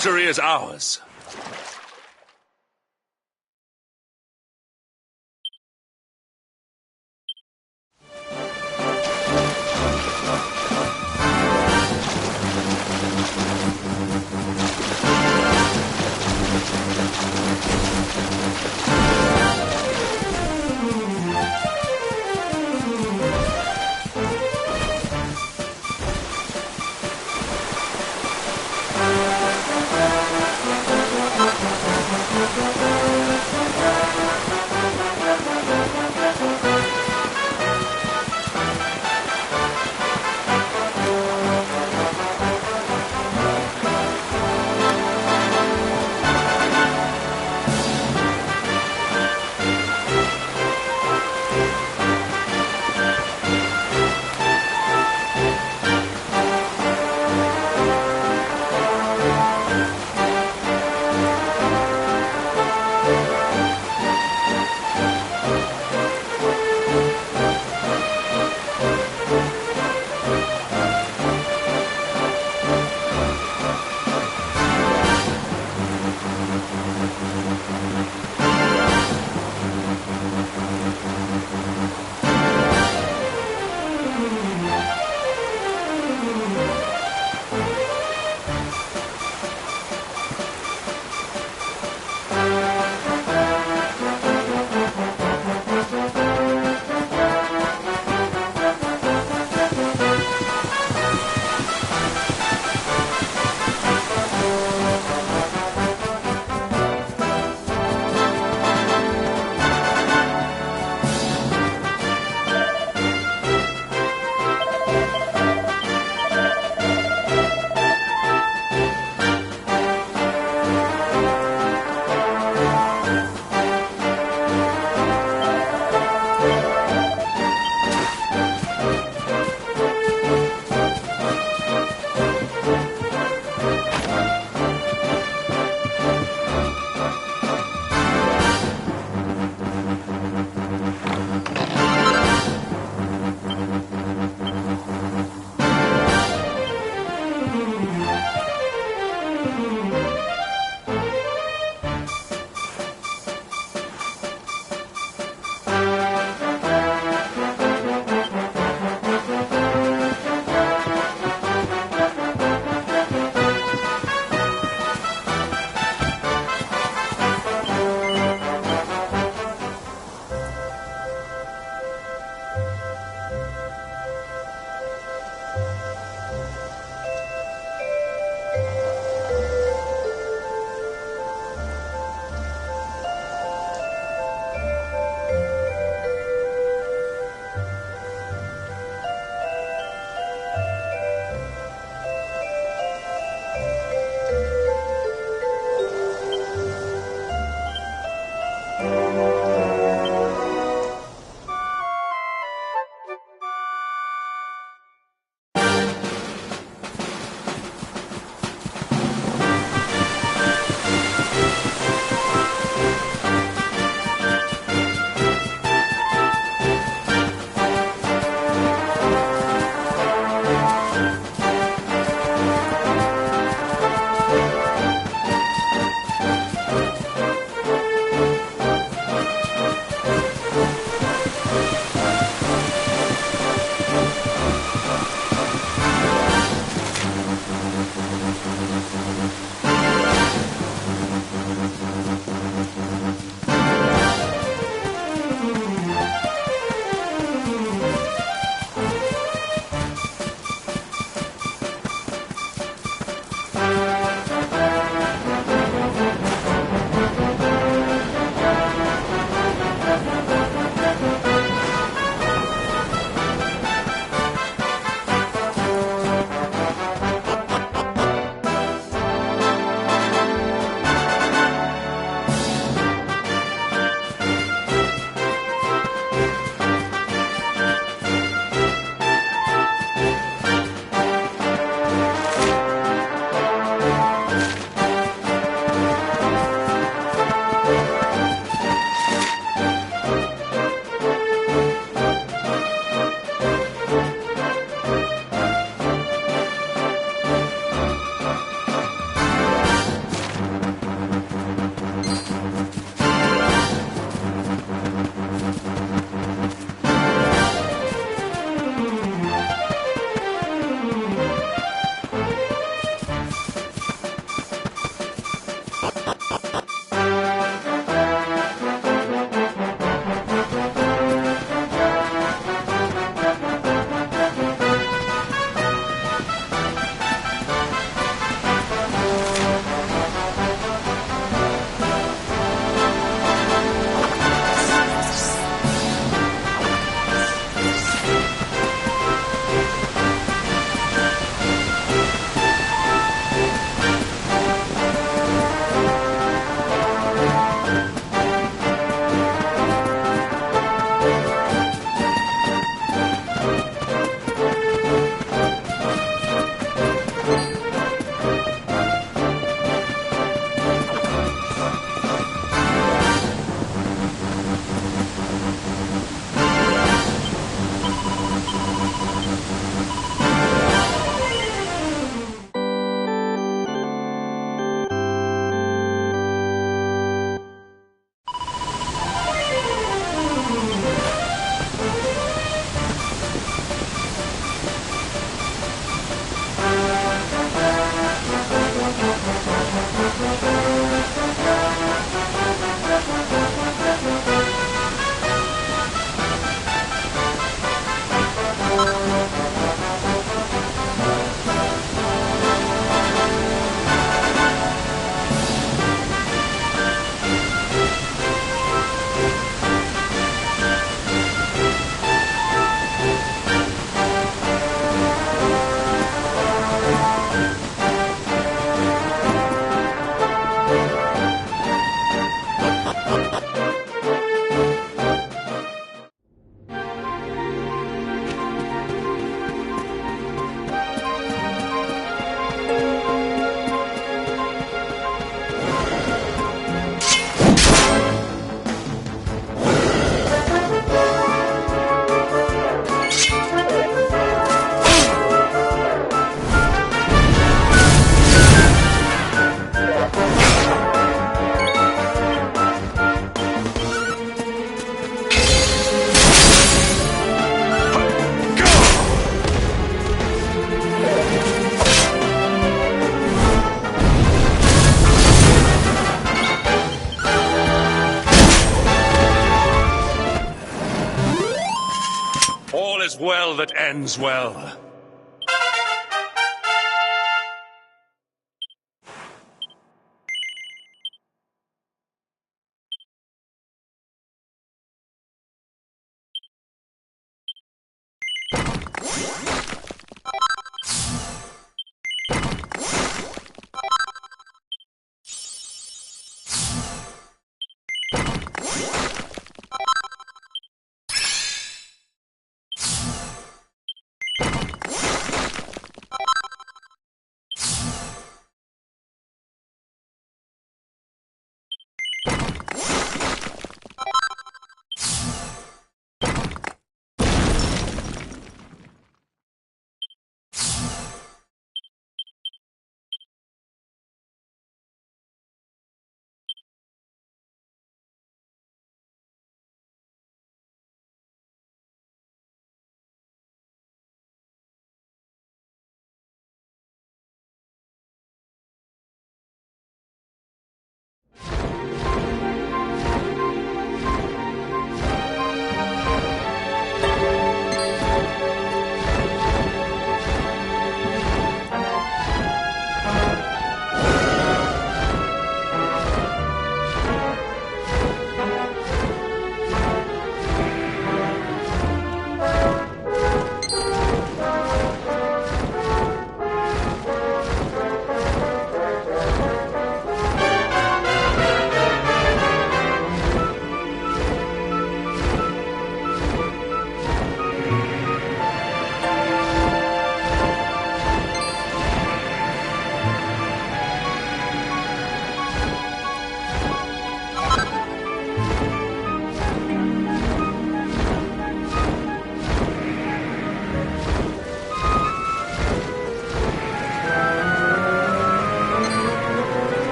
Victory is ours. All is well that ends well.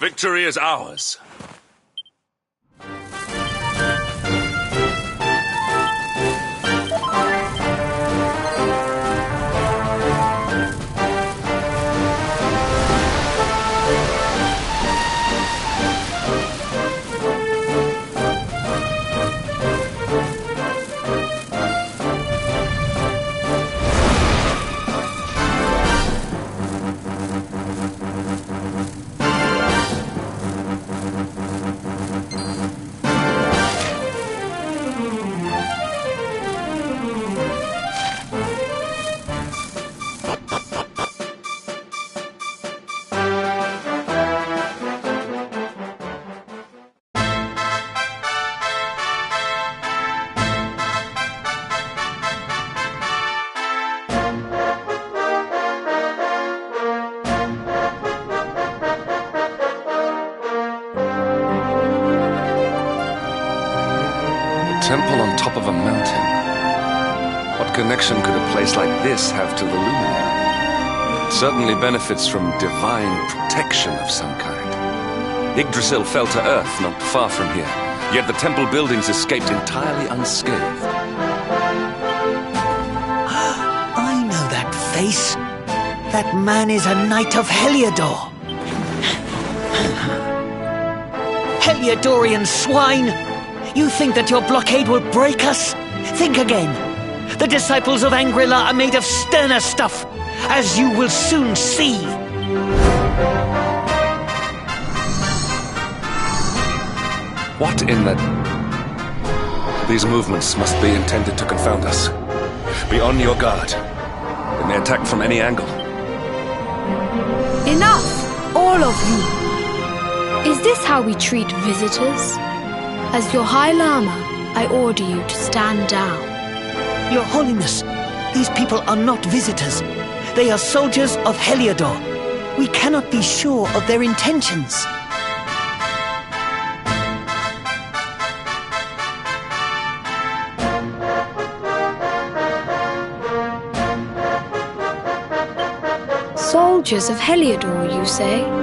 Victory is ours. Temple on top of a mountain. What connection could a place like this have to the Luminary? It certainly benefits from divine protection of some kind. Yggdrasil fell to earth not far from here, yet the temple buildings escaped entirely unscathed. I know that face. That man is a knight of Heliodor. Heliodorian swine! You think that your blockade will break us? Think again. The disciples of Angrila are made of sterner stuff, as you will soon see. What in the... These movements must be intended to confound us. Be on your guard. They may attack from any angle. Enough! All of you! Is this how we treat visitors? As your High Lama, I order you to stand down. Your Holiness, these people are not visitors. They are soldiers of Heliodor. We cannot be sure of their intentions. Soldiers of Heliodor, you say?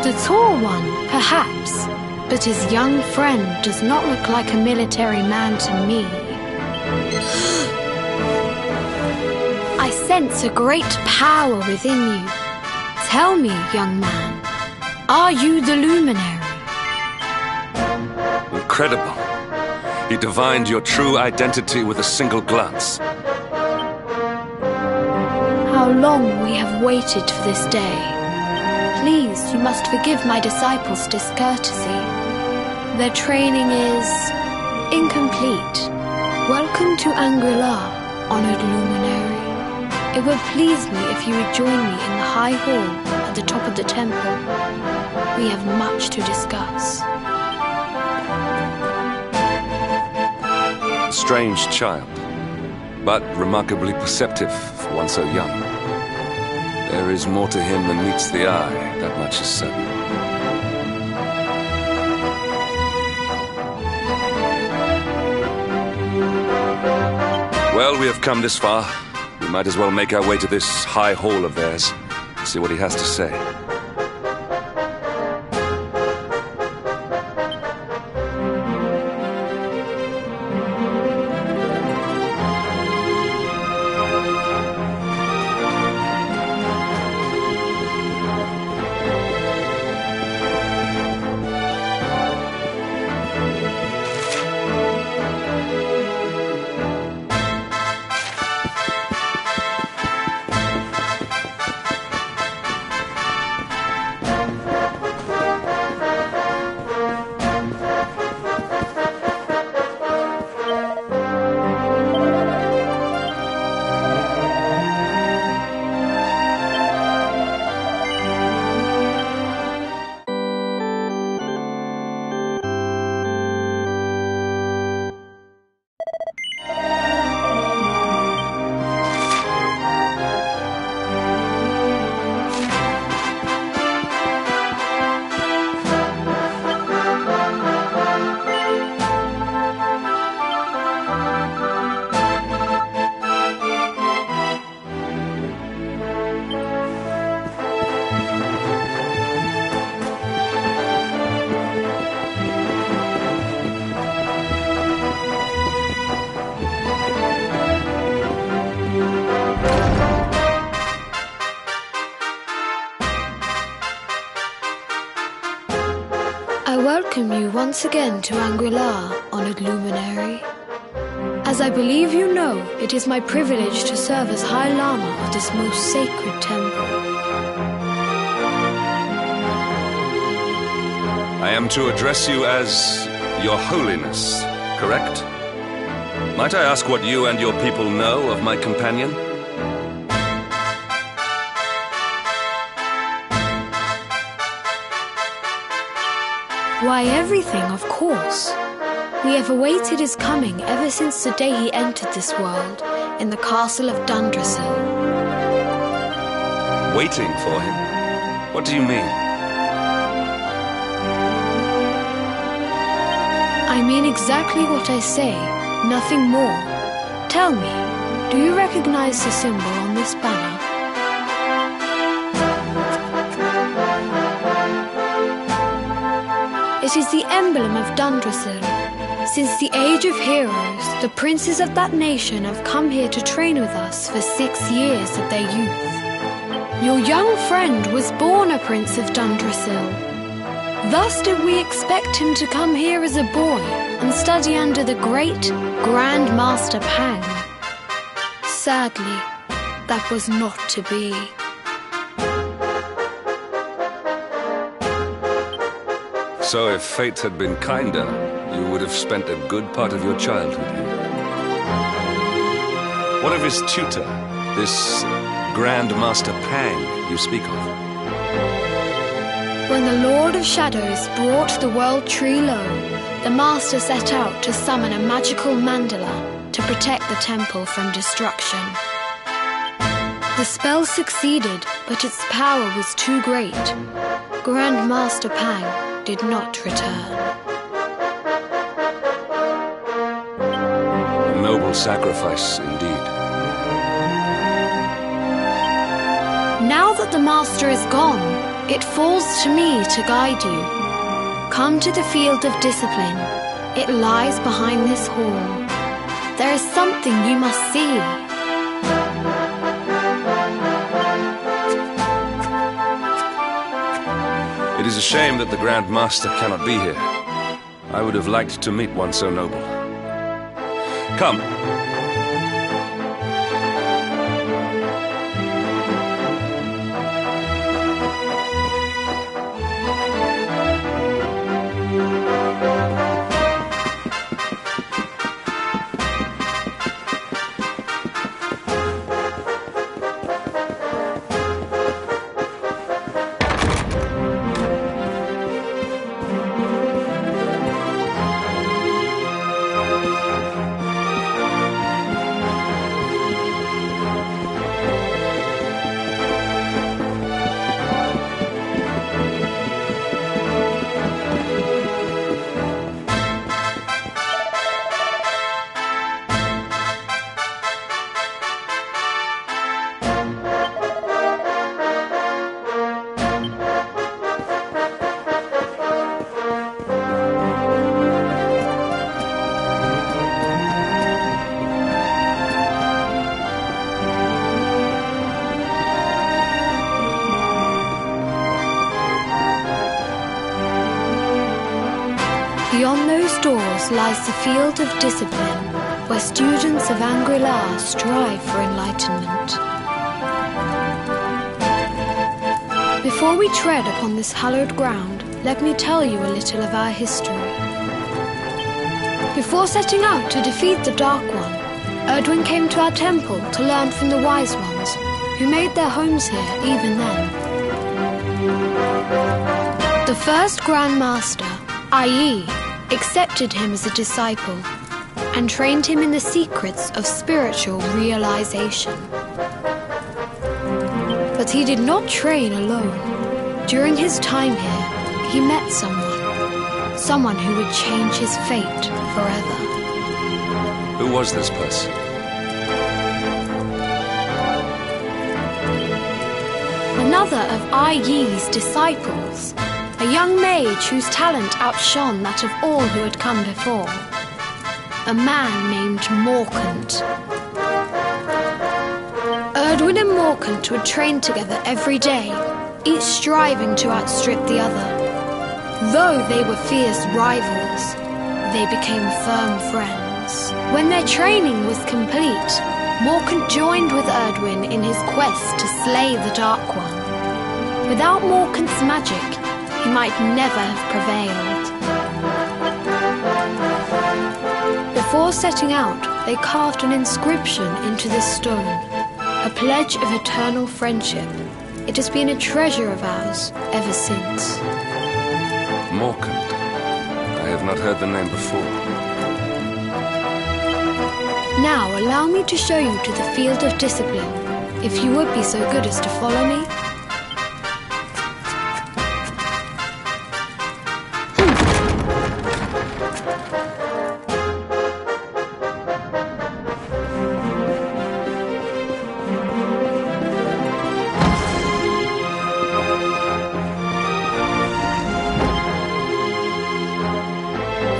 The tall one, perhaps, but his young friend does not look like a military man to me. I sense a great power within you. Tell me, young man, are you the luminary? Incredible. He divined your true identity with a single glance. How long we have waited for this day. Please, you must forgive my disciples' discourtesy. Their training is incomplete. Welcome to Angrila, honored luminary. It would please me if you would join me in the high hall at the top of the temple. We have much to discuss. A strange child, but remarkably perceptive for one so young. There is more to him than meets the eye, that much is certain. Well, we have come this far. We might as well make our way to this high hall of theirs, see what he has to say. I welcome you once again to Anguilla, honored luminary. As I believe you know, it is my privilege to serve as High Lama of this most sacred temple. I am to address you as Your Holiness, correct? Might I ask what you and your people know of my companion? Why, everything, of course. We have awaited his coming ever since the day he entered this world in the castle of Dundrasil. Waiting for him? What do you mean? I mean exactly what I say, nothing more. Tell me, do you recognize the symbol on this banner? It is the emblem of Dundrasil. Since the age of heroes, the princes of that nation have come here to train with us for 6 years of their youth. Your young friend was born a prince of Dundrasil. Thus did we expect him to come here as a boy and study under the great Grand Master Pang. Sadly, that was not to be. So if fate had been kinder, you would have spent a good part of your childhood here. What of his tutor, this Grand Master Pang you speak of? When the Lord of Shadows brought the world tree low, the Master set out to summon a magical mandala to protect the temple from destruction. The spell succeeded, but its power was too great. Grand Master Pang did not return. A noble sacrifice, indeed. Now that the Master is gone, it falls to me to guide you. Come to the field of discipline. It lies behind this hall. There is something you must see. It is a shame that the Grand Master cannot be here. I would have liked to meet one so noble. Come. Beyond those doors lies the field of discipline, where students of Anguilla strive for enlightenment. Before we tread upon this hallowed ground, let me tell you a little of our history. Before setting out to defeat the Dark One, Erdwin came to our temple to learn from the Wise Ones, who made their homes here even then. The first Grand Master, i.e., accepted him as a disciple and trained him in the secrets of spiritual realization. But he did not train alone. During his time here, he met someone who would change his fate forever. Who was this person? Another of Ai Yi's disciples, a young mage whose talent outshone that of all who had come before. A man named Morkant. Erdwin and Morkant would train together every day, each striving to outstrip the other. Though they were fierce rivals, they became firm friends. When their training was complete, Morkant joined with Erdwin in his quest to slay the Dark One. Without Morkant's magic, he might never have prevailed. Before setting out, they carved an inscription into the stone, a pledge of eternal friendship. It has been a treasure of ours ever since. Morkant. I have not heard the name before. Now allow me to show you to the field of discipline, if you would be so good as to follow me.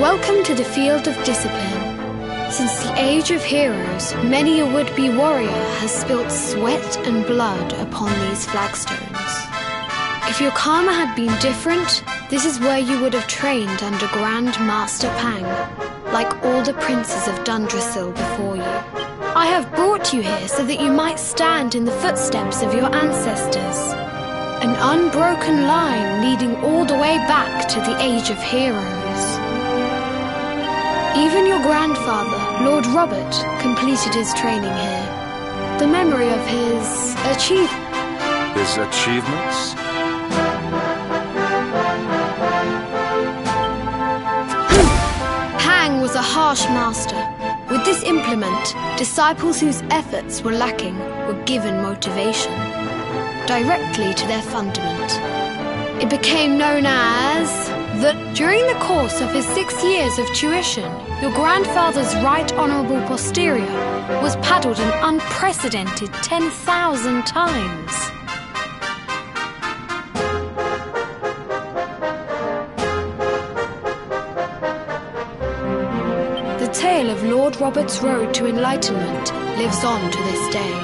Welcome to the field of discipline. Since the age of heroes, many a would-be warrior has spilt sweat and blood upon these flagstones. If your karma had been different, this is where you would have trained under Grand Master Pang, like all the princes of Dundrasil before you. I have brought you here so that you might stand in the footsteps of your ancestors. An unbroken line leading all the way back to the age of heroes. Even your grandfather, Lord Robert, completed his training here. The memory of his achievements. His achievements? Pang was a harsh master. With this implement, disciples whose efforts were lacking were given motivation, directly to their fundament. It became known as that during the course of his 6 years of tuition, your grandfather's right honourable posterior was paddled an unprecedented 10,000 times. The tale of Lord Robert's road to enlightenment lives on to this day.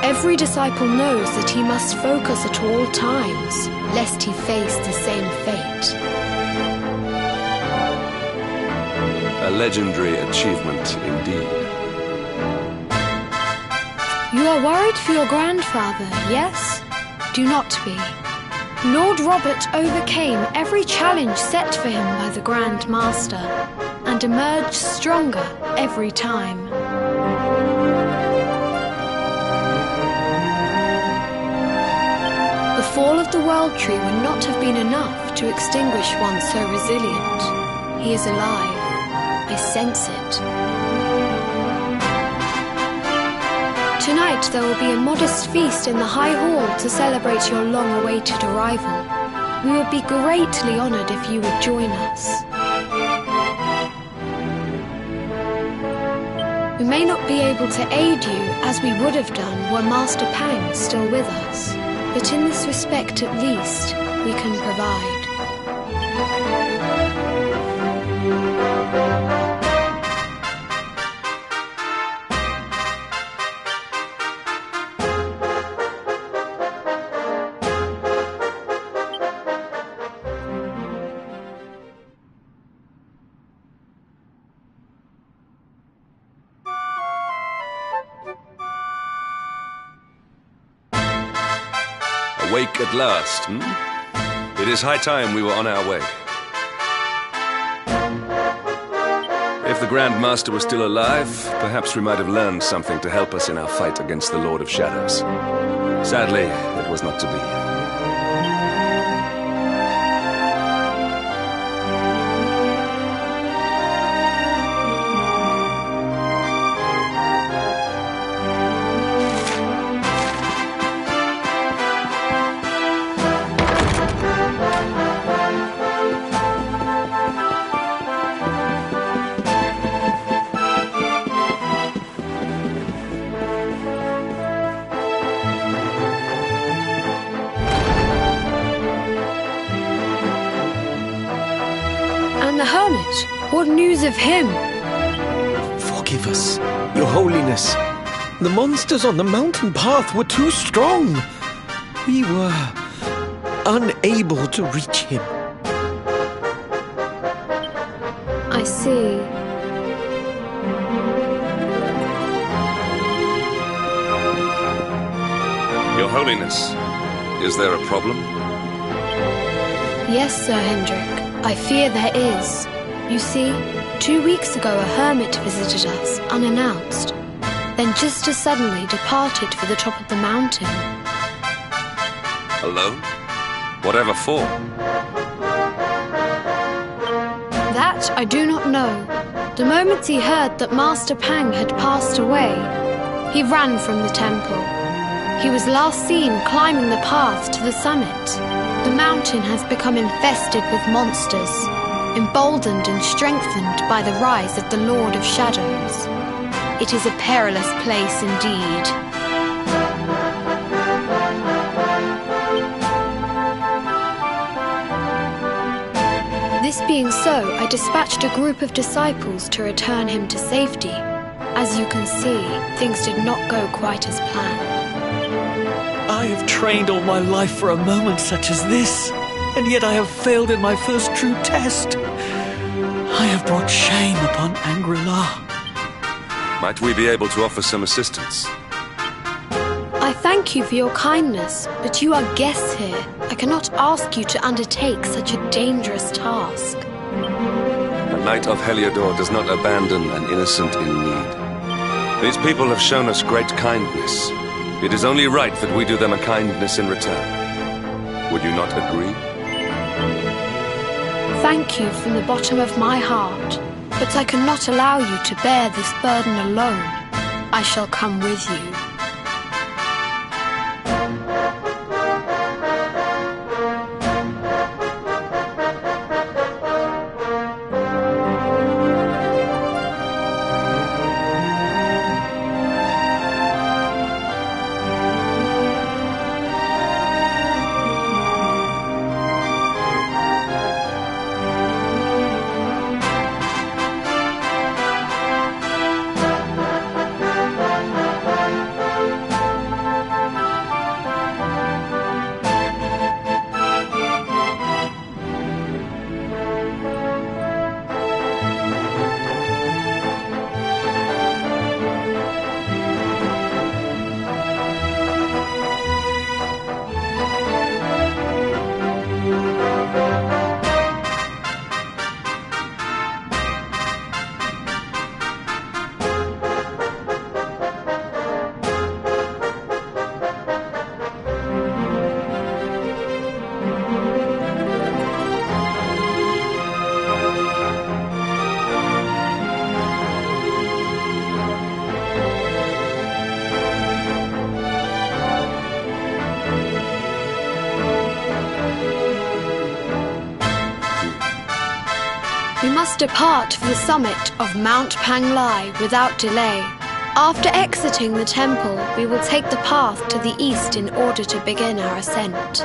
Every disciple knows that he must focus at all times, lest he face the same fate. A legendary achievement indeed. You are worried for your grandfather, yes? Do not be. Lord Robert overcame every challenge set for him by the Grand Master, and emerged stronger every time. The fall of the World Tree would not have been enough to extinguish one so resilient. He is alive. I sense it. Tonight there will be a modest feast in the High Hall to celebrate your long-awaited arrival. We would be greatly honoured if you would join us. We may not be able to aid you as we would have done were Master Pang still with us, but in this respect at least, we can provide. Awake at last, It is high time we were on our way. If the Grand Master was still alive, perhaps we might have learned something to help us in our fight against the Lord of Shadows. Sadly, it was not to be. What news of him? Forgive us, Your Holiness. The monsters on the mountain path were too strong. We were unable to reach him. see. Your Holiness, is there a problem? Yes, Sir Hendrik. I fear there is. You see, 2 weeks ago a hermit visited us, unannounced. Then just as suddenly departed for the top of the mountain. Alone? Whatever for? That I do not know. The moment he heard that Master Pang had passed away, he ran from the temple. He was last seen climbing the path to the summit. The mountain has become infested with monsters, emboldened and strengthened by the rise of the Lord of Shadows. It is a perilous place indeed. This being so, I dispatched a group of disciples to return him to safety. As you can see, things did not go quite as planned. I have trained all my life for a moment such as this, and yet I have failed in my first true test. I have brought shame upon Angri-La. Might we be able to offer some assistance? I thank you for your kindness, but you are guests here. I cannot ask you to undertake such a dangerous task. A Knight of Heliodor does not abandon an innocent in need. These people have shown us great kindness. It is only right that we do them a kindness in return. Would you not agree? Thank you from the bottom of my heart, but I cannot allow you to bear this burden alone. I shall come with you. We must depart for the summit of Mount Panglai without delay. After exiting the temple, we will take the path to the east in order to begin our ascent.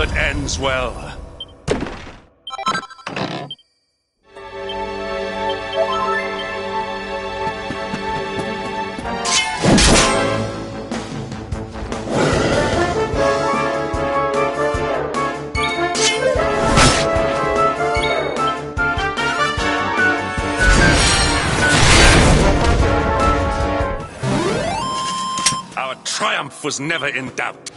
that ends well. Our triumph was never in doubt.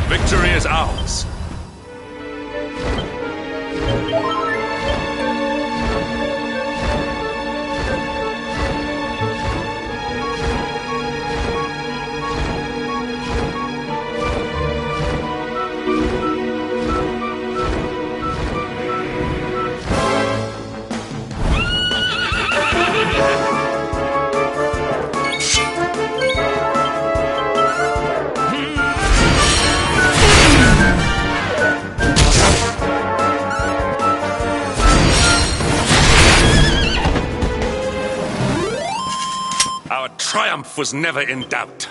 Victory is ours. Our triumph was never in doubt.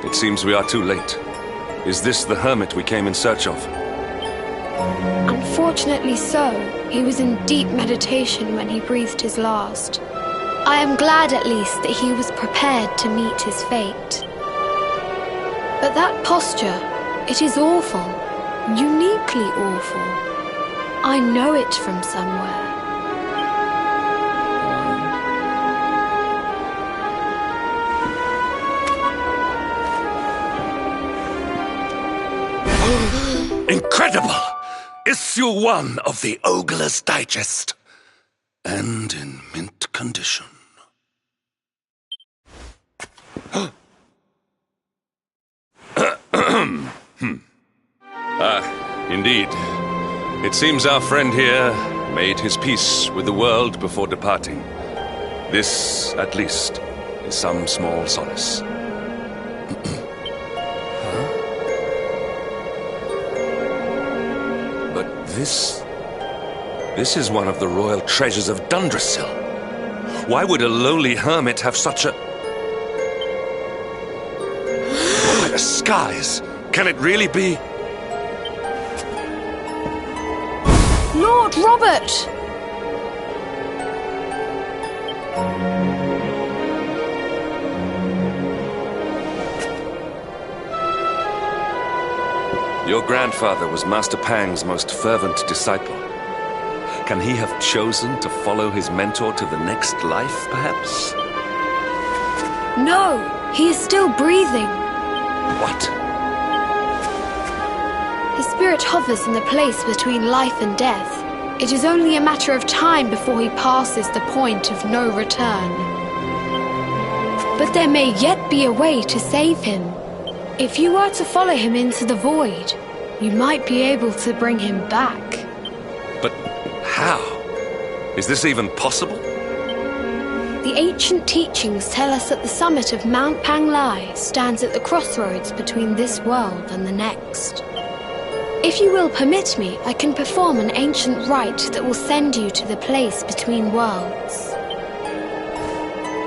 It seems we are too late. Is this the hermit we came in search of? Unfortunately so. He was in deep meditation when he breathed his last. I am glad at least that he was prepared to meet his fate. But that posture, it is awful. Uniquely awful. I know it from somewhere. Incredible! Issue 1 of the Ogler's Digest. And in mint condition. Indeed. It seems our friend here made his peace with the world before departing. This, at least, is some small solace. But this is one of the royal treasures of Dundrasil. Why would a lowly hermit have such a... By the skies! Can it really be? Lord Robert! Your grandfather was Master Pang's most fervent disciple. Can he have chosen to follow his mentor to the next life, perhaps? No, he is still breathing. What? His spirit hovers in the place between life and death. It is only a matter of time before he passes the point of no return. But there may yet be a way to save him. If you were to follow him into the void, you might be able to bring him back. But how? Is this even possible? The ancient teachings tell us that the summit of Mount Panglai stands at the crossroads between this world and the next. If you will permit me, I can perform an ancient rite that will send you to the place between worlds.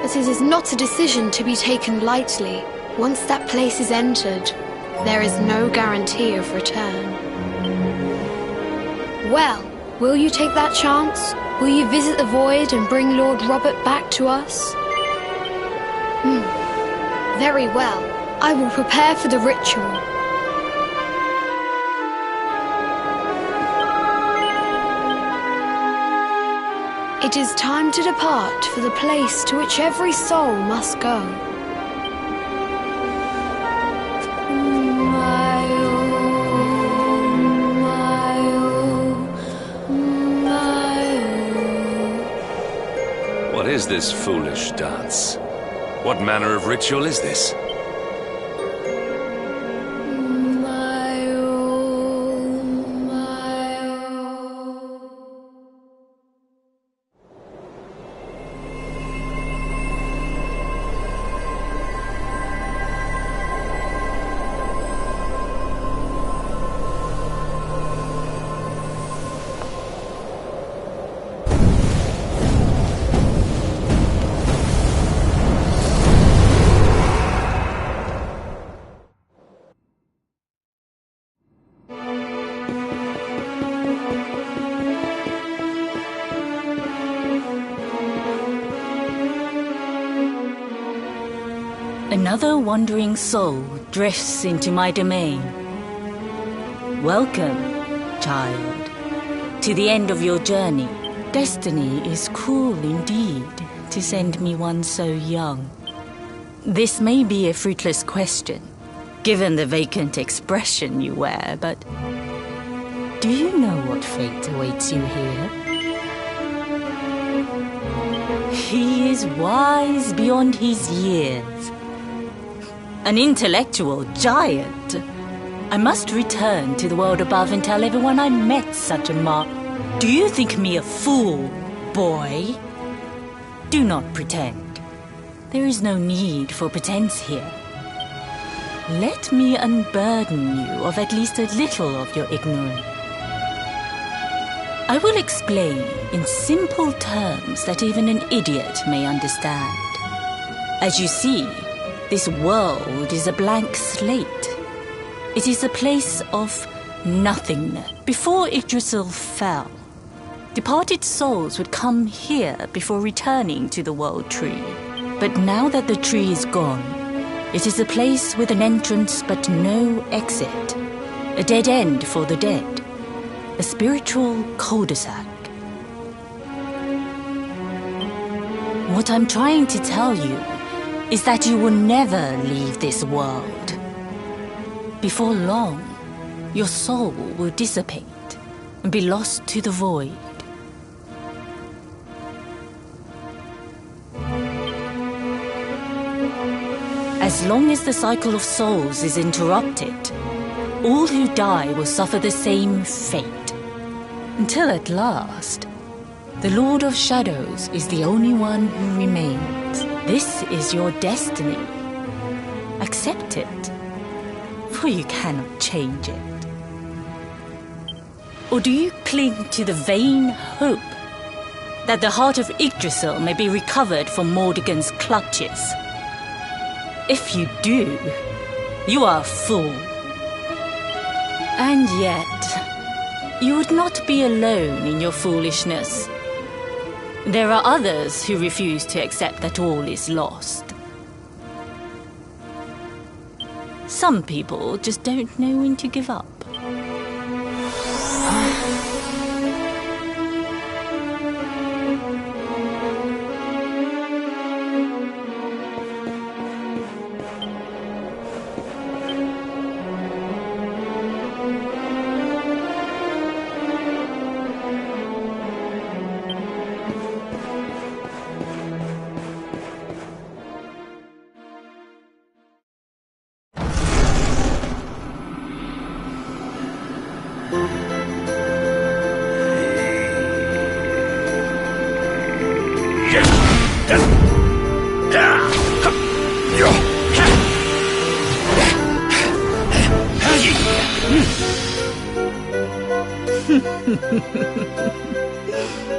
But it is not a decision to be taken lightly. Once that place is entered, there is no guarantee of return. Well, will you take that chance? Will you visit the void and bring Lord Robert back to us? Very well. I will prepare for the ritual. It is time to depart for the place to which every soul must go. What is this foolish dance? What manner of ritual is this? Another wandering soul drifts into my domain. Welcome, child, to the end of your journey. Destiny is cruel indeed to send me one so young. This may be a fruitless question, given the vacant expression you wear, but do you know what fate awaits you here? He is wise beyond his years. An intellectual giant. I must return to the world above and tell everyone I met such a mark. Do you think me a fool, boy? Do not pretend. There is no need for pretense here. Let me unburden you of at least a little of your ignorance. I will explain in simple terms that even an idiot may understand. As you see, this world is a blank slate. It is a place of nothingness. Before Yggdrasil fell, departed souls would come here before returning to the world tree. But now that the tree is gone, it is a place with an entrance but no exit. A dead end for the dead. a spiritual cul-de-sac. What I'm trying to tell you is that you will never leave this world. Before long, your soul will dissipate and be lost to the void. As long as the cycle of souls is interrupted, all who die will suffer the same fate. Until at last, the Lord of Shadows is the only one who remains. This is your destiny. Accept it, for you cannot change it. Or do you cling to the vain hope that the heart of Yggdrasil may be recovered from Mordegon's clutches? If you do, you are a fool. And yet, you would not be alone in your foolishness. There are others who refuse to accept that all is lost. Some people just don't know when to give up.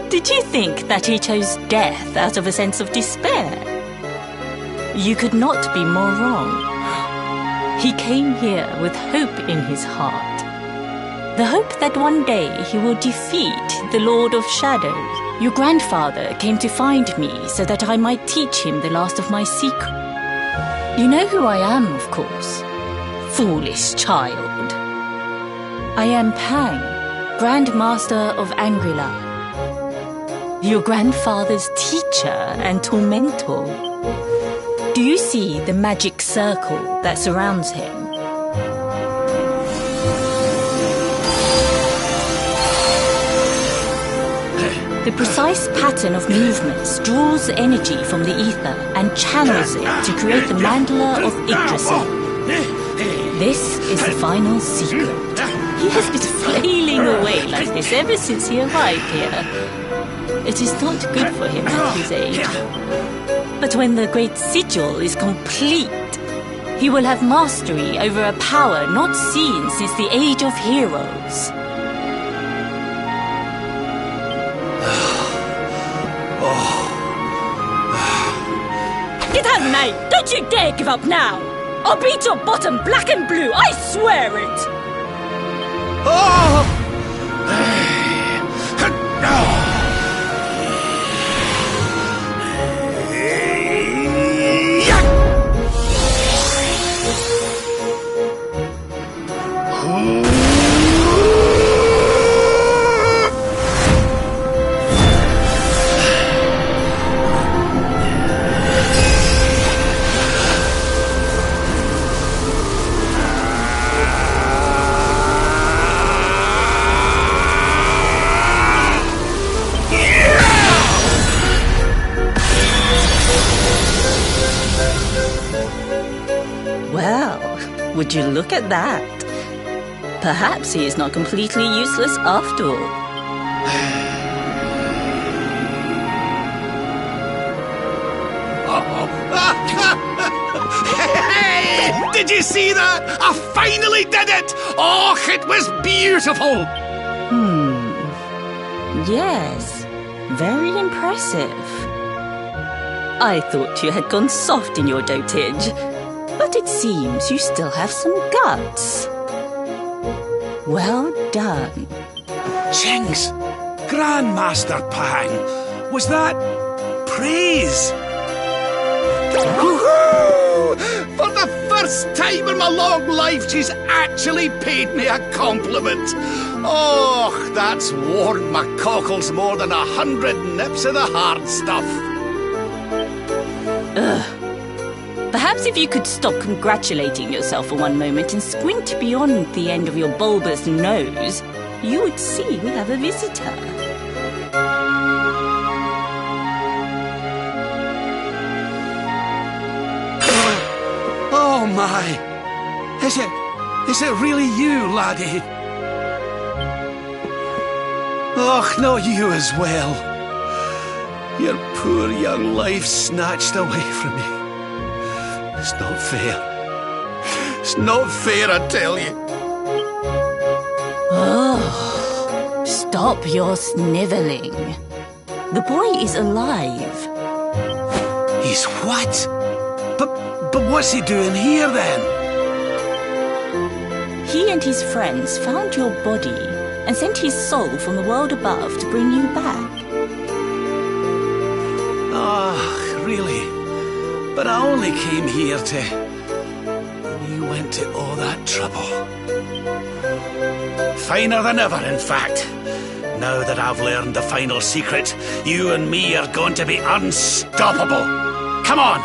Did you think that he chose death out of a sense of despair? You could not be more wrong. He came here with hope in his heart. The hope that one day he will defeat the Lord of Shadows. Your grandfather came to find me so that I might teach him the last of my secrets. You know who I am, of course. Foolish child. I am Pang, Grand Master of Angrila. Your grandfather's teacher and tormentor. Do you see the magic circle that surrounds him? The precise pattern of movements draws energy from the ether and channels it to create the mandala of Yggdrasil. This is the final secret. He has been flailing away like this ever since he arrived here. It is not good for him at his age. But when the great sigil is complete, he will have mastery over a power not seen since the Age of Heroes. Get out, mate! Don't you dare give up now! I'll beat your bottom black and blue, I swear it! Oh! Well, would you look at that? Perhaps he is not completely useless after all. Hey! Did you see that? I finally did it! Oh, it was beautiful! Yes, very impressive. I thought you had gone soft in your dotage, but it seems you still have some guts. Well done. Jinx! Grandmaster Pang! Was that praise? Woohoo! For the first time in my long life, she's actually paid me a compliment. Oh, that's warmed my cockles more than 100 nips of the hard stuff. Perhaps if you could stop congratulating yourself for one moment and squint beyond the end of your bulbous nose, you would see we have a visitor. Oh my! Is it really you, laddie? Och, not you as well. Your poor young life snatched away from me. It's not fair. It's not fair, I tell you. Oh, stop your snivelling. The boy is alive. He's what? But what's he doing here then? He and his friends found your body and sent his soul from the world above to bring you back. Ah, really? But I only came here to... And you went to all that trouble. Finer than ever, in fact. Now that I've learned the final secret, you and me are going to be unstoppable. Come on,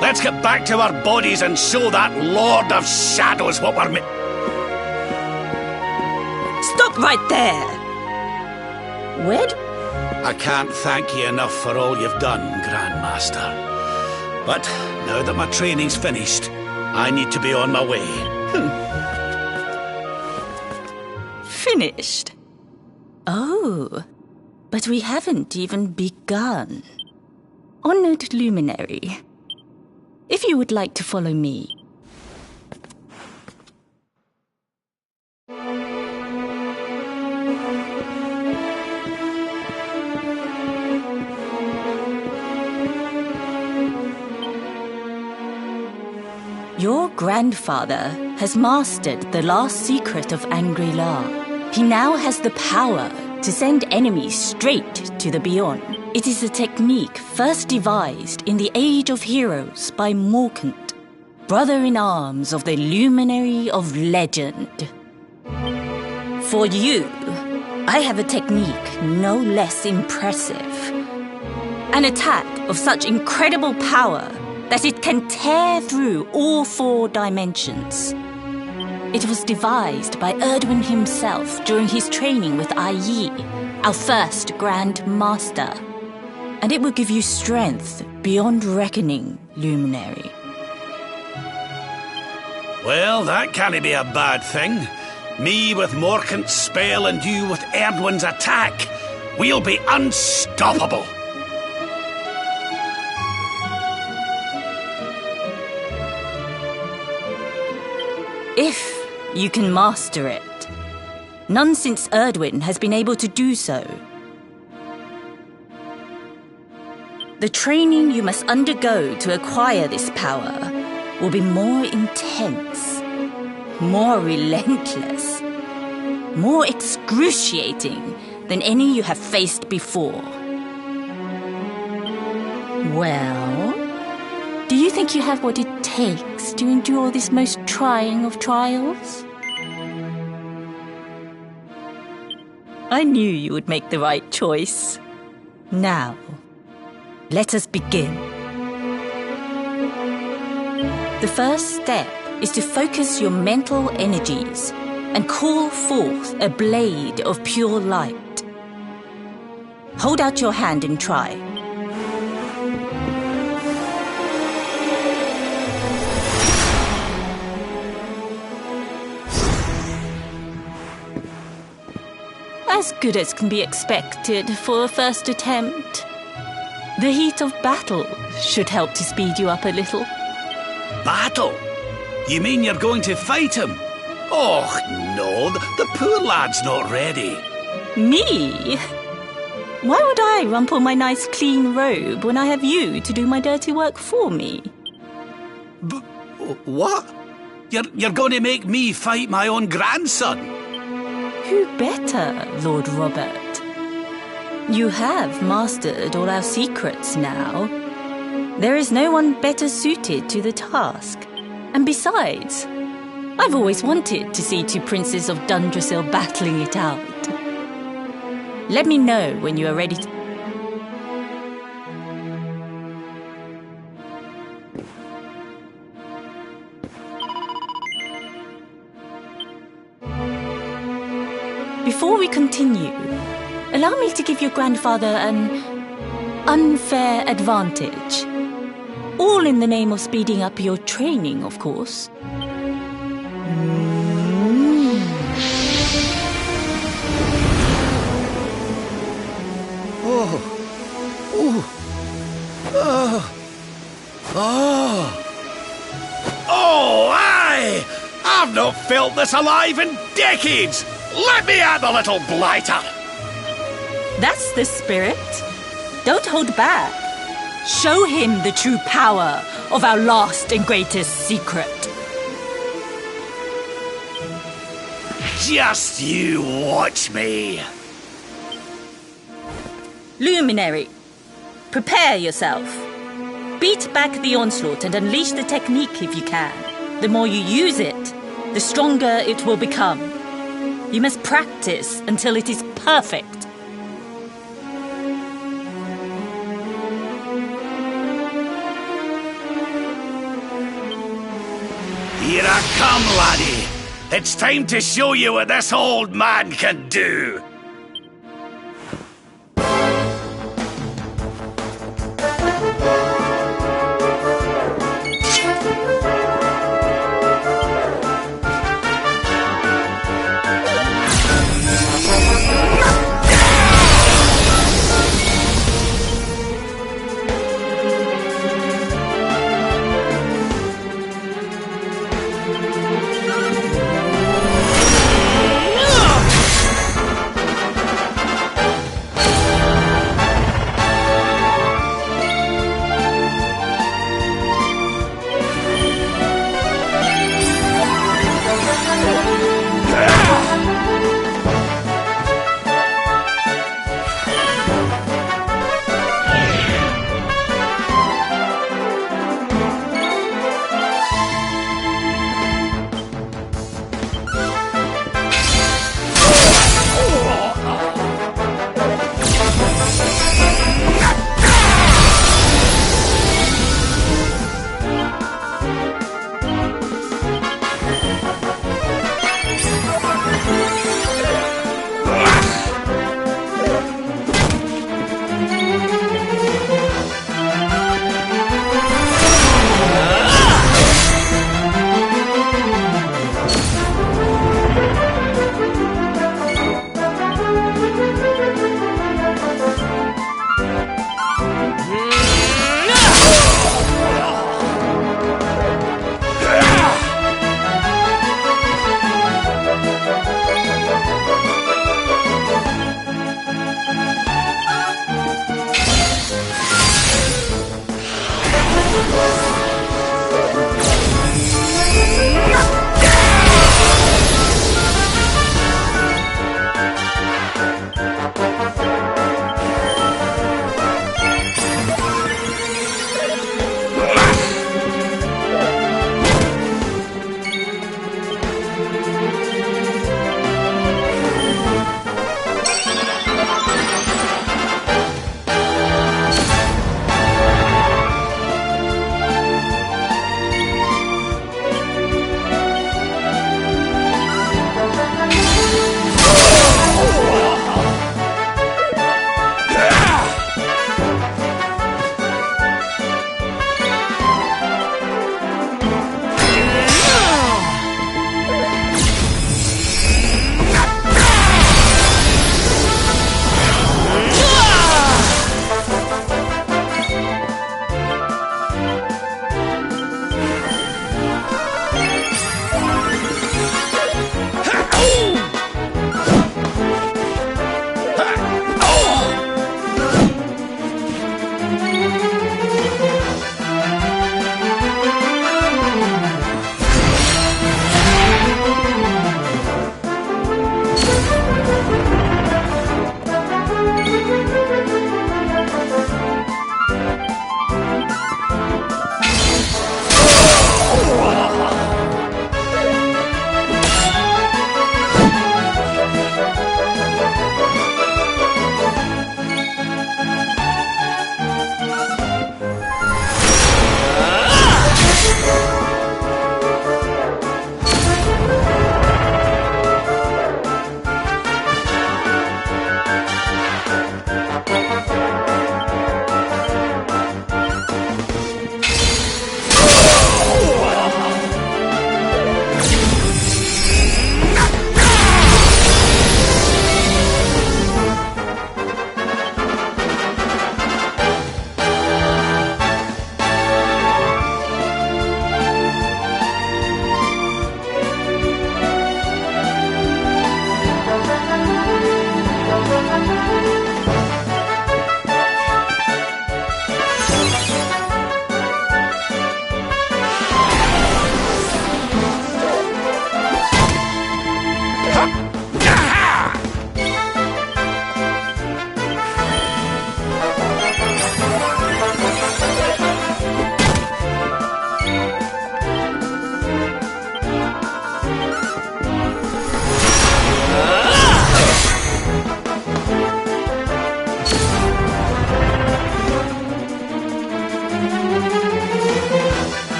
let's get back to our bodies and show that Lord of Shadows what we're Stop right there! I can't thank you enough for all you've done, Grandmaster. But now that my training's finished, I need to be on my way. Finished? Oh, but we haven't even begun. Honored Luminary, if you would like to follow me. Your grandfather has mastered the last secret of Angri-La. He now has the power to send enemies straight to the Beyond. It is a technique first devised in the Age of Heroes by Morkant, brother-in-arms of the Luminary of Legend. For you, I have a technique no less impressive. An attack of such incredible power that it can tear through all 4 dimensions. It was devised by Erdwin himself during his training with Yi, our first Grand Master. And it will give you strength beyond reckoning, Luminary. Well, that can't be a bad thing. Me with Morkant's spell and you with Erdwin's attack. We'll be unstoppable. If you can master it. None since Erdwin has been able to do so. The training you must undergo to acquire this power will be more intense, more relentless, more excruciating than any you have faced before. Well, do you think you have what it takes to endure this most trying of trials? I knew you would make the right choice. Now, let us begin. The first step is to focus your mental energies and call forth a blade of pure light. Hold out your hand and try. As good as can be expected for a first attempt. The heat of battle should help to speed you up a little. Battle? You mean you're going to fight him? Oh, no, the poor lad's not ready. Me? Why would I rumple my nice clean robe when I have you to do my dirty work for me? What? You're going to make me fight my own grandson? Who better, Lord Robert? You have mastered all our secrets now. There is no one better suited to the task. And besides, I've always wanted to see two princes of Dundrasil battling it out. Let me know when you are ready to... Before we continue, allow me to give your grandfather an unfair advantage. All in the name of speeding up your training, of course. Oh, aye! I've not felt this alive in decades! Let me at the little blighter! That's the spirit. Don't hold back. Show him the true power of our last and greatest secret. Just you watch me. Luminary, prepare yourself. Beat back the onslaught and unleash the technique if you can. The more you use it, the stronger it will become. You must practice until it is perfect. Here I come, laddie. It's time to show you what this old man can do.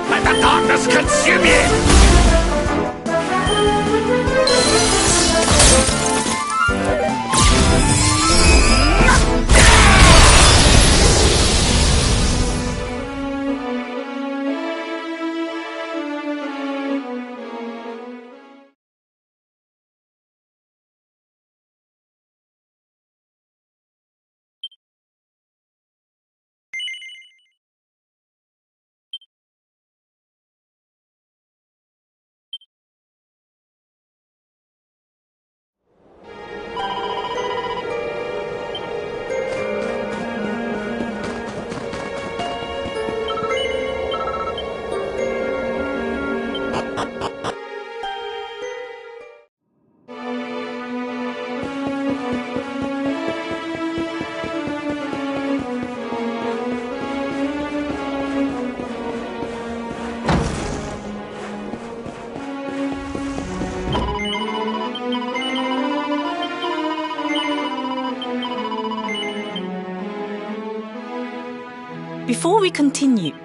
Let the darkness consume you! Before we continue,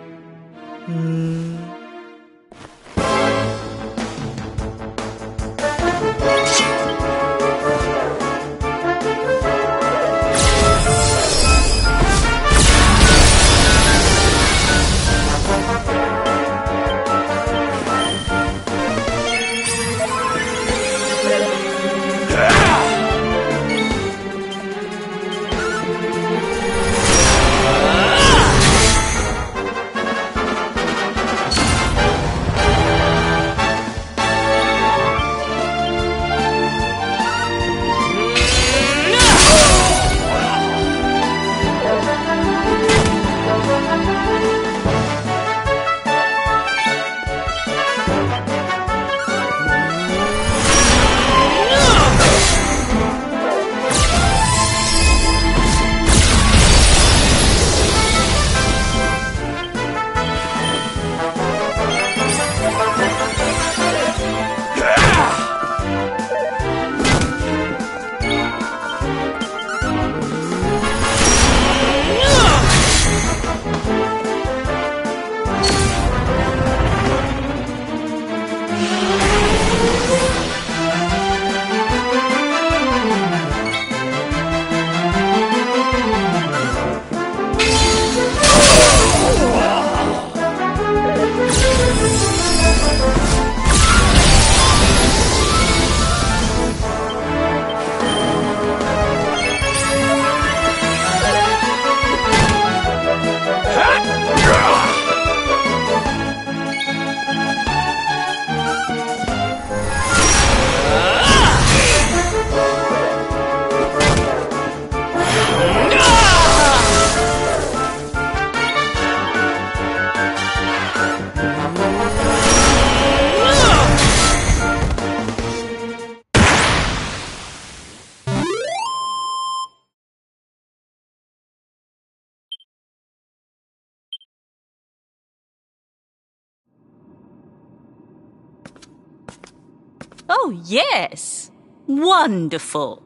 oh yes, wonderful.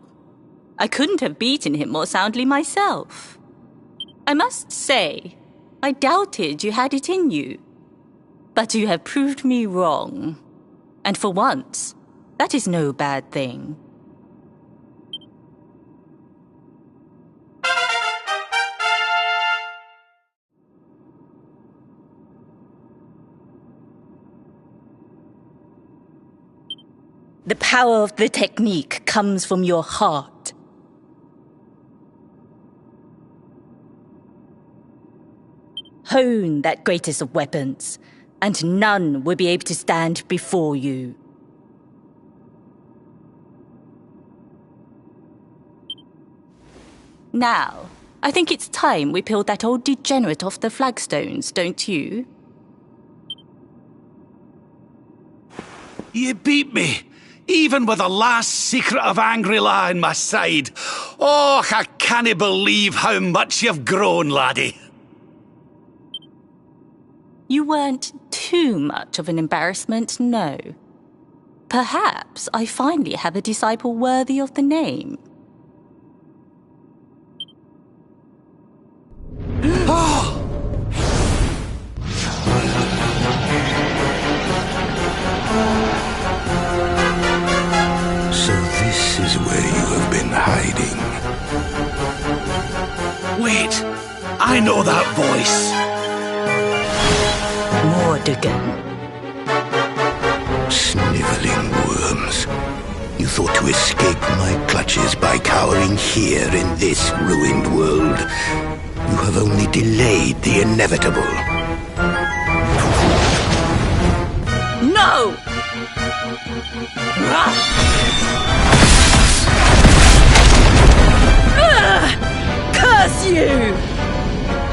I couldn't have beaten him more soundly myself. I must say, I doubted you had it in you. But you have proved me wrong. And for once, that is no bad thing. The power of the technique comes from your heart. Hone that greatest of weapons, and none will be able to stand before you. Now, I think it's time we peeled that old degenerate off the flagstones, don't you? You beat me, even with the last secret of Angry-La in my side. Oh, I can't believe how much you've grown, laddie. You weren't too much of an embarrassment, no. Perhaps I finally have a disciple worthy of the name. So this is where you have been hiding. Wait, I know that voice. Mordegan. Sniveling worms. You thought to escape my clutches by cowering here in this ruined world. You have only delayed the inevitable. No! Curse you!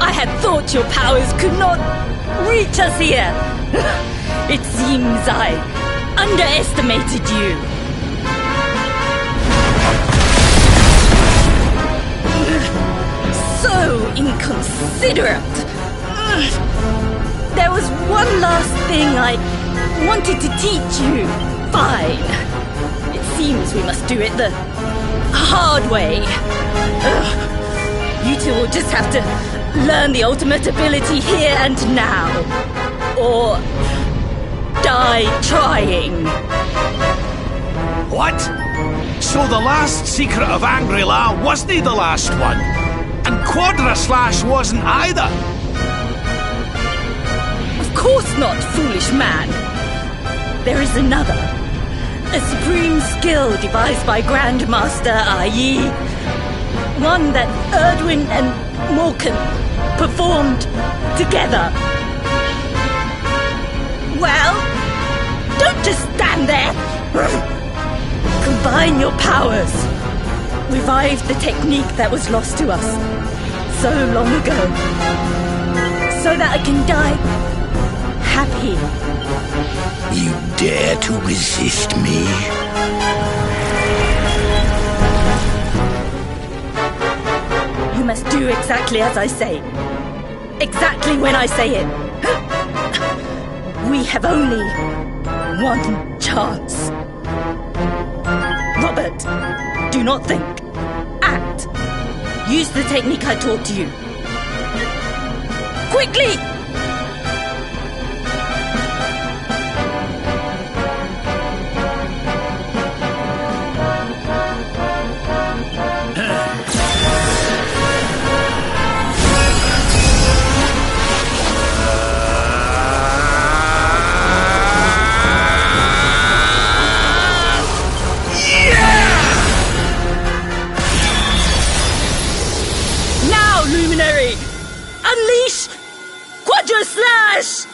I had thought your powers could not reach us here. It seems I underestimated you. So inconsiderate. There was one last thing I wanted to teach you. Fine. It seems we must do it the hard way. You two will just have to learn the ultimate ability here and now. Or die trying. What? So the last secret of Angry-La wasn't the last one? And Quadra Slash wasn't either? Of course not, foolish man. There is another. A supreme skill devised by Grandmaster i.e. one that Erdwin and Morkan performed together. Well, don't just stand there. Combine your powers. Revive the technique that was lost to us so long ago. So that I can die happy. You dare to resist me? You must do exactly as I say. Exactly when I say it. We have only one chance. Robert, do not think. Act. Use the technique I taught you. Quickly! Luminary! Unleash Quadra Slash!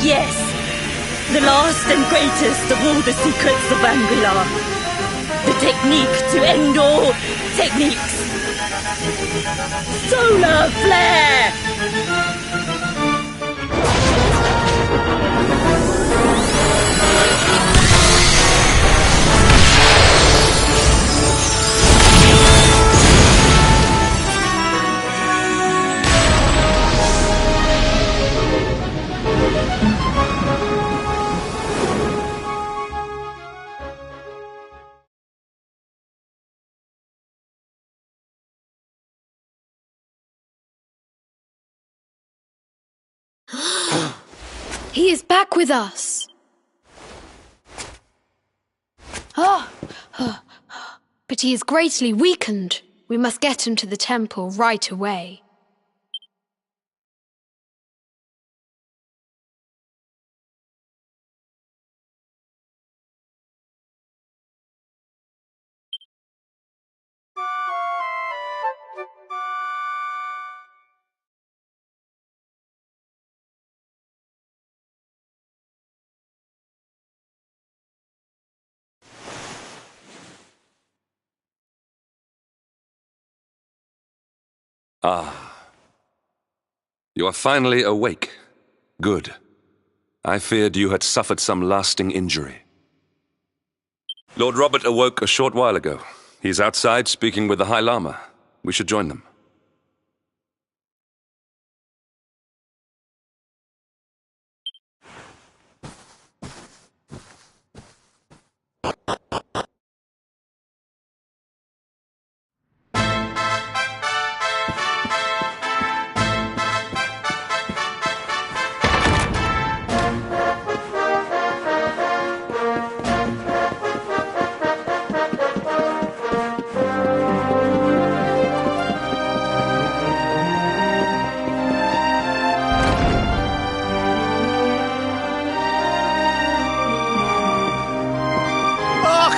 Yes, the last and greatest of all the secrets of Angry-La. The technique to end all techniques. Solar Flare! He is back with us. But he is greatly weakened. We must get him to the temple right away. You are finally awake. Good. I feared you had suffered some lasting injury. Lord Robert awoke a short while ago. He's outside speaking with the High Lama. We should join them.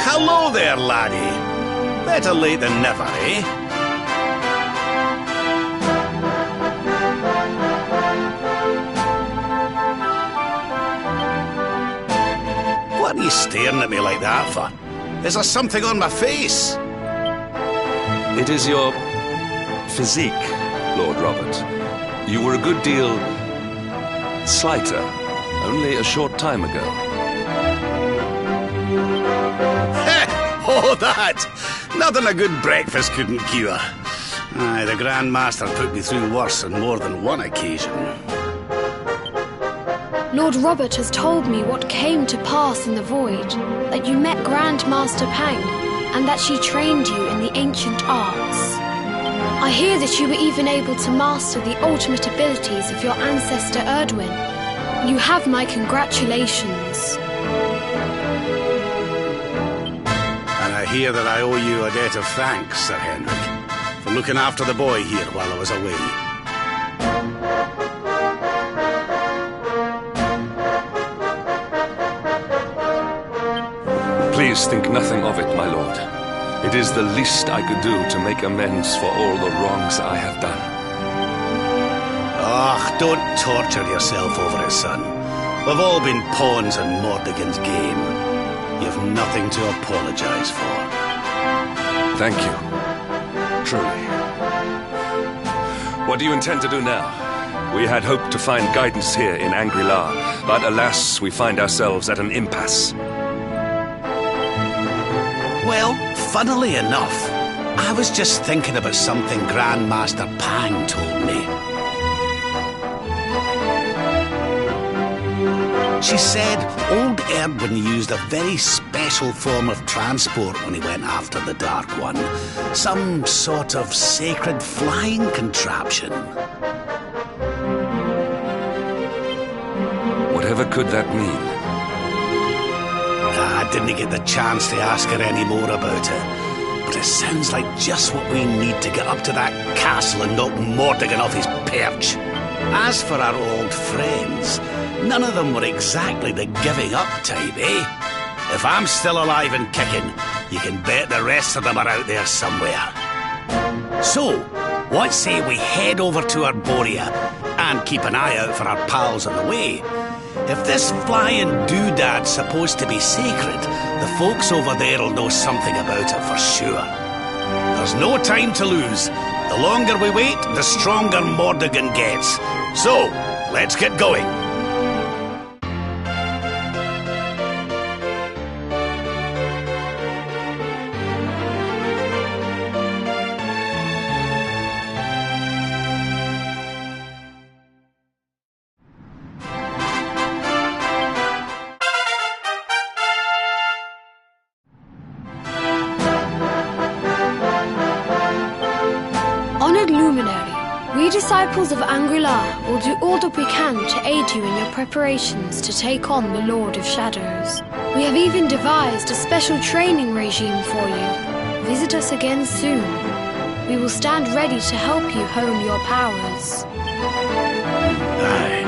Hello there, laddie. Better late than never, eh? What are you staring at me like that for? Is there something on my face? It is your physique, Lord Robert. You were a good deal slighter only a short time ago. Oh, that! Nothing a good breakfast couldn't cure. Aye, the Grand Master put me through worse on more than one occasion. Lord Robert has told me what came to pass in the void, that you met Grand Master Pang, and that she trained you in the ancient arts. I hear that you were even able to master the ultimate abilities of your ancestor Erdwin. You have my congratulations. I hear that I owe you a debt of thanks, Sir Henrik, for looking after the boy here while I was away. Please think nothing of it, my lord. It is the least I could do to make amends for all the wrongs I have done. Ah, don't torture yourself over it, son. We've all been pawns in Mordegon's game. You've nothing to apologize for. Thank you. Truly. What do you intend to do now? We had hoped to find guidance here in Angri-La, but alas, we find ourselves at an impasse. Well, funnily enough, I was just thinking about something Grand Master Pang told me. She said old Erdwin used a very special form of transport when he went after the Dark One. Some sort of sacred flying contraption. Whatever could that mean? I didn't get the chance to ask her any more about it. But it sounds like just what we need to get up to that castle and knock Mordegon off his perch. As for our old friends, none of them were exactly the giving up type, eh? If I'm still alive and kicking, you can bet the rest of them are out there somewhere. So, what say we head over to Arborea and keep an eye out for our pals on the way? If this flying doodad's supposed to be sacred, the folks over there will know something about it for sure. There's no time to lose. The longer we wait, the stronger Mordegon gets. So, let's get going. Honored Luminary, we disciples of Angri-La will do all that we can to aid you in your preparations to take on the Lord of Shadows. We have even devised a special training regime for you. Visit us again soon. We will stand ready to help you hone your powers. Aye.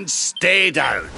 and stay down.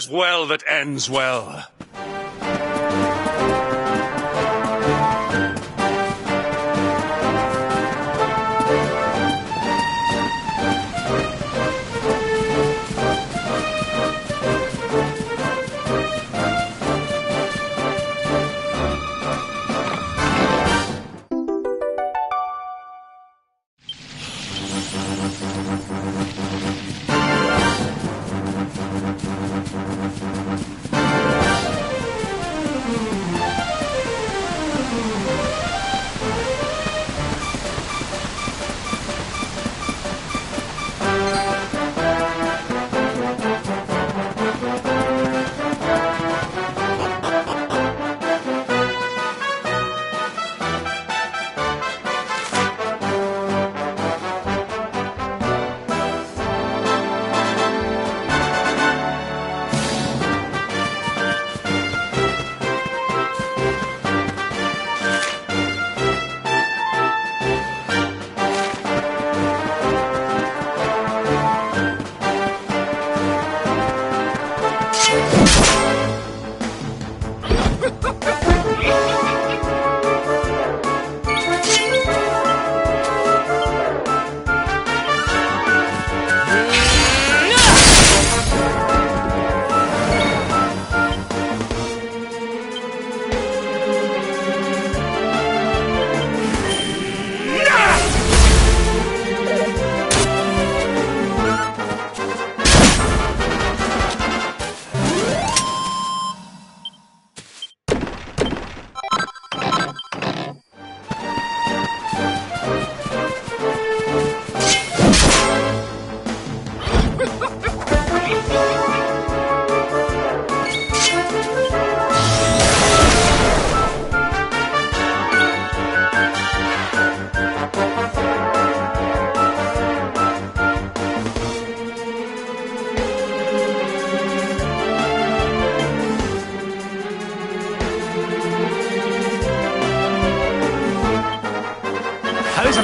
is well that ends well.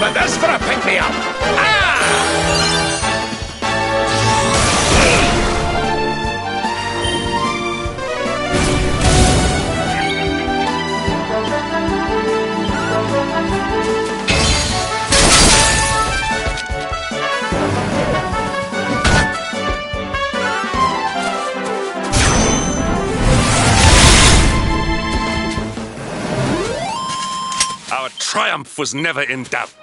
about this for a pick-me-up! Ah! Our triumph was never in doubt.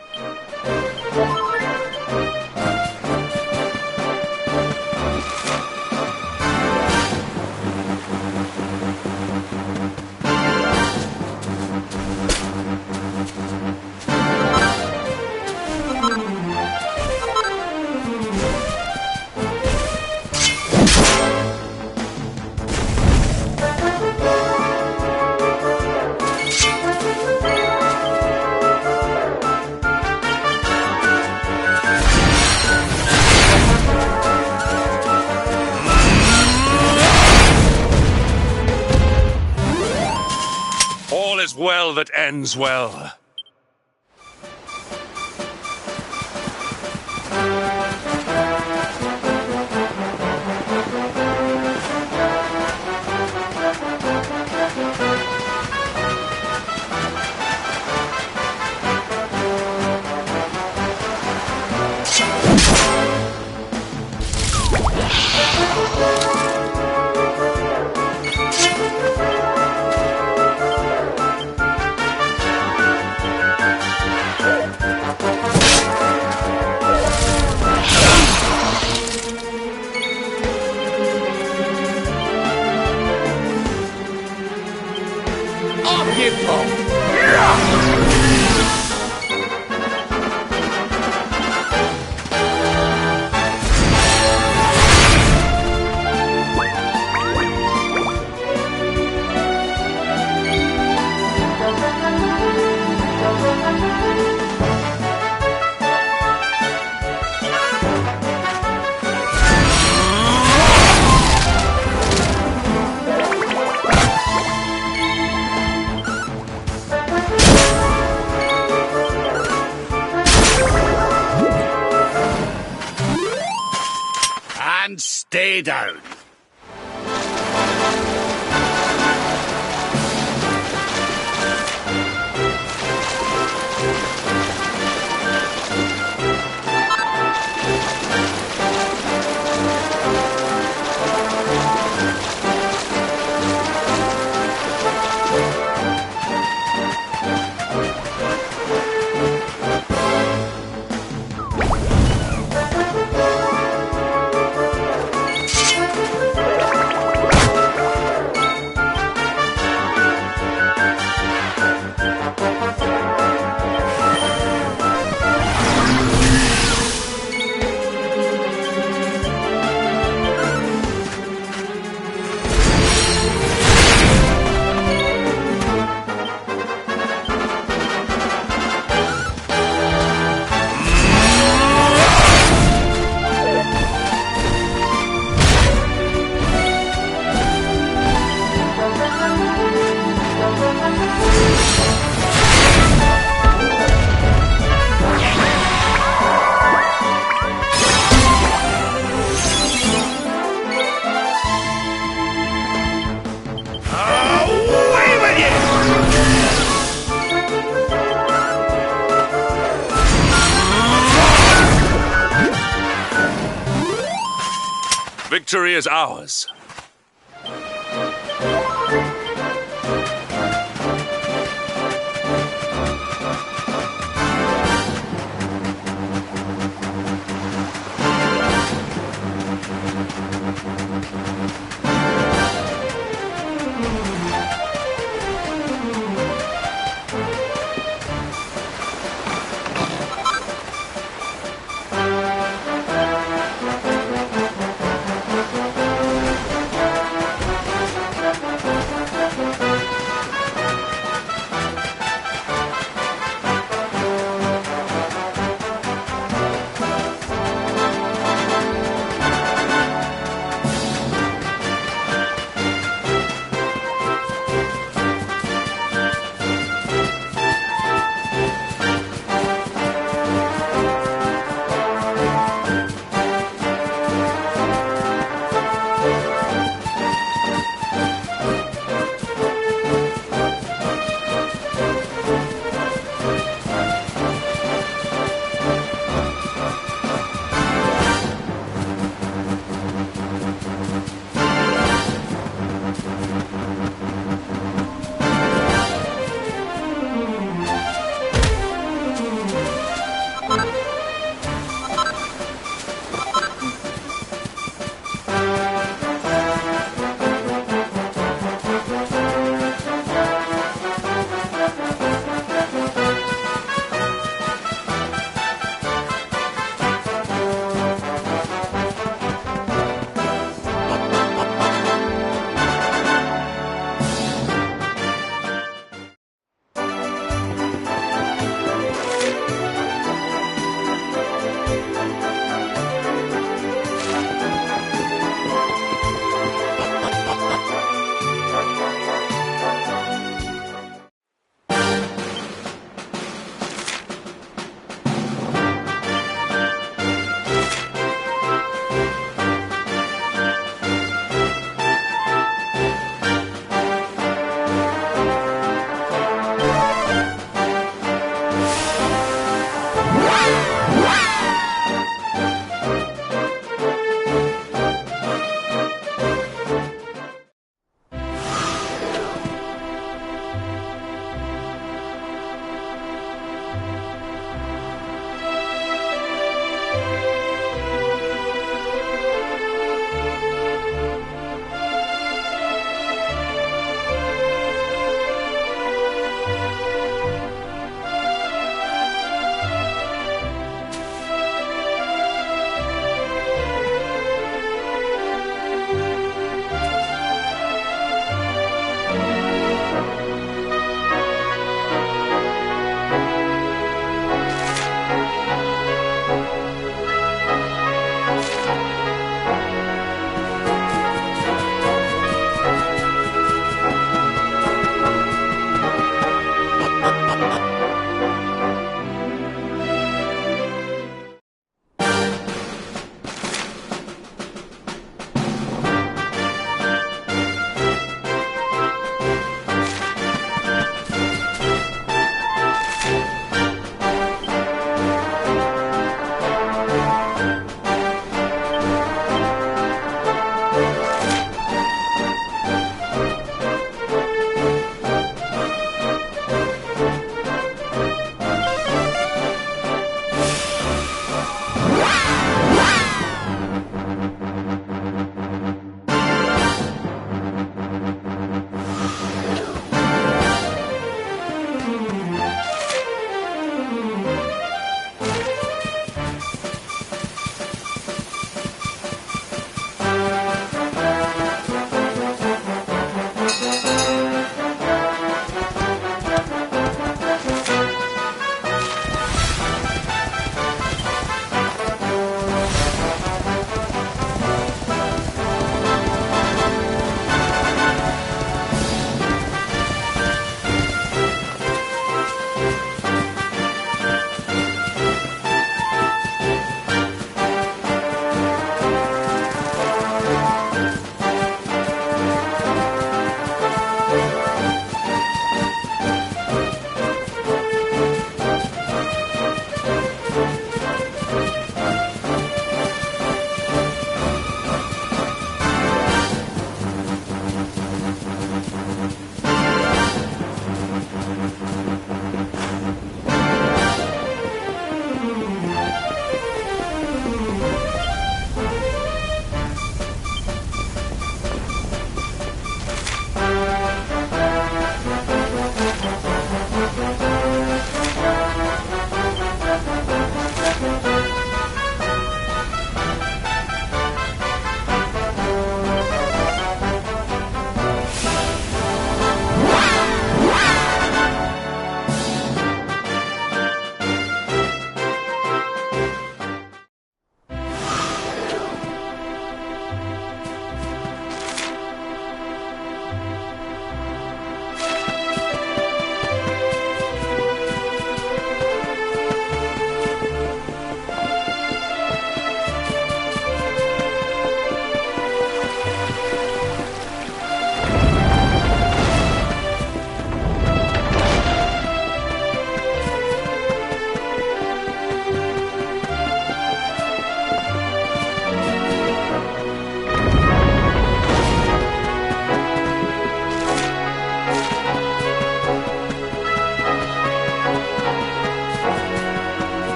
All is well that ends well. Off you go! And stay down. Victory is ours.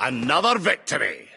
another victory.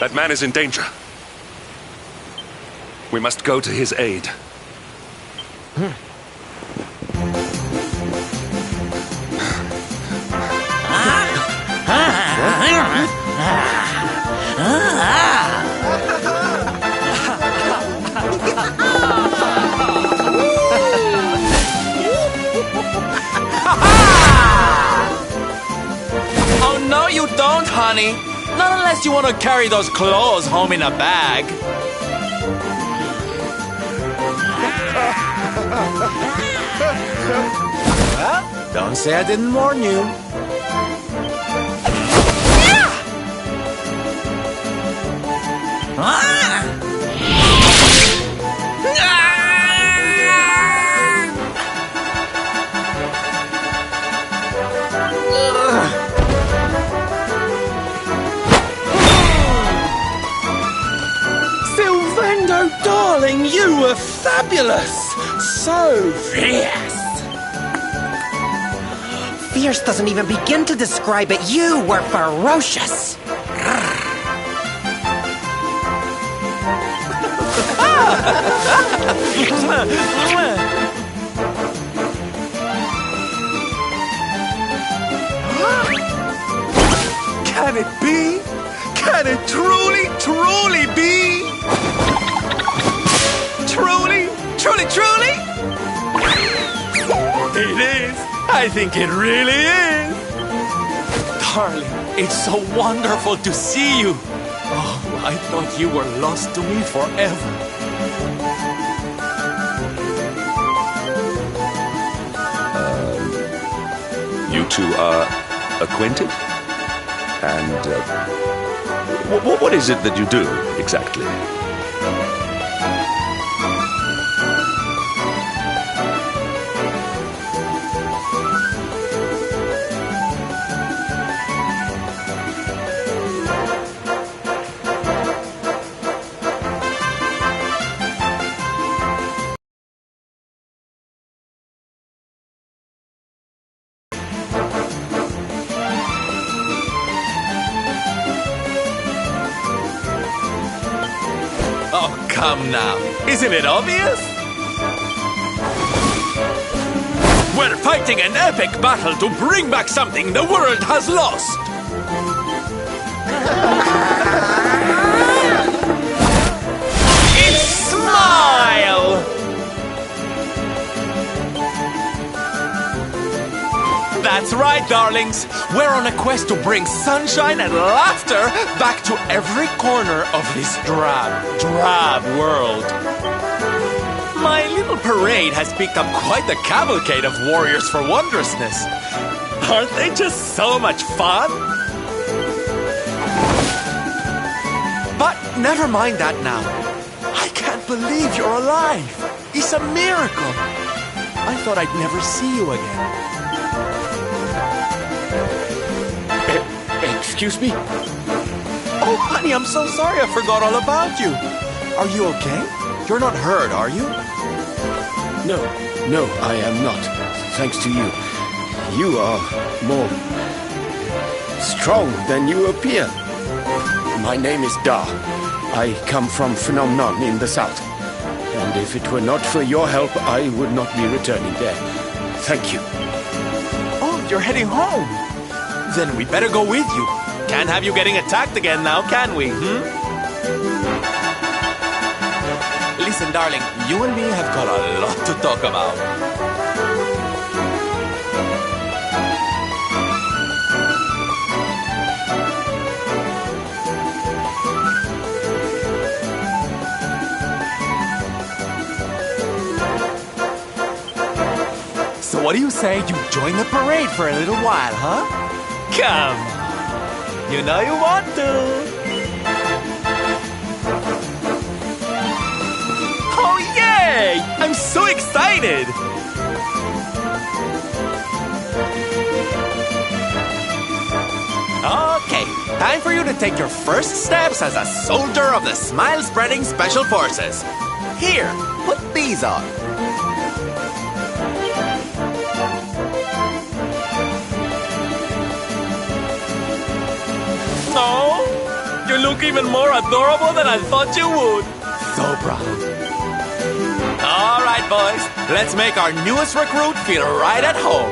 That man is in danger. We must go to his aid. Oh, no, you don't, honey. Not unless you want to carry those clothes home in a bag. Well, don't say I didn't warn you. Sylvando, darling, you were fabulous! So fierce! Fierce doesn't even begin to describe it. You were ferocious! Can it be? Can it truly, truly be? Truly, truly, truly? It is. I think it really is. Darling, it's so wonderful to see you. Oh, I thought you were lost to me forever. You two are acquainted? And what is it that you do, exactly? Oh, come now. Isn't it obvious? We're fighting an epic battle to bring back something the world has lost. It's Smile! That's right, darlings. We're on a quest to bring sunshine and laughter back to every corner of this drab world. My little parade has picked up quite the cavalcade of warriors for wondrousness. Aren't they just so much fun? But never mind that now. I can't believe you're alive. It's a miracle. I thought I'd never see you again. Excuse me? Oh, honey, I'm so sorry I forgot all about you. Are you okay? You're not hurt, are you? No, I am not. Thanks to you. You are more strong than you appear. My name is Da. I come from Phenomenon in the south. And if it were not for your help, I would not be returning there. Thank you. Oh, you're heading home. Then we better go with you. Can't have you getting attacked again now, can we? Listen, darling, you and me have got a lot to talk about. So what do you say you join the parade for a little while, huh? Come on. You know you want to. Oh, yay! I'm so excited! Okay, time for you to take your first steps as a soldier of the Smile-Spreading Special Forces. Here, put these on. Oh, you look even more adorable than I thought you would. so proud. All right, boys. Let's make our newest recruit feel right at home.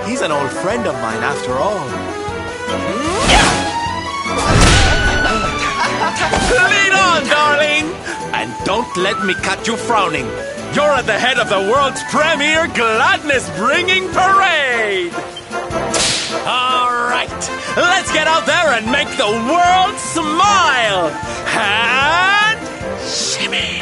He's an old friend of mine after all. Lead on, darling! And don't let me catch you frowning. You're at the head of the world's premier gladness-bringing parade! All right, let's get out there and make the world smile! And shimmy!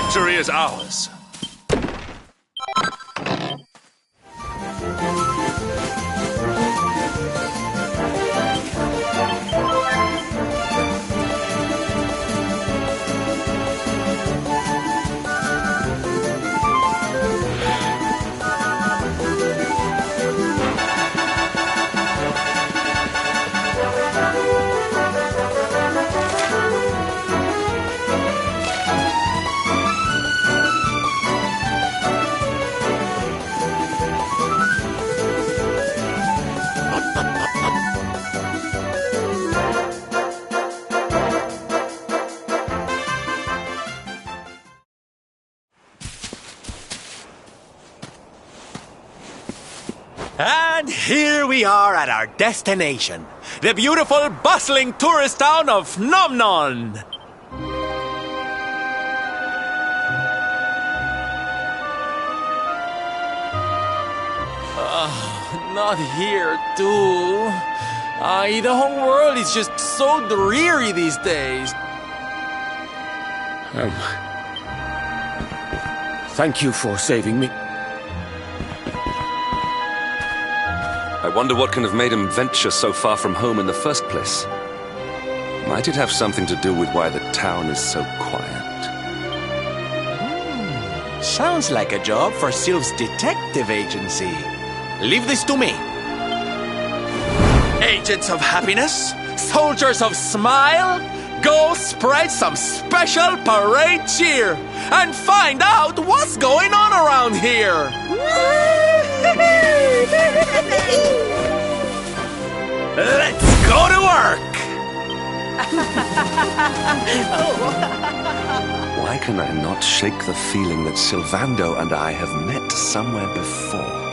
Victory is ours. And here we are at our destination, the beautiful, bustling tourist town of Nomnon. Not here, too. The whole world is just so dreary these days. Thank you for saving me. I wonder what can have made him venture so far from home in the first place. Might it have something to do with why the town is so quiet? Sounds like a job for Sylve's detective agency. Leave this to me. Agents of happiness, soldiers of smile, go spread some special parade cheer and find out what's going on around here. Let's go to work. Why can I not shake the feeling that Sylvando and I have met somewhere before?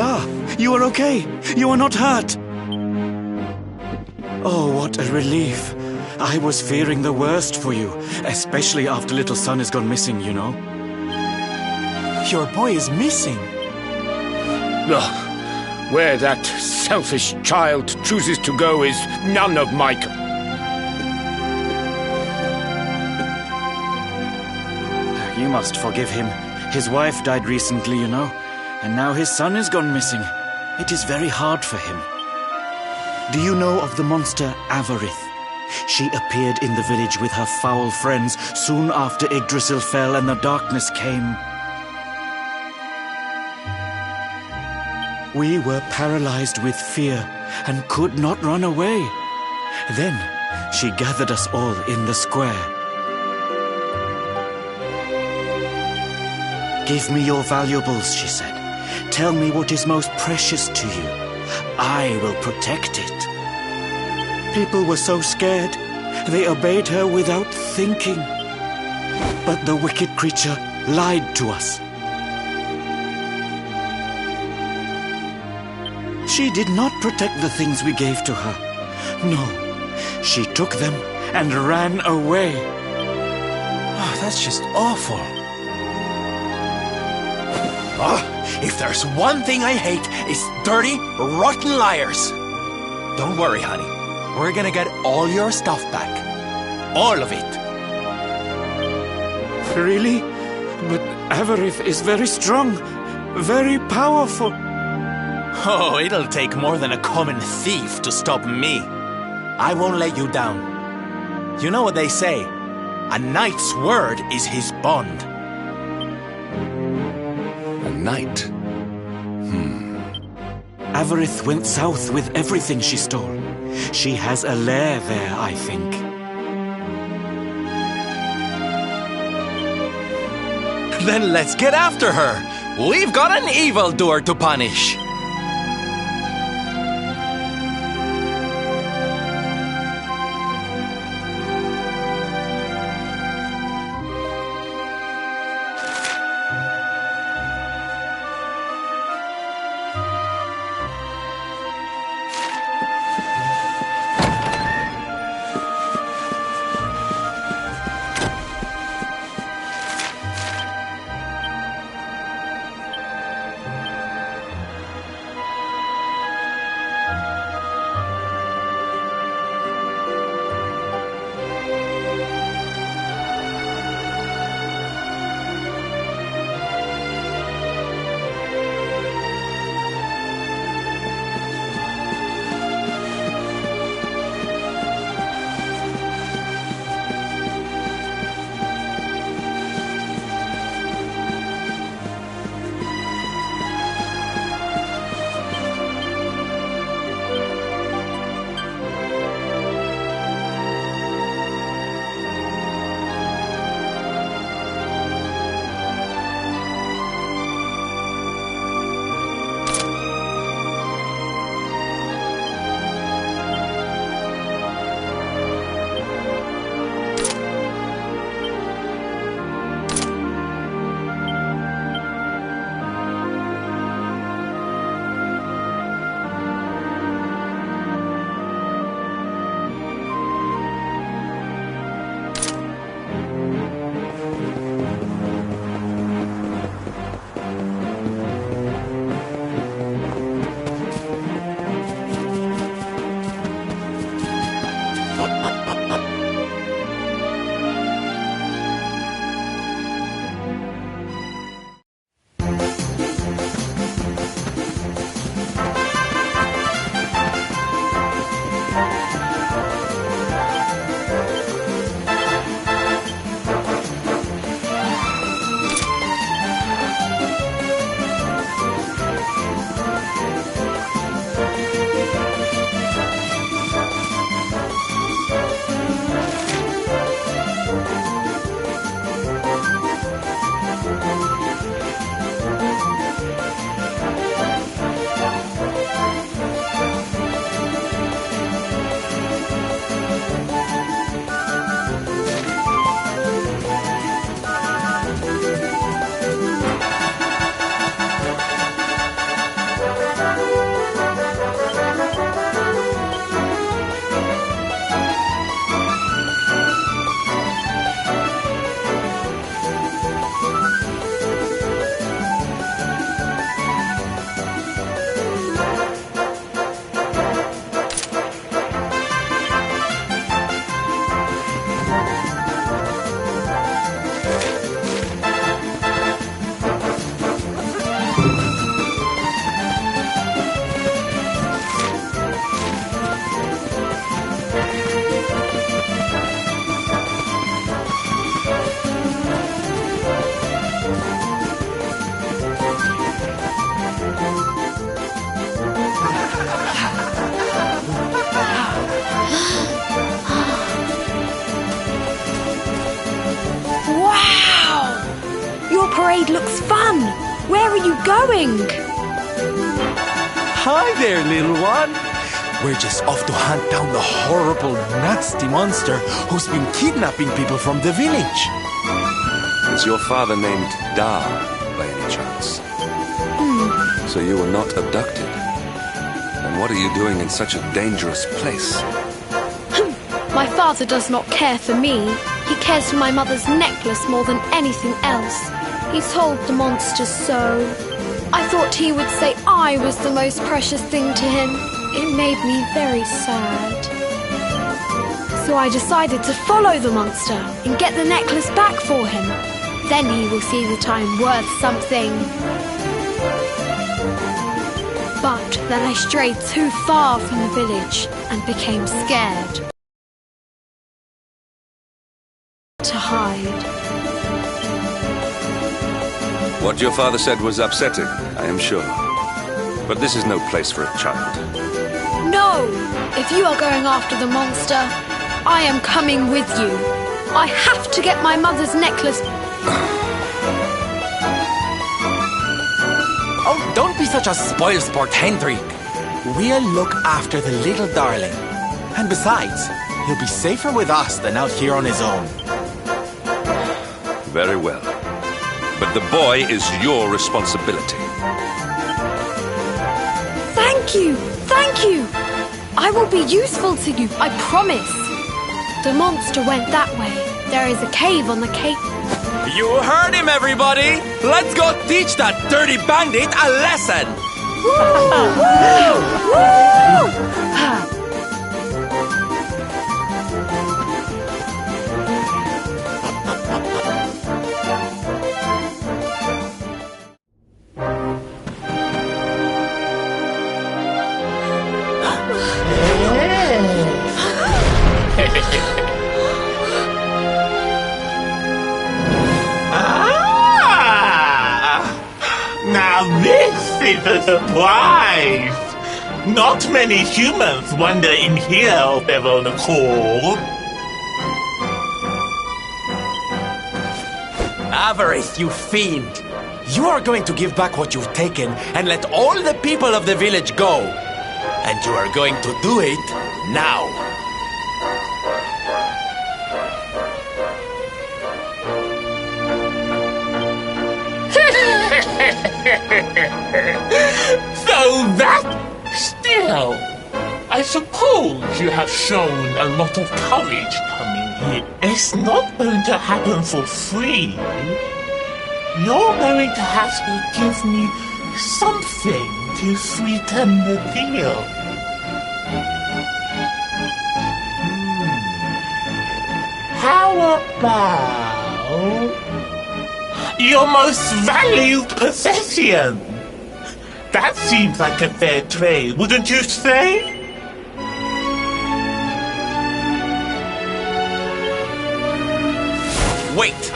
Dar, you are okay. You are not hurt. Oh, what a relief. I was fearing the worst for you, especially after little son has gone missing, you know. Your boy is missing. Ugh. Where that selfish child chooses to go is none of my... You must forgive him. His wife died recently, you know, and now his son has gone missing. It is very hard for him. Do you know of the monster Avarith? She appeared in the village with her foul friends soon after Yggdrasil fell and the darkness came. We were paralyzed with fear and could not run away. Then she gathered us all in the square. Give me your valuables, she said. Tell me what is most precious to you. I will protect it. People were so scared, they obeyed her without thinking. But the wicked creature lied to us. She did not protect the things we gave to her. No, she took them and ran away. Oh, that's just awful. If there's one thing I hate, it's dirty, rotten liars. Don't worry, honey. We're gonna get all your stuff back. All of it. Really? But Avarith is very strong, very powerful. Oh, it'll take more than a common thief to stop me. I won't let you down. You know what they say? A knight's word is his bond. A knight? Avarith went south with everything she stole. She has a lair there, I think. Then let's get after her. We've got an evildoer to punish. parade looks fun. Where are you going? Hi there, little one. We're just off to hunt down the horrible, nasty monster who's been kidnapping people from the village. Is your father named Dar, by any chance? So you were not abducted? And what are you doing in such a dangerous place? My father does not care for me. He cares for my mother's necklace more than anything else. He told the monster so. I thought he would say I was the most precious thing to him. It made me very sad. So I decided to follow the monster and get the necklace back for him. Then he will see that I'm worth something. But then I strayed too far from the village and became scared. To hide. What your father said was upsetting, I am sure. But this is no place for a child. No! If you are going after the monster, I am coming with you. I have to get my mother's necklace. Oh, don't be such a spoilsport, Hendrik. We'll look after the little darling. And besides, he'll be safer with us than out here on his own. Very well. But the boy is your responsibility. Thank you! Thank you! I will be useful to you, I promise. The monster went that way. There is a cave on the cape. You heard him, everybody! Let's go teach that dirty bandit a lesson! Now this is a surprise! Not many humans wander in here of their own accord. Avarice, you fiend! You are going to give back what you've taken and let all the people of the village go. And you are going to do it now. So that still, I suppose you have shown a lot of courage coming here. It's not going to happen for free. You're going to have to give me something to sweeten the deal. How about your most valued possession? That seems like a fair trade, wouldn't you say? Wait!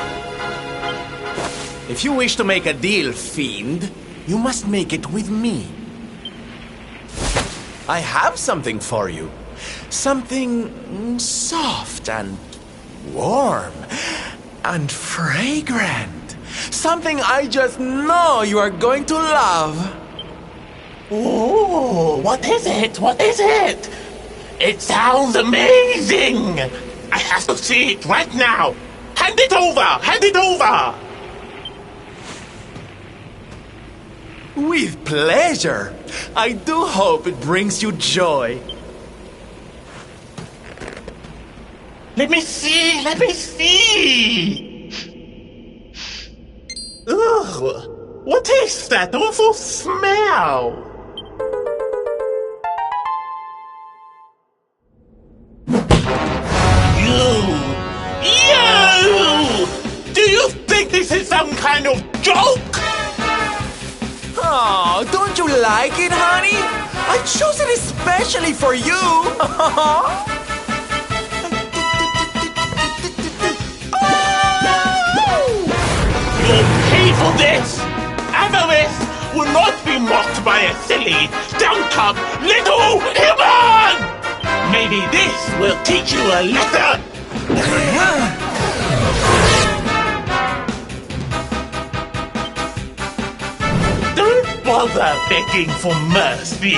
If you wish to make a deal, fiend, you must make it with me. I have something for you. Something soft and warm and fragrant. Something I just know you are going to love. Oh, what is it? What is it? It sounds amazing! I have to see it right now! Hand it over! Hand it over! With pleasure. I do hope it brings you joy. Let me see! Let me see! Ugh! What is that awful smell? You! Do you think this is some kind of joke? Oh, don't you like it, honey? I chose it especially for you. You'll pay for this! Avarice will not be mocked by a silly, dumb-up little human! Maybe this will teach you a lesson! bother begging for mercy.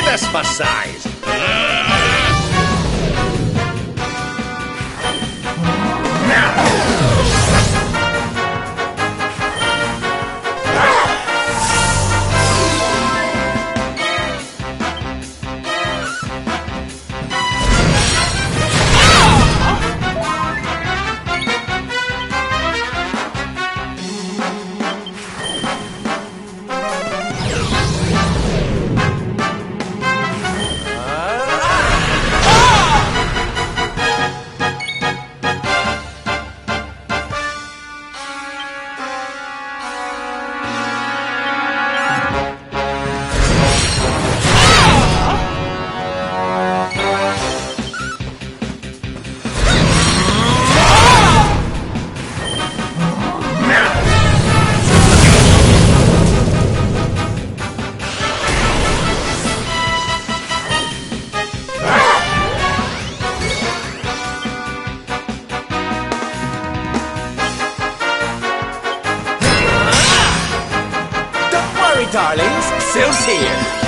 this for size. darlings. Soon's here.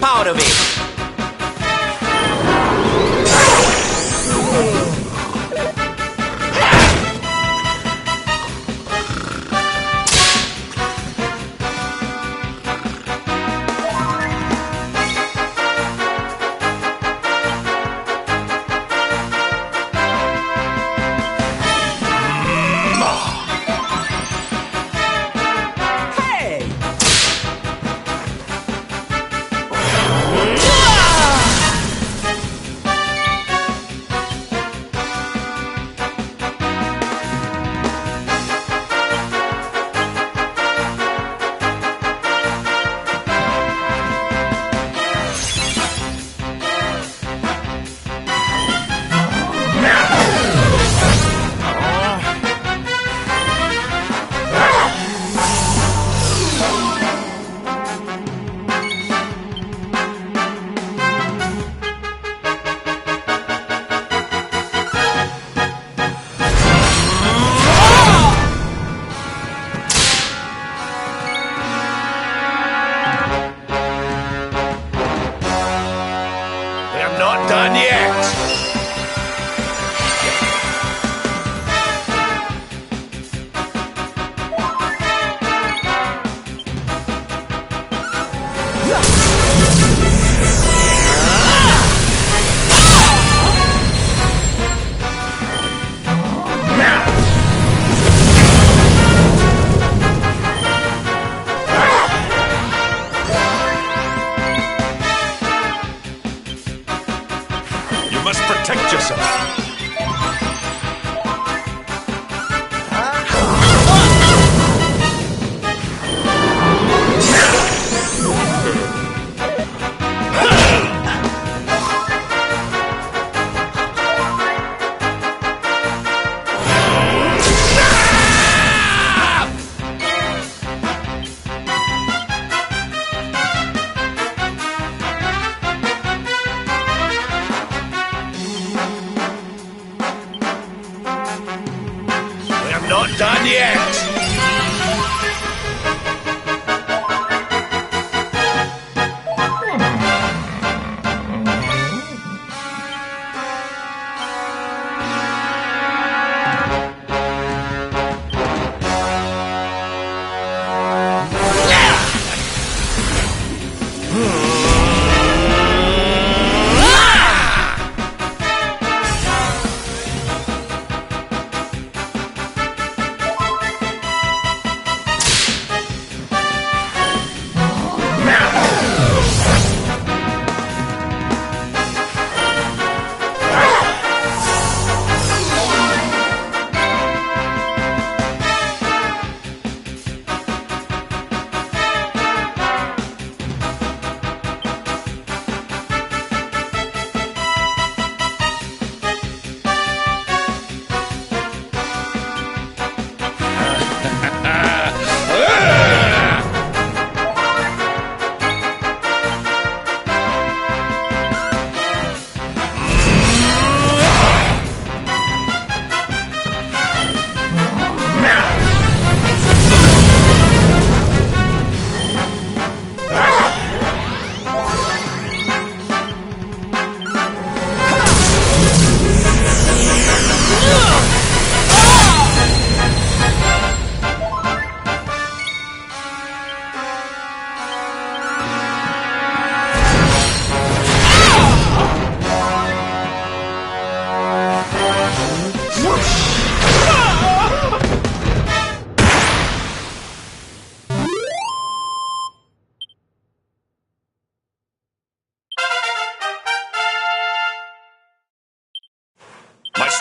Out of it!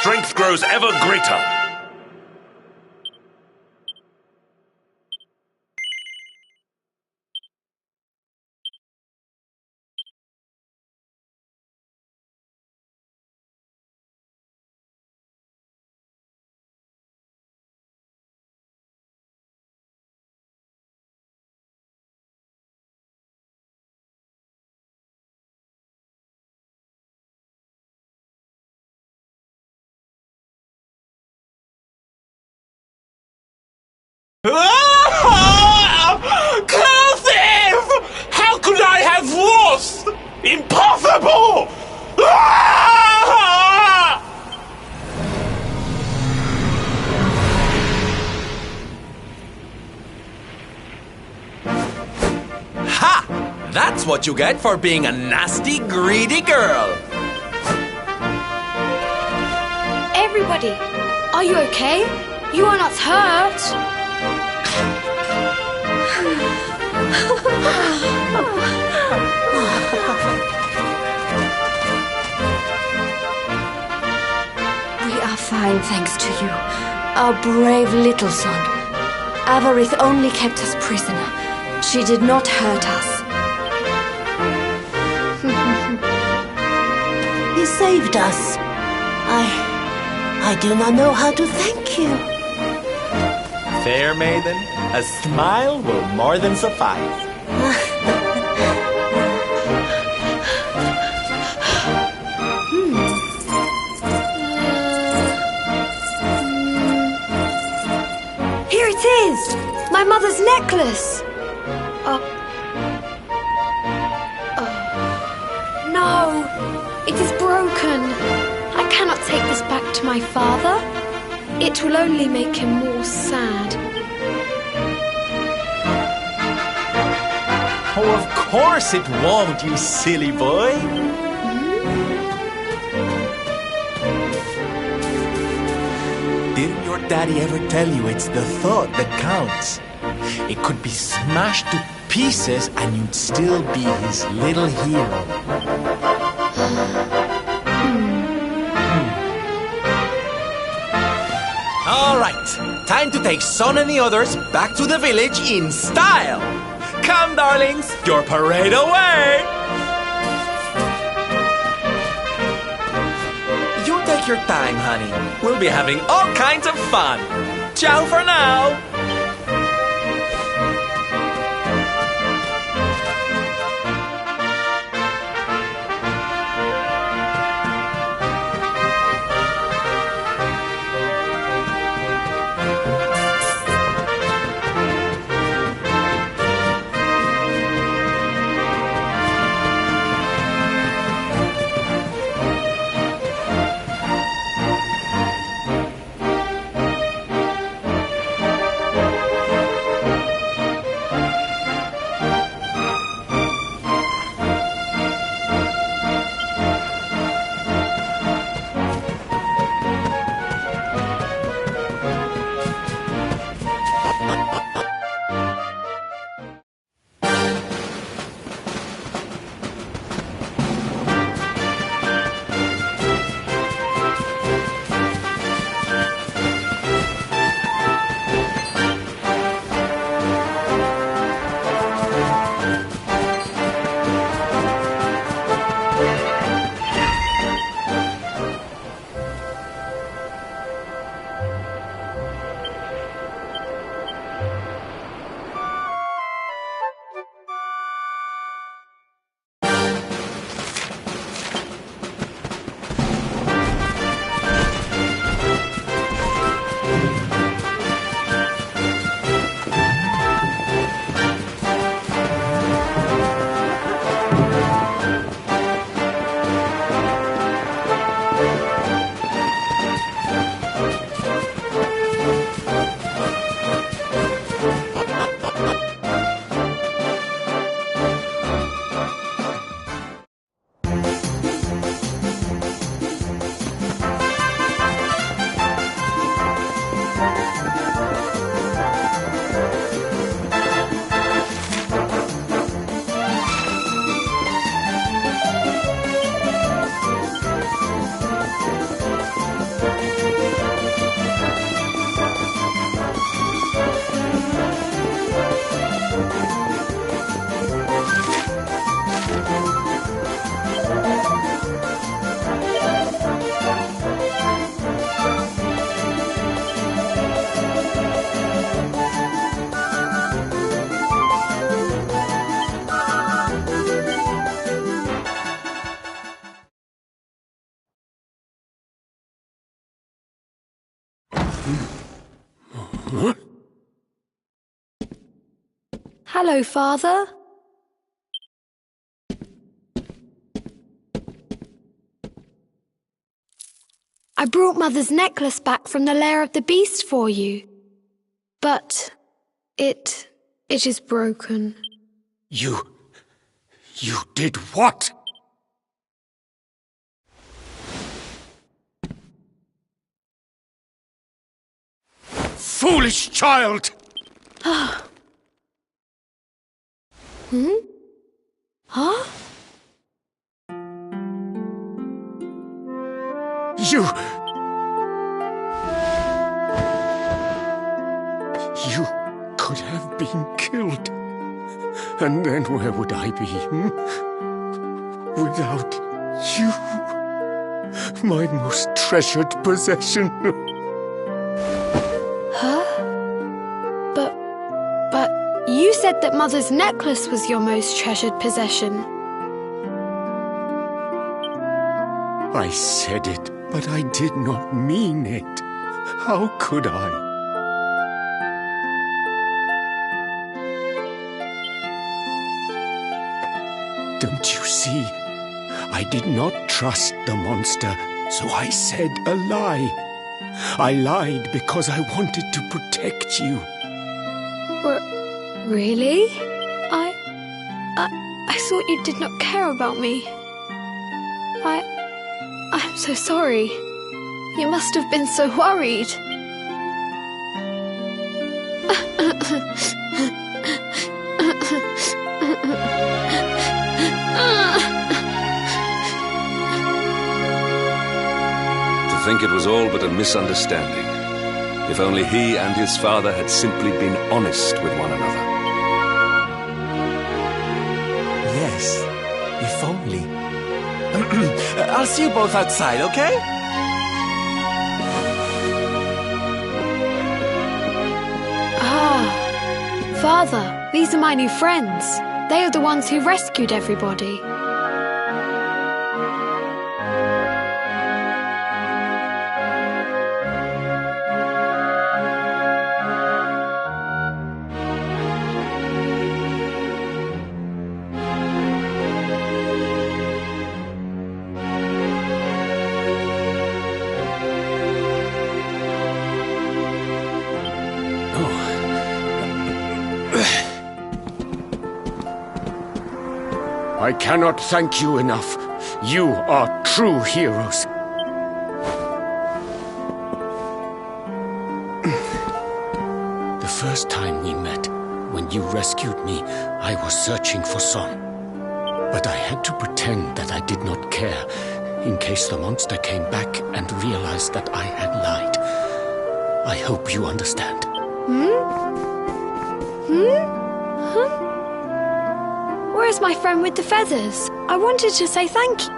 strength grows ever greater. Cursive! How could I have lost? Impossible! Ha! That's what you get for being a nasty, greedy girl. Everybody, are you okay? You are not hurt. We are fine, thanks to you, our brave little son. Avarith only kept us prisoner. She did not hurt us. You saved us. I do not know how to thank you. Fair maiden, a smile will more than suffice. Here it is! My mother's necklace! No, it is broken. I cannot take this back to my father. It will only make him more sad. Oh, of course it won't, you silly boy. Didn't your daddy ever tell you it's the thought that counts? It could be smashed to pieces and you'd still be his little hero. All right, time to take Son and the others back to the village in style. Come, darlings, your parade away. You take your time, honey. We'll be having all kinds of fun. Ciao for now. Hello, Father. I brought Mother's necklace back from the lair of the beast for you. But it is broken. You did what? Foolish child! Hmm? Huh? You could have been killed. And then where would I be, without you, my most treasured possession? Huh? But you said that Mother's necklace was your most treasured possession. I said it, but I did not mean it. How could I? Don't you see? I did not trust the monster, so I said a lie. I lied because I wanted to protect you. Really? I thought you did not care about me. I'm so sorry. You must have been so worried. To think it was all but a misunderstanding. If only he and his father had simply been honest with one another. Yes, if only. I'll see you both outside, okay? Father, these are my new friends. They are the ones who rescued everybody. I cannot thank you enough. You are true heroes. The first time we met, when you rescued me, I was searching for Son. But I had to pretend that I did not care, in case the monster came back and realized that I had lied. I hope you understand. Where's my friend with the feathers? I wanted to say thank you.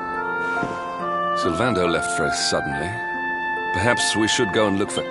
Sylvando left very suddenly. Perhaps we should go and look for...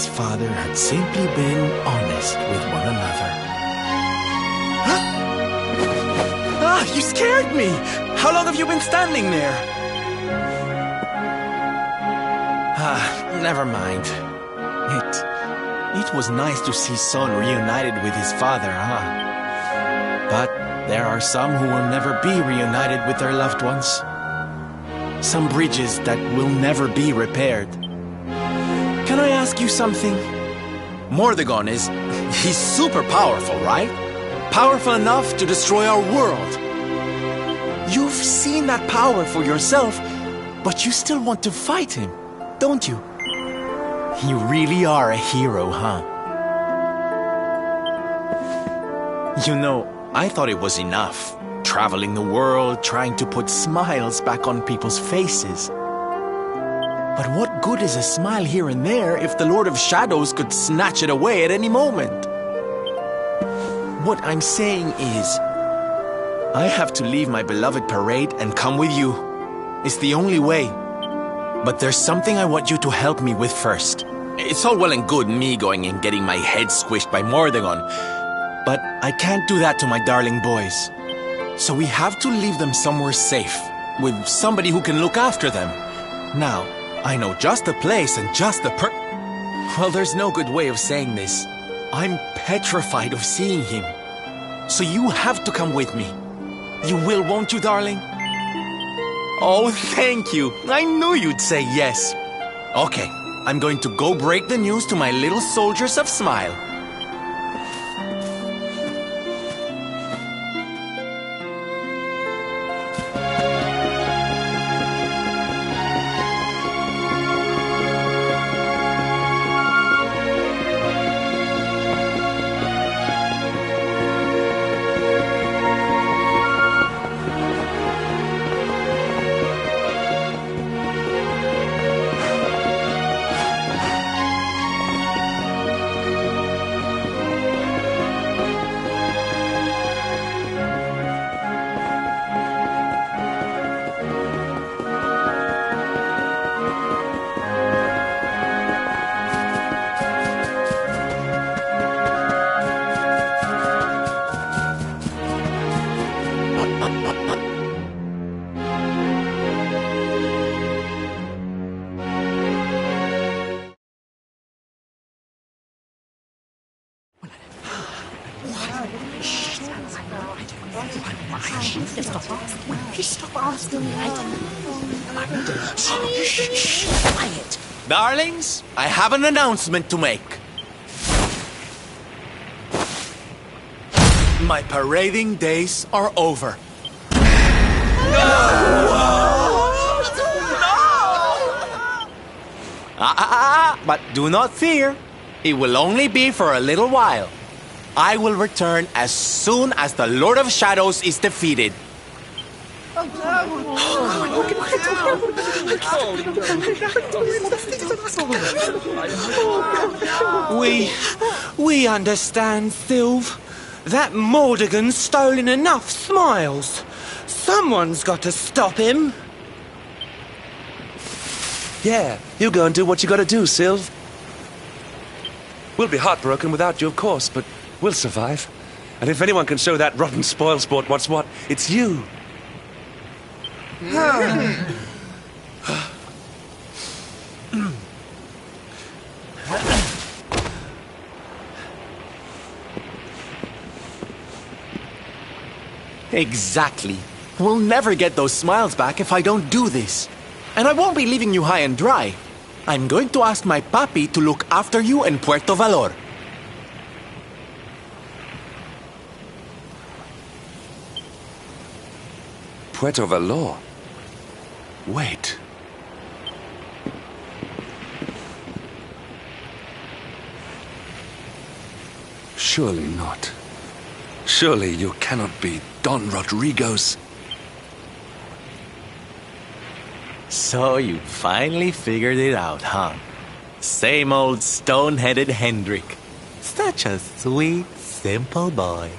his father had simply been honest with one another. Ah, you scared me! How long have you been standing there? Ah, never mind. It was nice to see Son reunited with his father, huh? But there are some who will never be reunited with their loved ones. Some bridges that will never be repaired. Can I ask you something? Mordegon he's super powerful, right? Powerful enough to destroy our world. You've seen that power for yourself, but you still want to fight him, don't you? You really are a hero, huh? You know, I thought it was enough. Traveling the world, trying to put smiles back on people's faces. But what good is a smile here and there if the Lord of Shadows could snatch it away at any moment? What I'm saying is, I have to leave my beloved parade and come with you. It's the only way. But there's something I want you to help me with first. It's all well and good me going and getting my head squished by Mordegon, but I can't do that to my darling boys. So we have to leave them somewhere safe, with somebody who can look after them. Now, I know just the place and just the well, there's no good way of saying this. I'm petrified of seeing him. So you have to come with me. You will, won't you, darling? Oh, thank you. I knew you'd say yes. Okay, I'm going to go break the news to my little soldiers of Smile. Quiet. Darlings, I have an announcement to make. My parading days are over. But do not fear. It will only be for a little while. I will return as soon as the Lord of Shadows is defeated. We understand, Sylve. That Mordegon's stolen enough smiles. Someone's got to stop him. Yeah, you go and do what you gotta do, Sylve. We'll be heartbroken without you, of course, but we'll survive. And if anyone can show that rotten spoilsport what's what, it's you. Exactly. We'll never get those smiles back if I don't do this. And I won't be leaving you high and dry. I'm going to ask my papi to look after you in Puerto Valor. Puerto Valor? Wait. Surely not. Surely you cannot be Don Rodrigo's. So you finally figured it out, huh? Same old stone-headed Hendrik. Such a sweet, simple boy.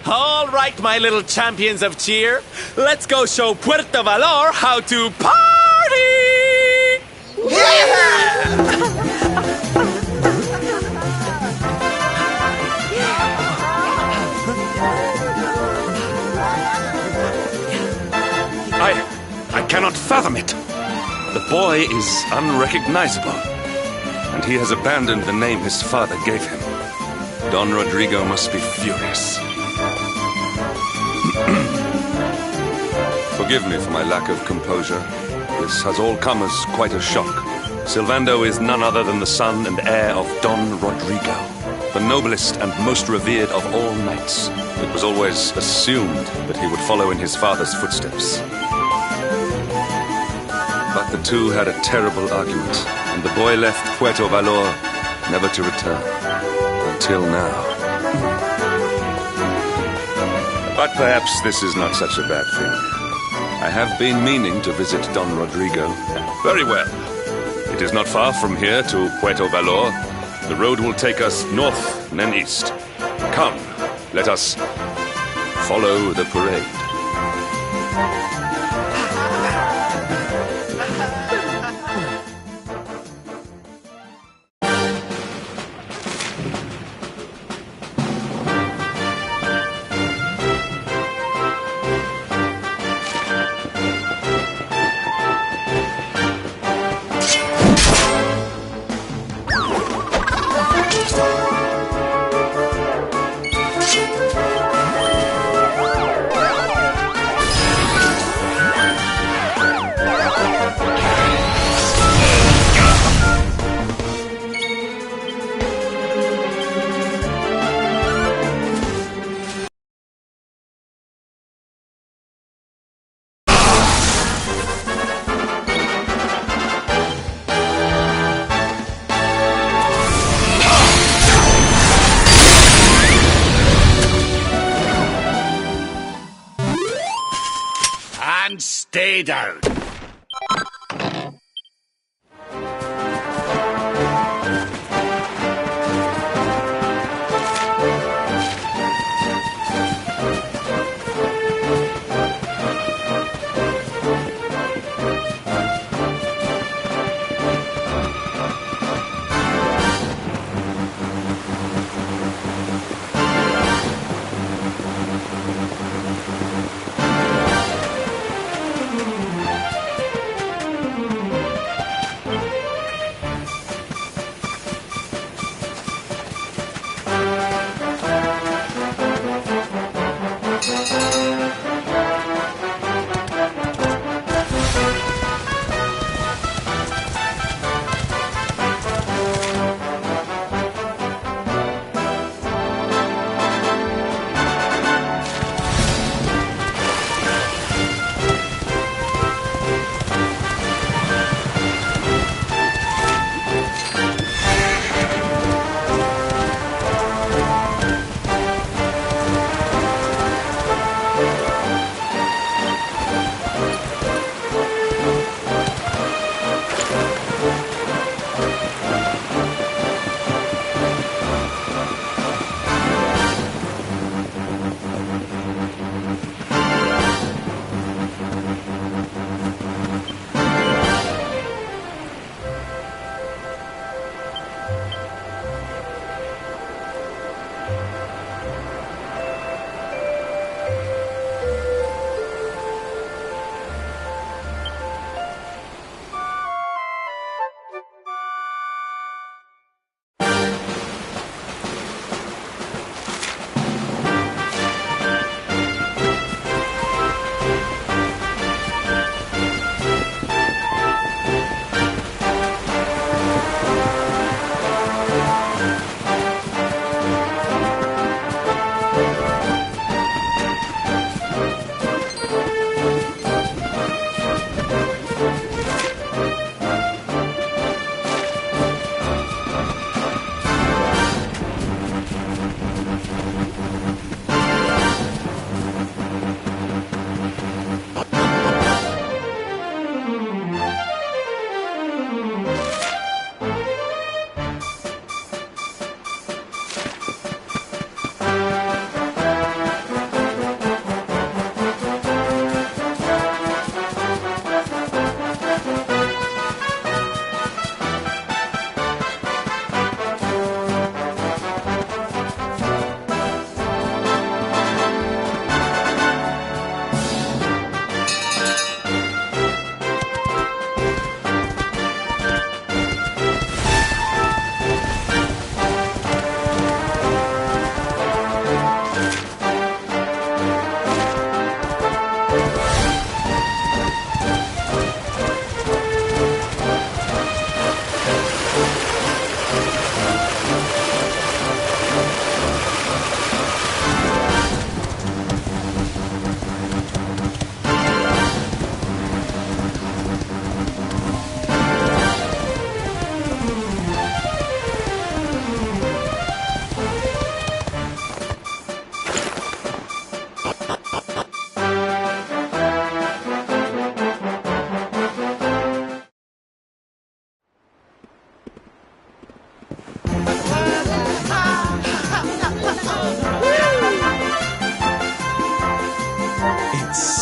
All right, my little champions of cheer. Let's go show Puerto Valor how to party! I cannot fathom it. The boy is unrecognizable, and he has abandoned the name his father gave him. Don Rodrigo must be furious. Forgive me for my lack of composure. This has all come as quite a shock. Sylvando is none other than the son and heir of Don Rodrigo, the noblest and most revered of all knights. It was always assumed that he would follow in his father's footsteps. But the two had a terrible argument, and the boy left Puerto Valor never to return. Until now. But perhaps this is not such a bad thing. I have been meaning to visit Don Rodrigo. Very well. It is not far from here to Puerto Valor. The road will take us north and then east. Come, let us follow the parade. And stay down.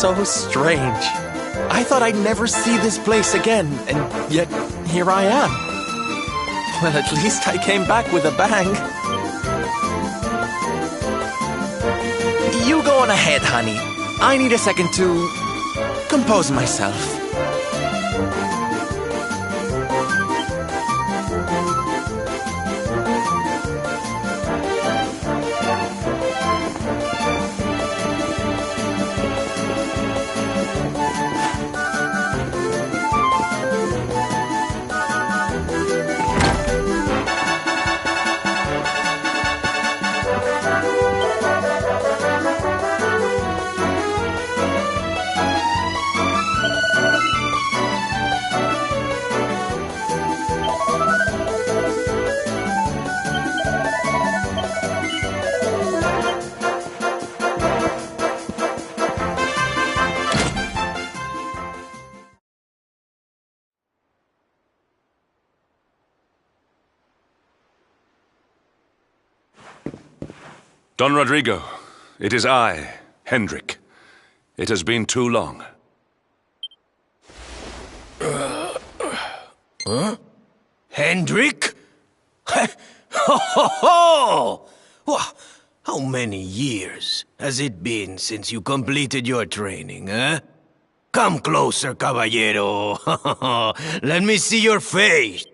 so strange. I thought I'd never see this place again, and yet here I am. Well, at least I came back with a bang. You go on ahead, honey. I need a second to compose myself. Don Rodrigo, it is I, Hendrik. It has been too long. Huh? Hendrik? Ho ho ho! Wha- How many years has it been since you completed your training, huh? Come closer, caballero. Let me see your face.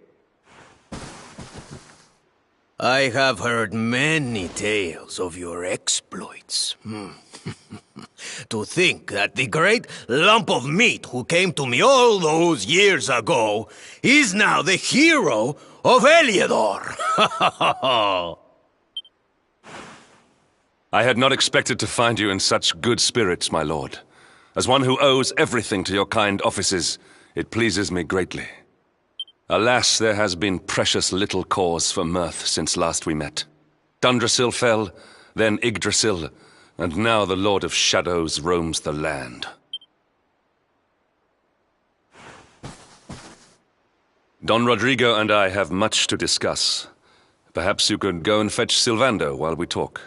I have heard many tales of your exploits. To think that the great lump of meat who came to me all those years ago is now the hero of Eliodor. I had not expected to find you in such good spirits, my lord. As one who owes everything to your kind offices, it pleases me greatly. Alas, there has been precious little cause for mirth since last we met. Dundrasil fell, then Yggdrasil, and now the Lord of Shadows roams the land. Don Rodrigo and I have much to discuss. Perhaps you could go and fetch Sylvando while we talk.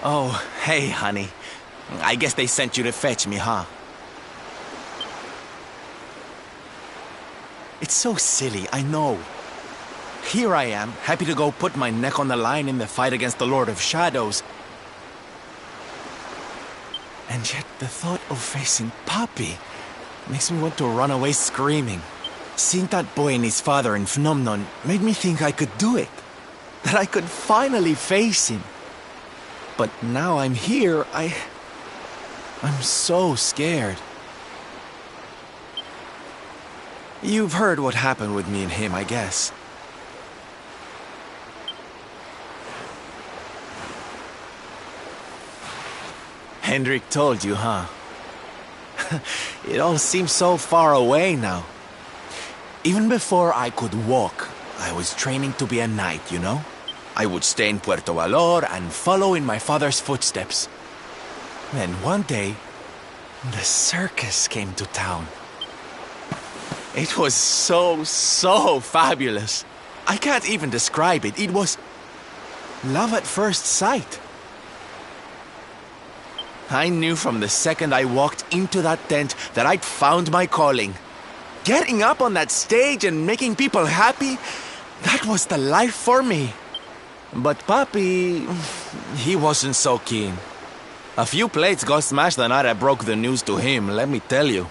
Oh, hey, honey. I guess they sent you to fetch me, huh? It's so silly, I know. Here I am, happy to go put my neck on the line in the fight against the Lord of Shadows. And yet the thought of facing Papi makes me want to run away screaming. Seeing that boy and his father in Phnomnon made me think I could do it. That I could finally face him. But now I'm here, I'm so scared. You've heard what happened with me and him, I guess. Hendrik told you, huh? It all seems so far away now. Even before I could walk, I was training to be a knight, you know? I would stay in Puerto Valor and follow in my father's footsteps. Then one day, the circus came to town. It was so fabulous. I can't even describe it. It was love at first sight. I knew from the second I walked into that tent that I'd found my calling. Getting up on that stage and making people happy, that was the life for me. But Papi, he wasn't so keen. A few plates got smashed the night I broke the news to him, let me tell you.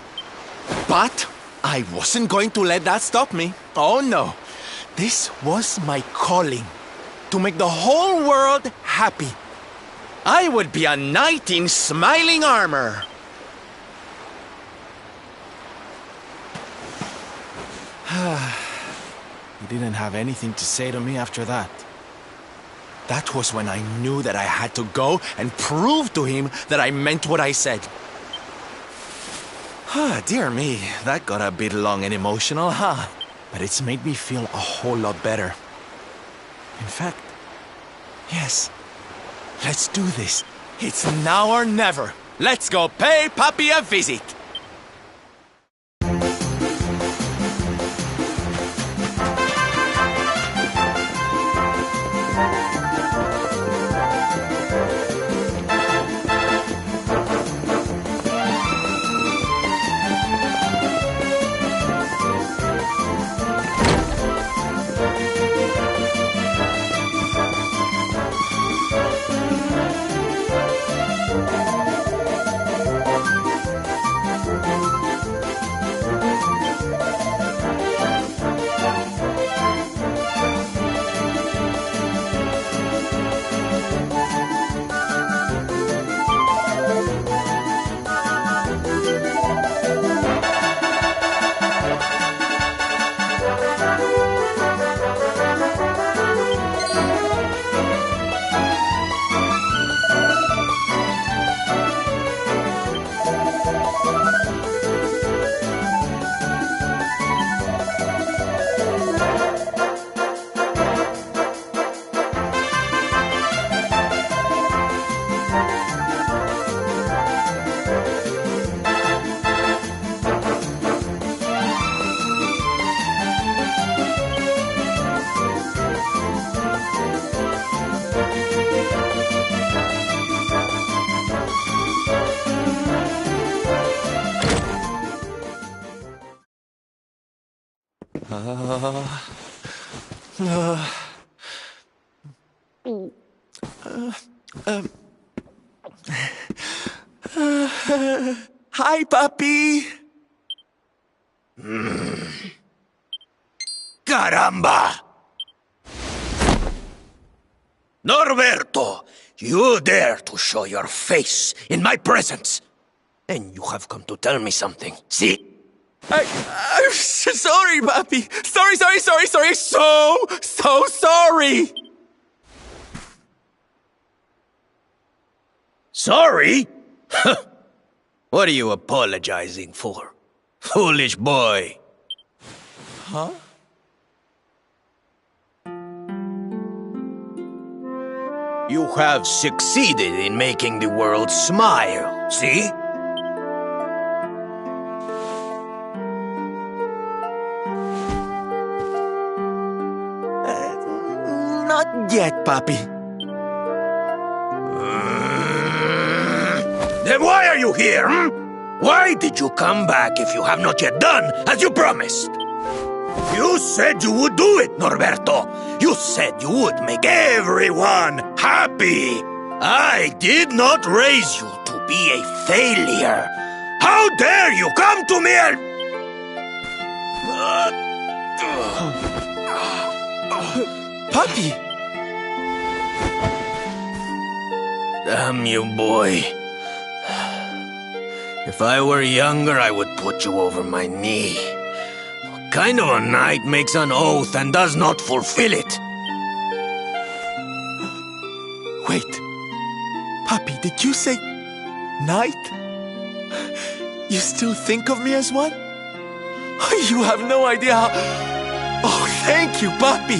But I wasn't going to let that stop me. Oh no. This was my calling. To make the whole world happy. I would be a knight in smiling armor. He didn't have anything to say to me after that. That was when I knew that I had to go and prove to him that I meant what I said. Dear me, that got a bit long and emotional, huh? But it's made me feel a whole lot better. In fact, yes, let's do this. It's now or never. Let's go pay Papi a visit. Hi, Papi. Caramba! Norberto, you dare to show your face in my presence. And you have come to tell me something. See? I'm sorry, Papi. Sorry. So sorry. Sorry? What are you apologizing for? Foolish boy. Huh? You have succeeded in making the world smile, see? Not yet, Papi. Then why are you here, Why did you come back if you have not yet done as you promised? You said you would do it, Norberto. You said you would make everyone happy. I did not raise you to be a failure. How dare you come to me and... Papi! Damn you, boy. If I were younger, I would put you over my knee. What kind of a knight makes an oath and does not fulfill it? Wait. Papi, did you say... knight? You still think of me as one? You have no idea how... Oh, thank you, Papi.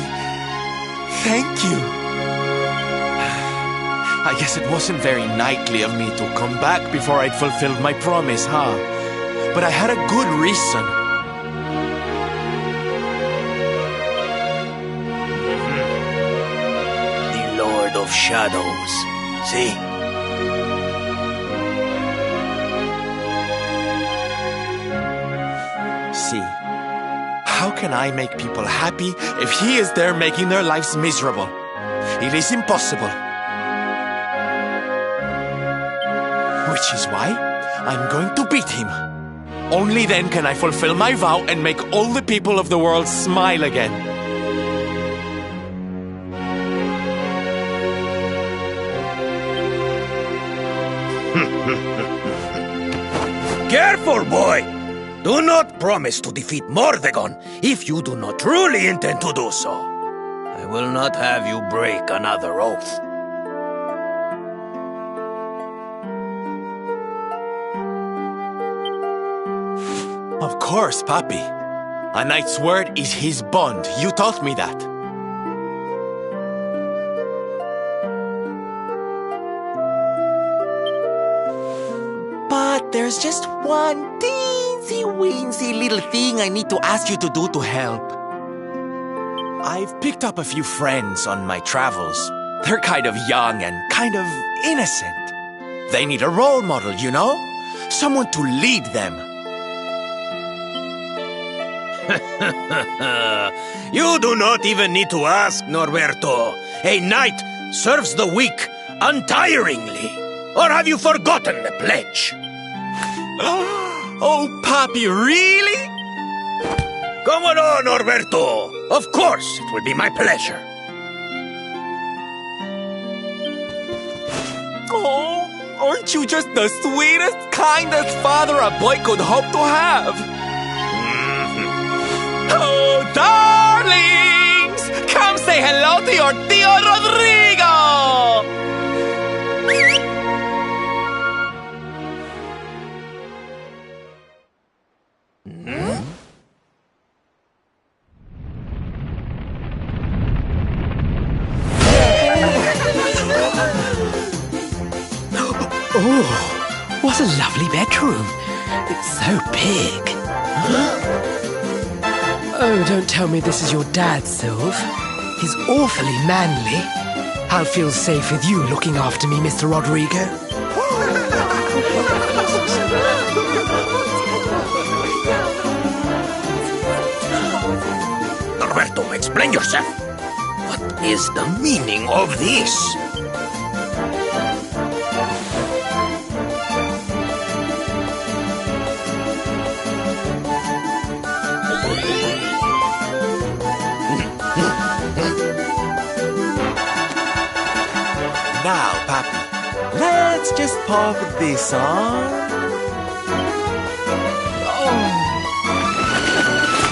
Thank you. I guess it wasn't very knightly of me to come back before I'd fulfilled my promise, huh? But I had a good reason. The Lord of Shadows. See? See. How can I make people happy if he is there making their lives miserable? It is impossible. Which is why I'm going to beat him. Only then can I fulfill my vow and make all the people of the world smile again. Careful, boy! Do not promise to defeat Mordegon if you do not truly intend to do so. I will not have you break another oath. Of course, Papi. A knight's word is his bond. You taught me that. But there's just one teensy-weensy little thing I need to ask you to do to help. I've picked up a few friends on my travels. They're kind of young and kind of innocent. They need a role model, you know? Someone to lead them. You do not even need to ask, Norberto. A knight serves the weak untiringly. Or have you forgotten the pledge? Oh, Papi, really? Come on, Norberto. Of course, it will be my pleasure. Oh, aren't you just the sweetest, kindest father a boy could hope to have? Oh, darlings! Come say hello to your Tio Rodrigo! Oh, what a lovely bedroom. It's so big. Oh, don't tell me this is your dad, Sylve. He's awfully manly. I'll feel safe with you looking after me, Mr. Rodrigo. Norberto, explain yourself. What is the meaning of this? Now, Papi, let's just pop this on.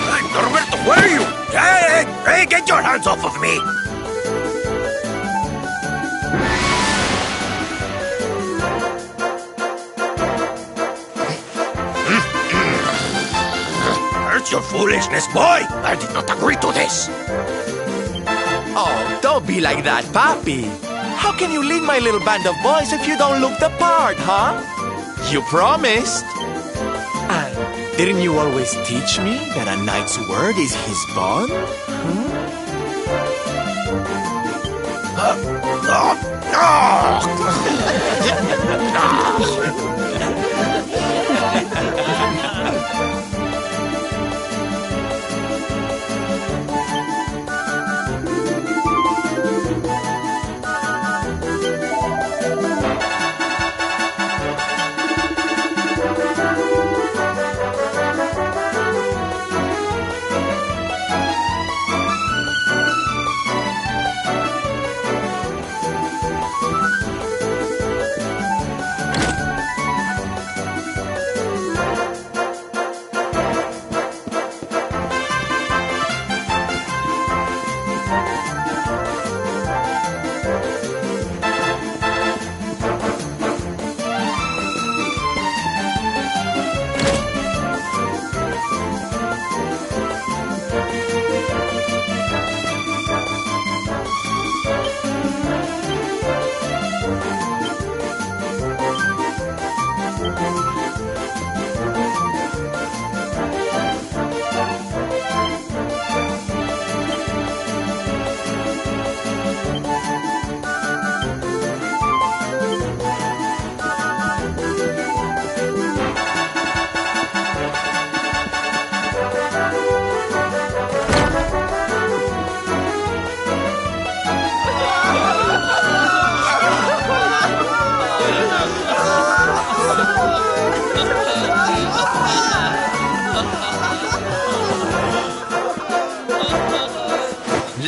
Hey, Norberto, where are you? Hey, get your hands off of me! Where's your foolishness, boy? I did not agree to this. Oh, don't be like that, Papi. How can you lead my little band of boys if you don't look the part, huh? You promised. And didn't you always teach me that a knight's word is his bond?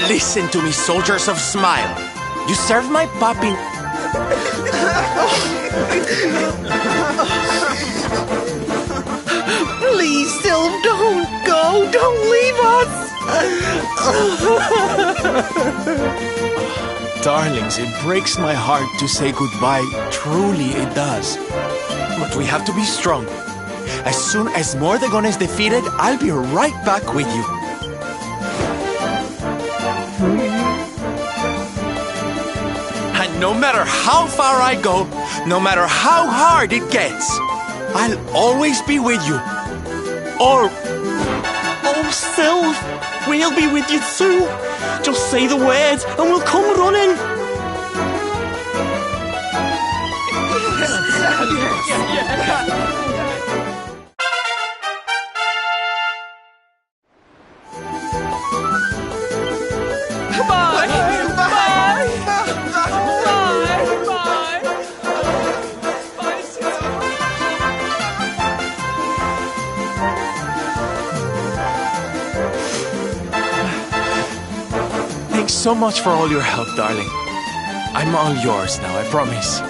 Listen to me, soldiers of Smile. You serve my puppy... Please, Sylv, don't go! Don't leave us! Darlings, it breaks my heart to say goodbye. Truly, it does. But we have to be strong. As soon as Mordegon is defeated, I'll be right back with you. And no matter how far I go, no matter how hard it gets, I'll always be with you. Oh, Sylv, we'll be with you too. Just say the words and we'll come running. Thanks so much for all your help, darling. I'm all yours now, I promise.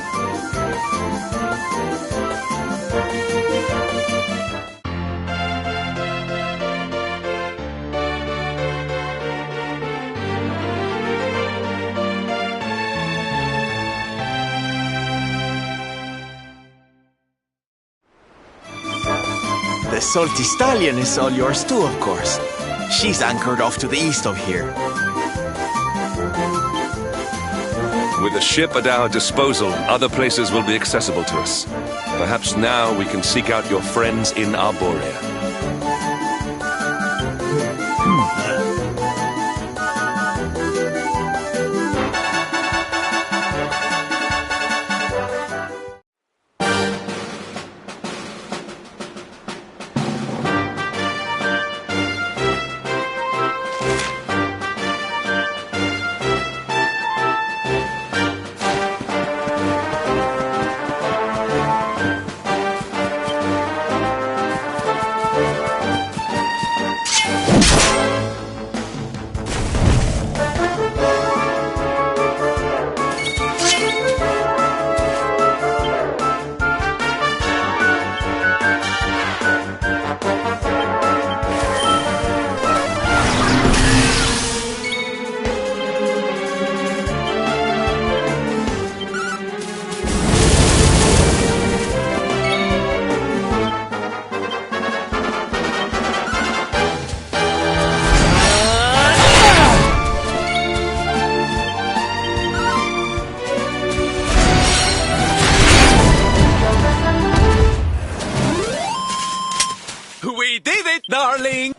The Salty Stallion is all yours too, of course. She's anchored off to the east of here. With a ship at our disposal, other places will be accessible to us. Perhaps now we can seek out your friends in Arborea. We did it, darling!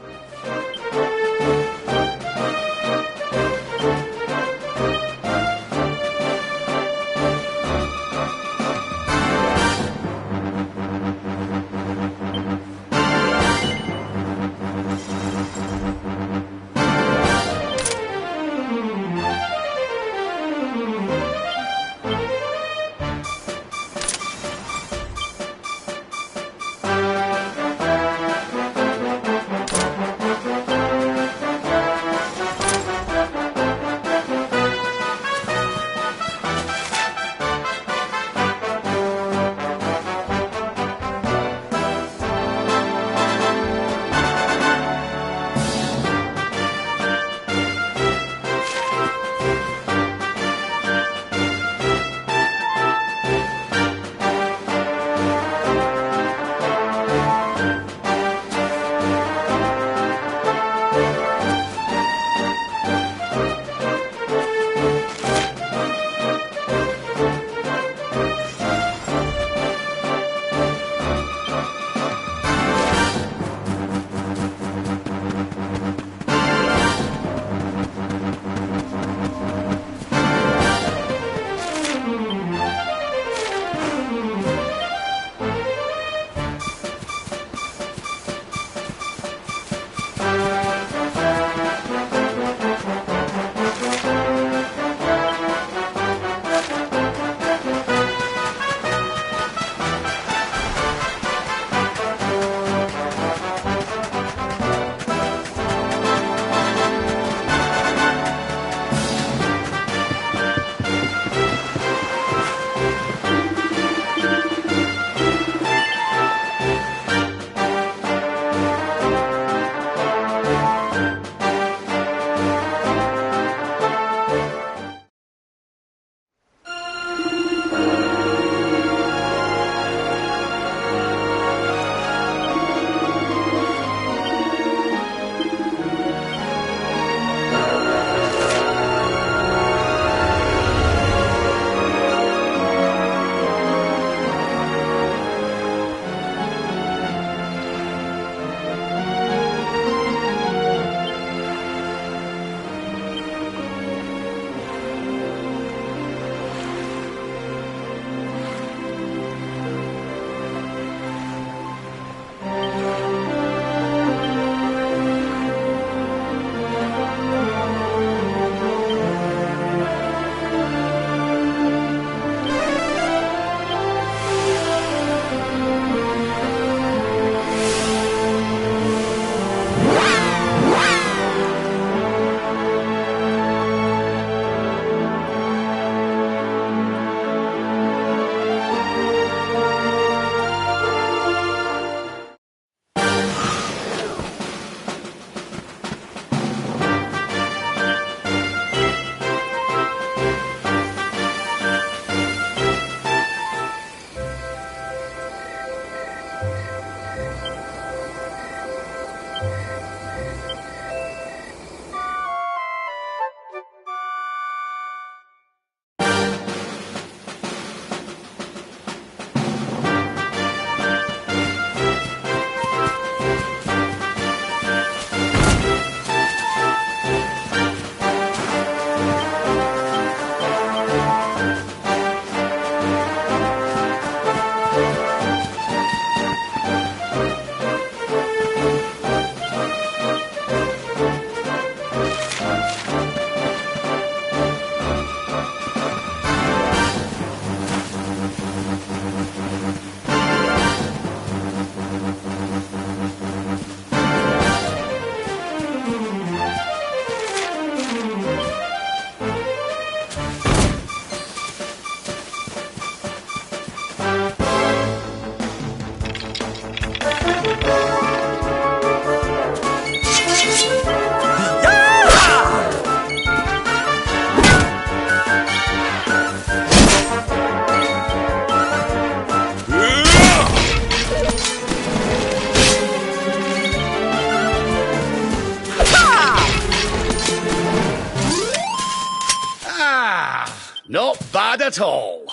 at all.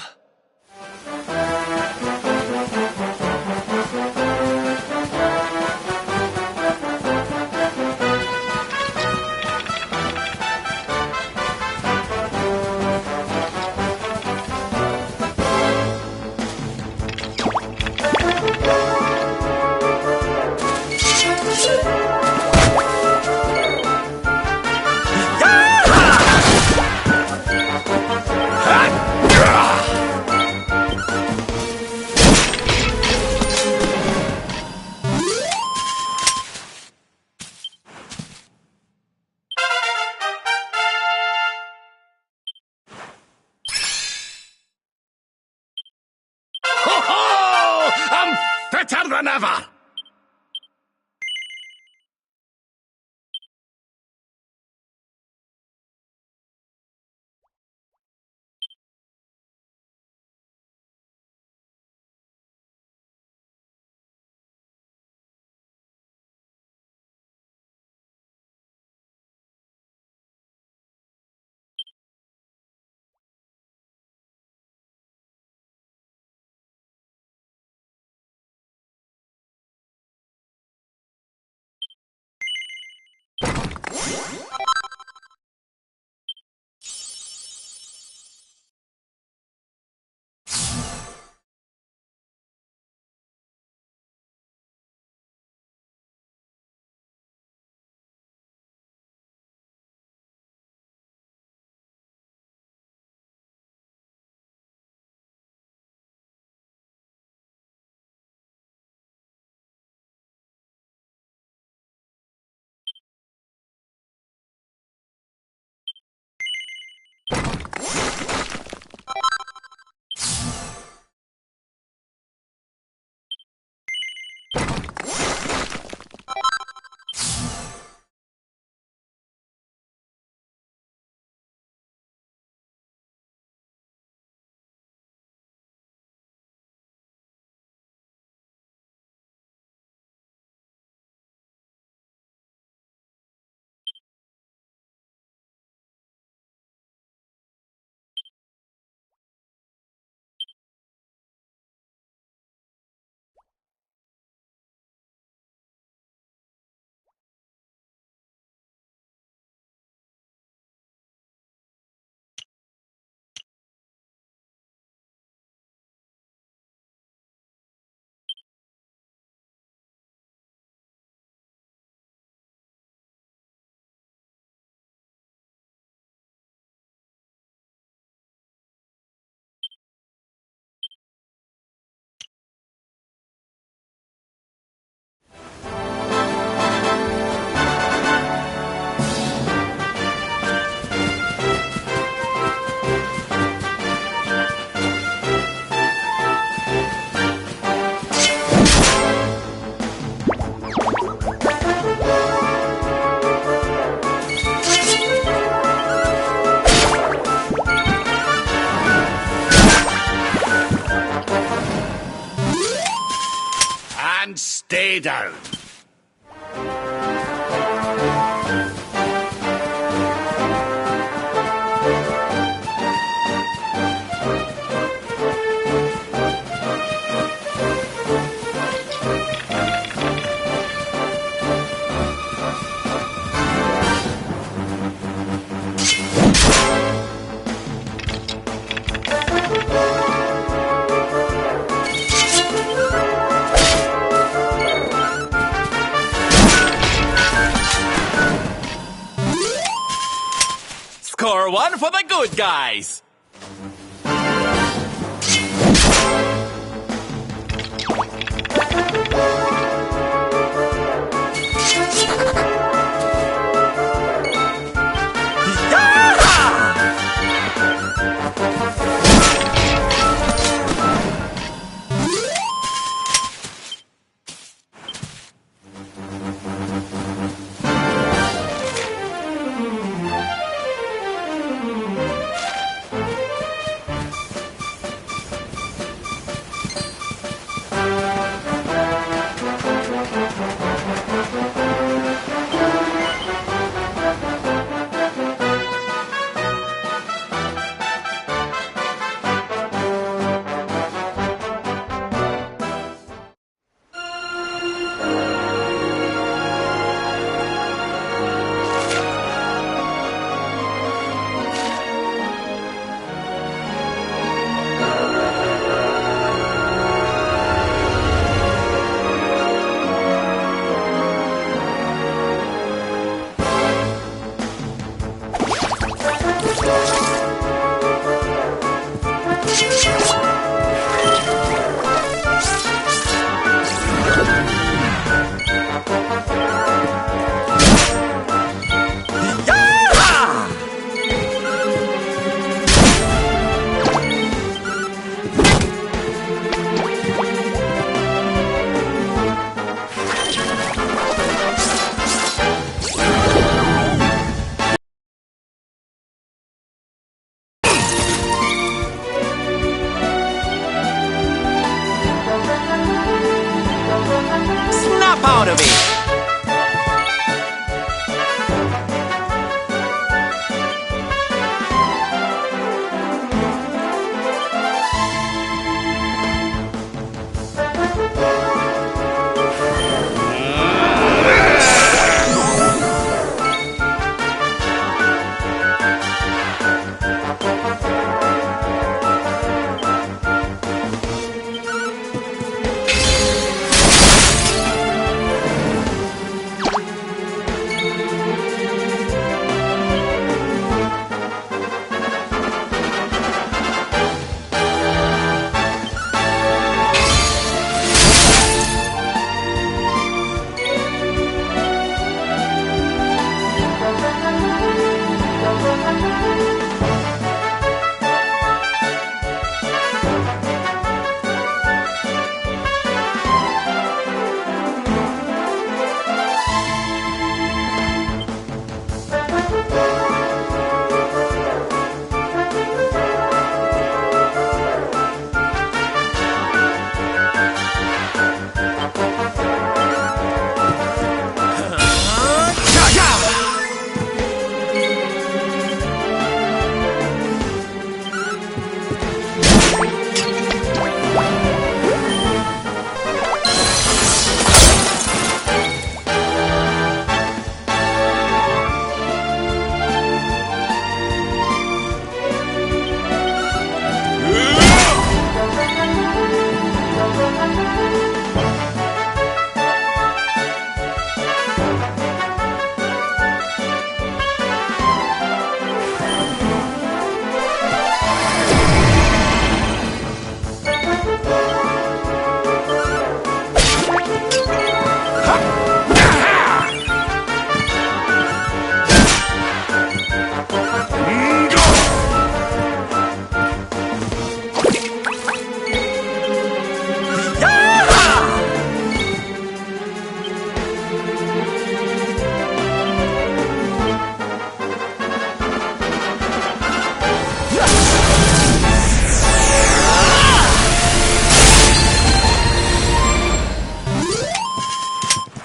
I'm fitter than ever! And stay down. Score one for the good guys! out of it!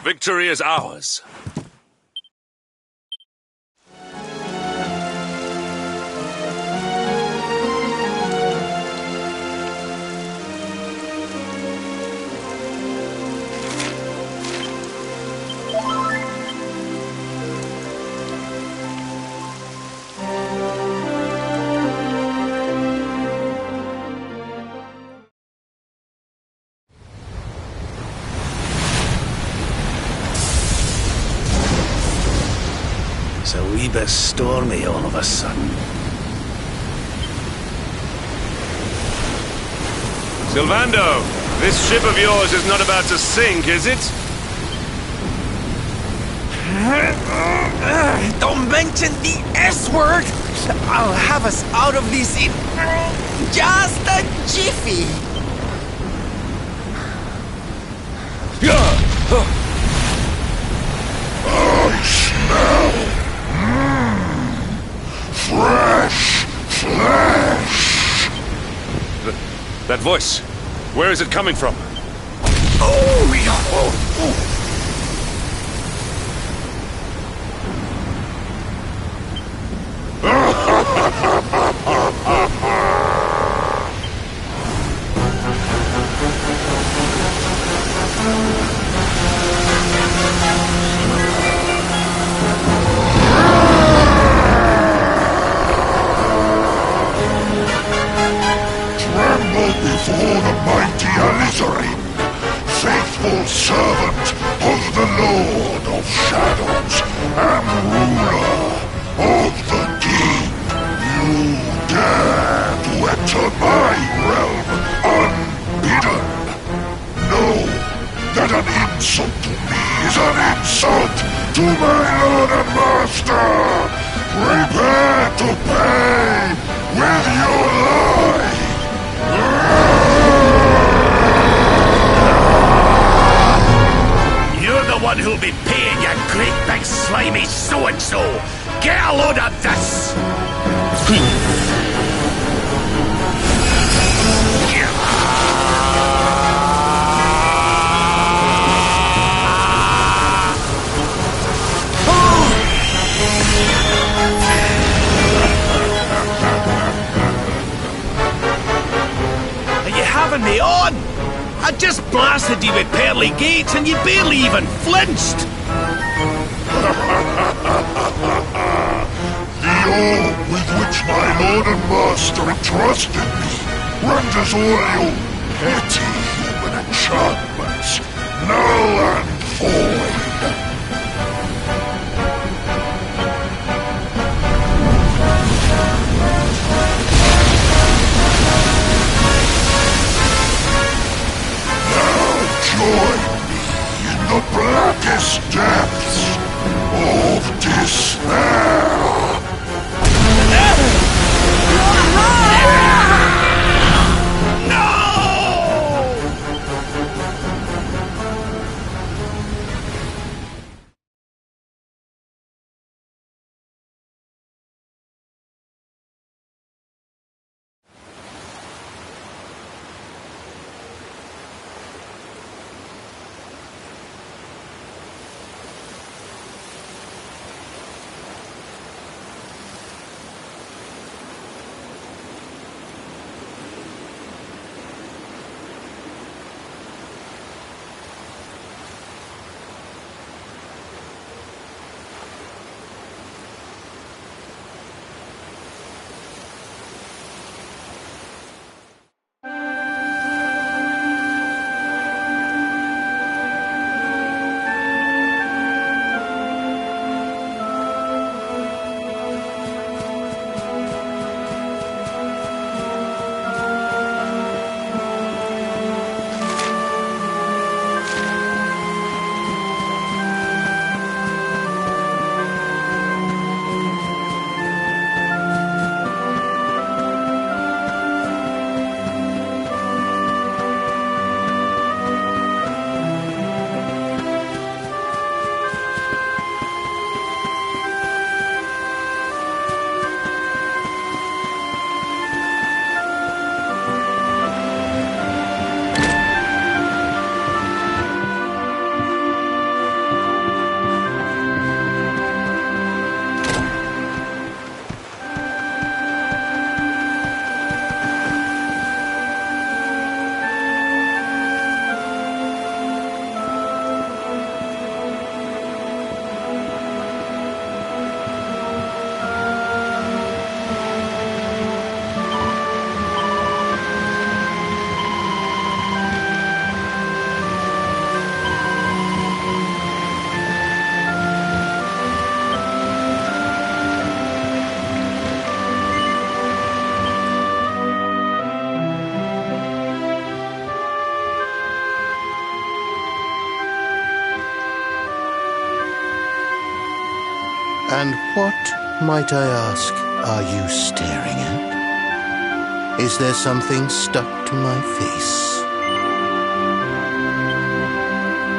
Victory is ours. It's a wee bit stormy all of a sudden. Sylvando, this ship of yours is not about to sink, is it? Don't mention the S-word! I'll have us out of this in just a jiffy! I smell fresh flesh. That voice, where is it coming from? Oh, yeah. Tremble before the mighty Elusive, faithful servant of the Lord of Shadows and ruler of the deep. You dare to enter my realm unbidden. Know that an insult to me is an insult to my lord and master. Prepare to pay with your life. You're the one who'll be paying, you great big slimy so-and-so! Get a load of this! having me on? I just blasted you with pearly gates and you barely even flinched. The orb with which my lord and master entrusted me renders all your petty human enchantments null and void. Join me in the blackest depths of despair. And what, might I ask, are you staring at? Is there something stuck to my face?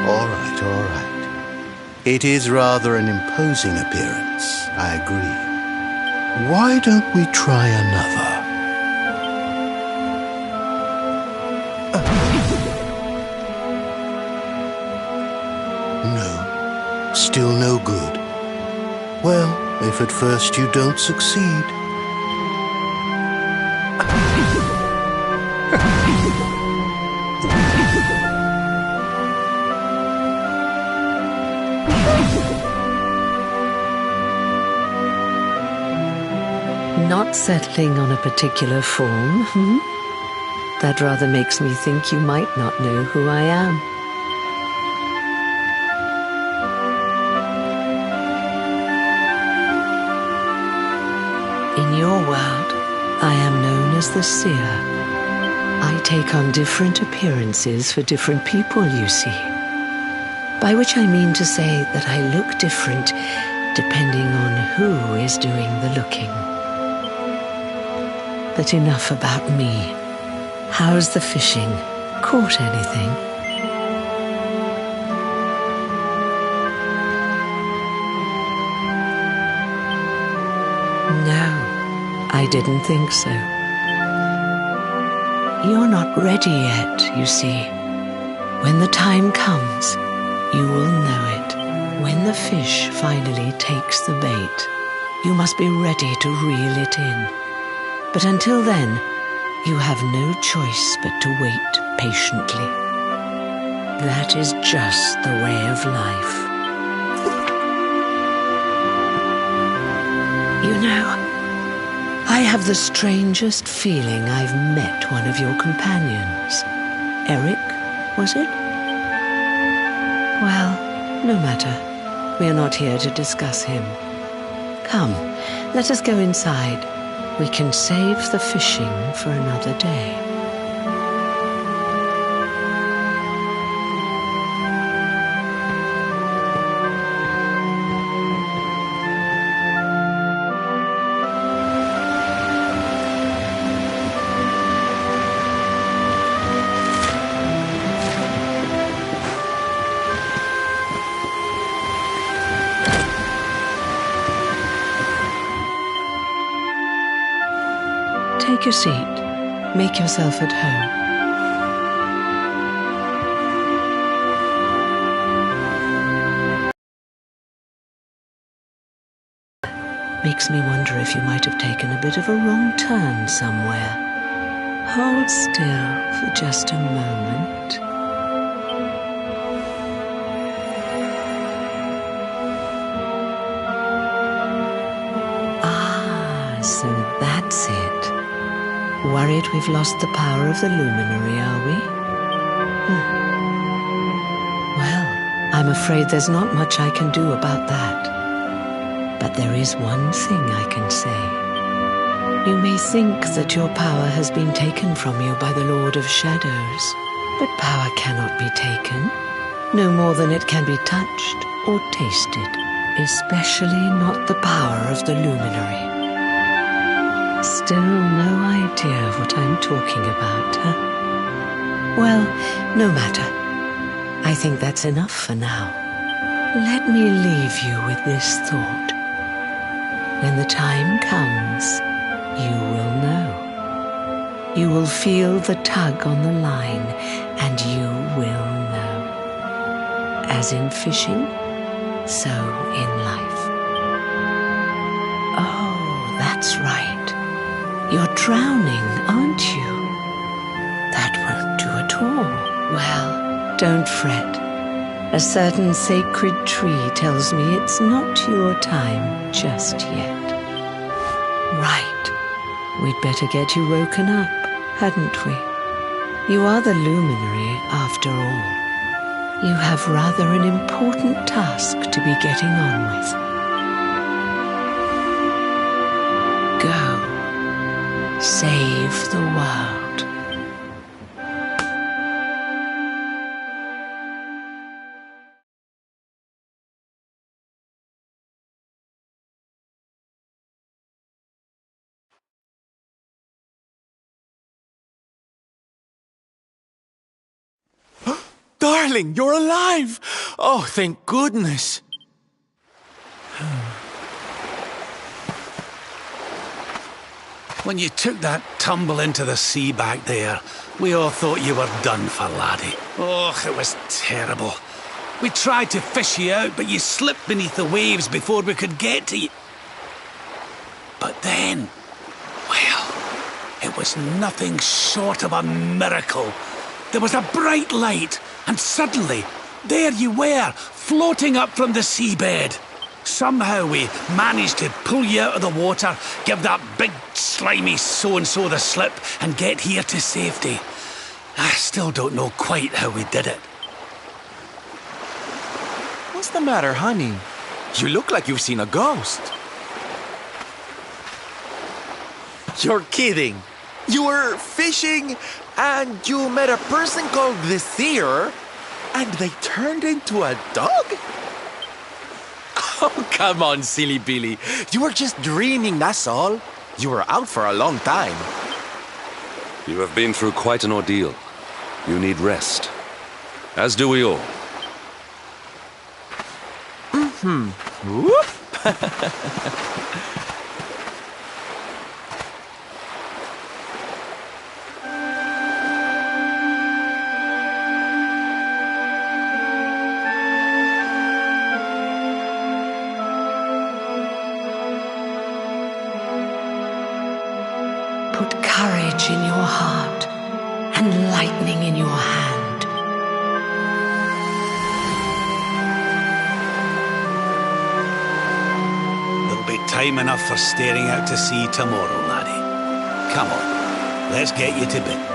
All right, all right. It is rather an imposing appearance, I agree. Why don't we try another? No, still no good. Well, if at first you don't succeed. Not settling on a particular form, That rather makes me think you might not know who I am. In your world, I am known as the Seer. I take on different appearances for different people, you see. By which I mean to say that I look different depending on who is doing the looking. But enough about me. How's the fishing? Caught anything? No, I didn't think so. You're not ready yet, you see. When the time comes, you will know it. When the fish finally takes the bait, you must be ready to reel it in. But until then, You have no choice but to wait patiently. That is just the way of life. You know, I have the strangest feeling I've met one of your companions. Eric, was it? Well, no matter. We are not here to discuss him. Come, let us go inside. We can save the fishing for another day. Take your seat. Make yourself at home. Makes me wonder if you might have taken a bit of a wrong turn somewhere. Hold still for just a moment. Ah, so that's it. Worried we've lost the power of the luminary, are we? Well, I'm afraid there's not much I can do about that. But there is one thing I can say. You may think that your power has been taken from you by the Lord of Shadows, but power cannot be taken, no more than it can be touched or tasted, especially not the power of the luminary. Still no idea what I'm talking about, huh? Well, no matter. I think that's enough for now. Let me leave you with this thought. When the time comes, you will know. You will feel the tug on the line, and you will know. As in fishing, so in life. Oh, that's right. You're drowning, aren't you? That won't do at all. Well, don't fret. A certain sacred tree tells me it's not your time just yet. Right. We'd better get you woken up, hadn't we? You are the luminary, after all. You have rather an important task to be getting on with. Go. Save the world. Darling, you're alive! Oh, thank goodness. When you took that tumble into the sea back there, we all thought you were done for, laddie. Oh, it was terrible. We tried to fish you out, but you slipped beneath the waves before we could get to you. But then, well, it was nothing short of a miracle. There was a bright light, and suddenly, there you were, floating up from the seabed. Somehow we managed to pull you out of the water, give that big slimy so-and-so the slip, and get here to safety. I still don't know quite how we did it. What's the matter, honey? You look like you've seen a ghost. You're kidding. You were fishing and you met a person called the Seer and they turned into a dog? Oh, come on, silly Billy. You were just dreaming, that's all. You were out for a long time. You have been through quite an ordeal. You need rest. As do we all. Whoop. Put courage courage in your heart and lightning in your hand. There'll be time enough for staring out to sea tomorrow, laddie. Come on, let's get you to bed.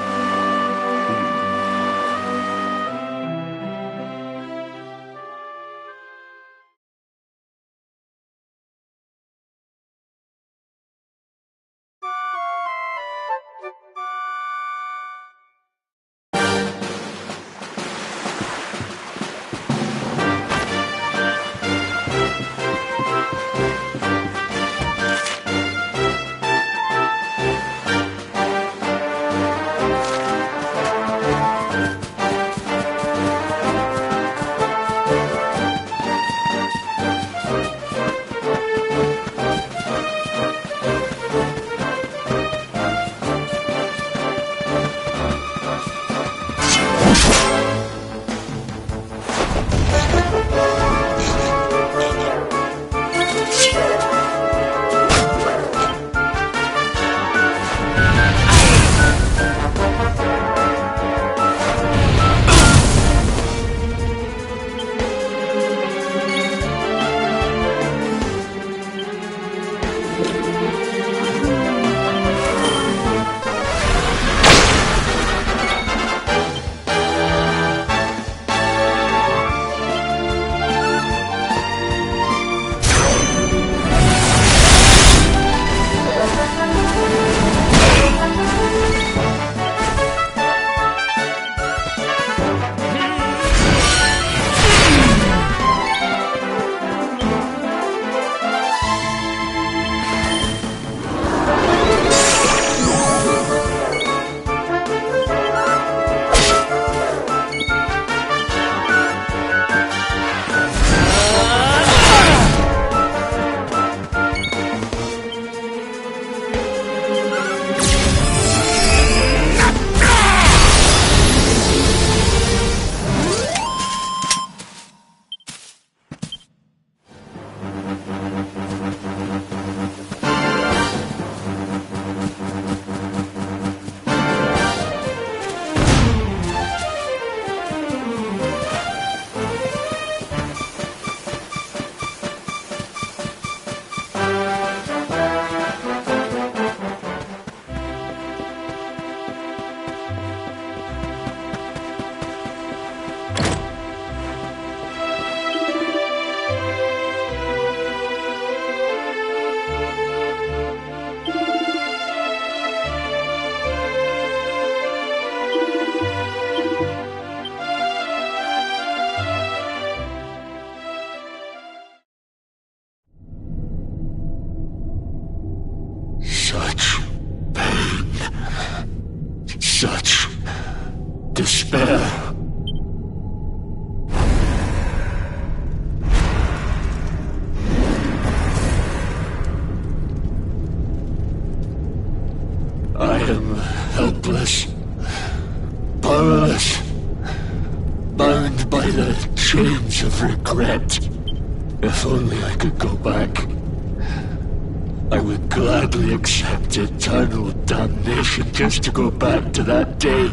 Such despair. I am helpless, powerless, bound by the chains of regret. If only I could go back, I would gladly accept eternal damnation just to go back to that day.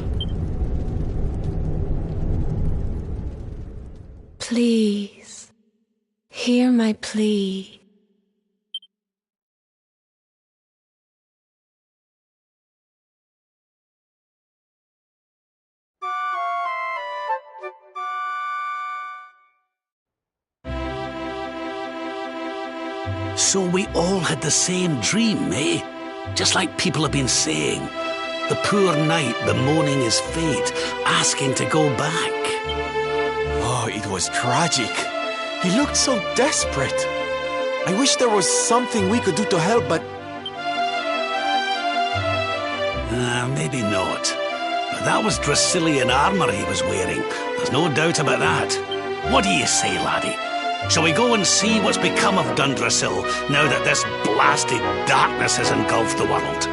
Please, hear my plea. So we all had the same dream, eh? Just like people have been saying. The poor knight bemoaning his fate, asking to go back. Oh, it was tragic. He looked so desperate. I wish there was something we could do to help, but... Maybe not. But that was Dracilian armor he was wearing. There's no doubt about that. What do you say, laddie? Shall we go and see what's become of Dundrasil now that this blasted darkness has engulfed the world?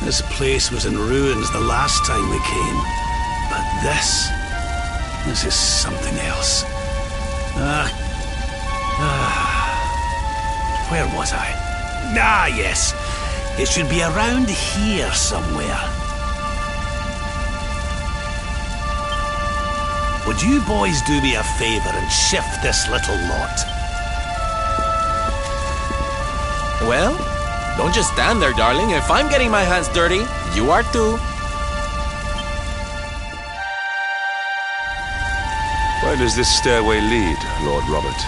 This place was in ruins the last time we came. But this is something else. Where was I? Ah, yes. It should be around here somewhere. Would you boys do me a favor and shift this little lot? Well, don't just stand there, darling. If I'm getting my hands dirty, you are too. Where does this stairway lead, Lord Robert?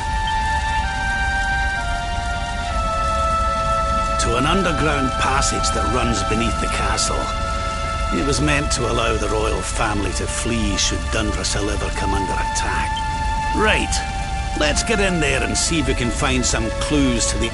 To an underground passage that runs beneath the castle. It was meant to allow the royal family to flee should Dundrasil ever come under attack. Right. Let's get in there and see if we can find some clues to the...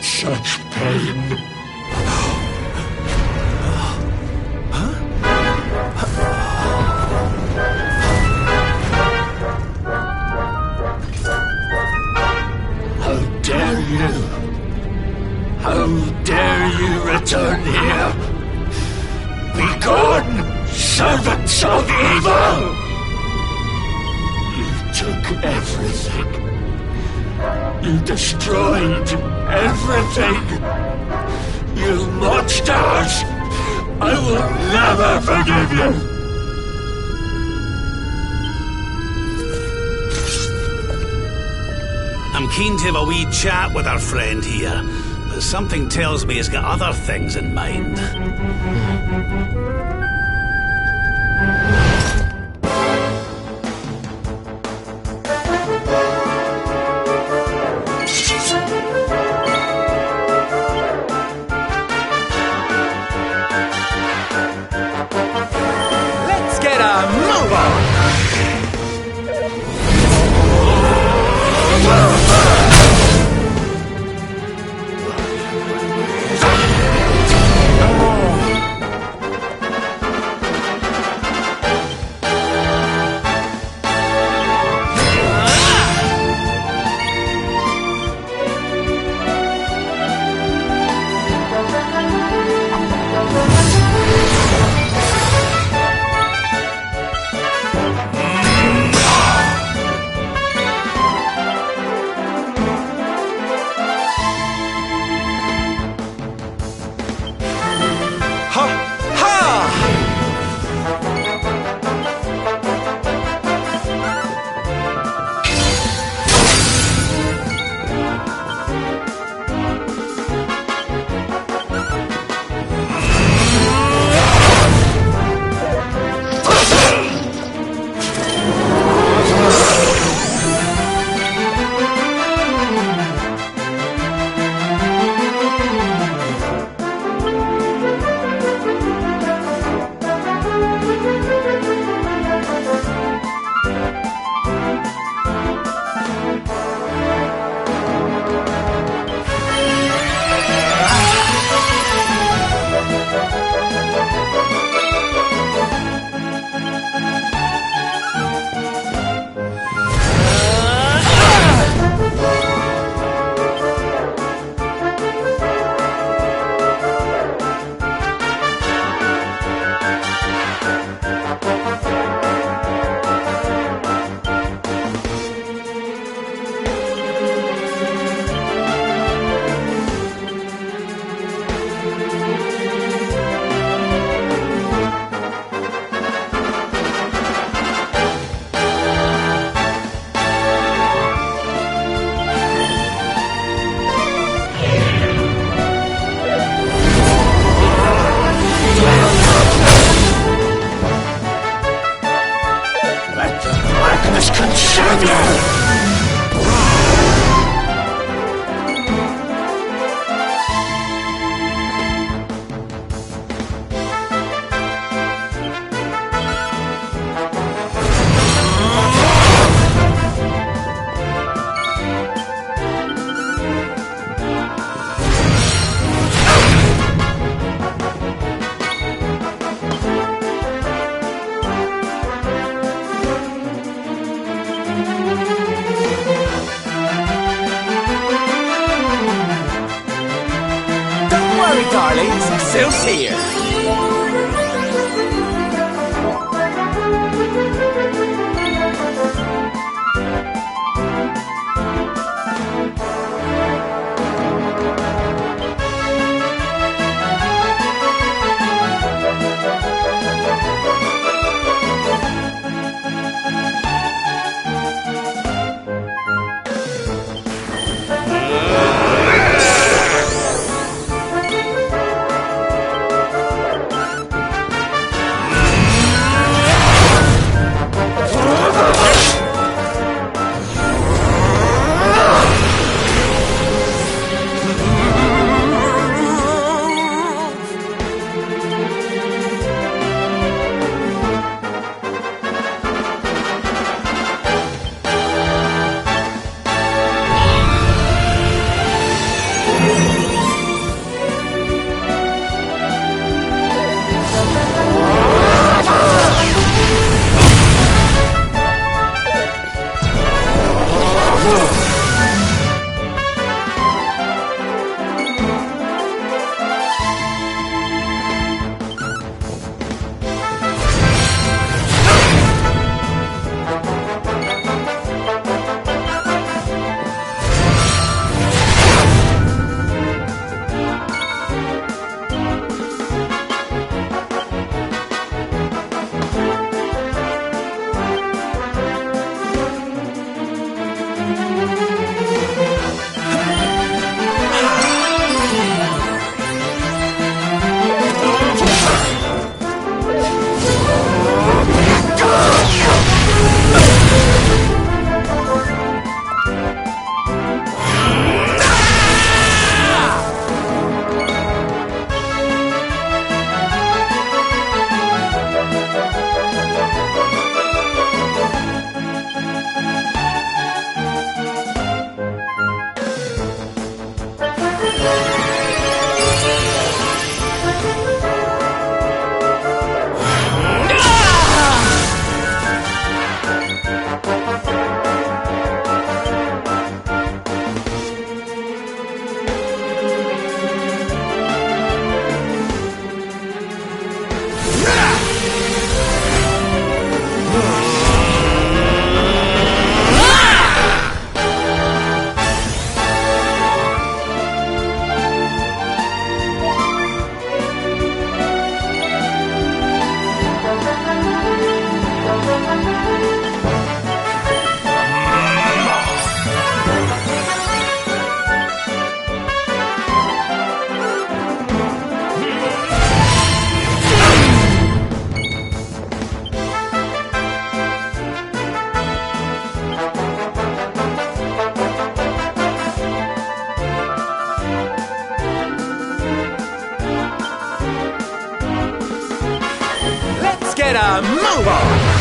Such pain. How dare you? How dare you return here? Be gone, servants of evil! You took everything. You destroyed everything! You monsters! I will never forgive you! I'm keen to have a wee chat with our friend here, but something tells me he's got other things in mind. Let's get a move on! Darkness consume you! Don't worry, darlings. Sylph's here. Get a move on!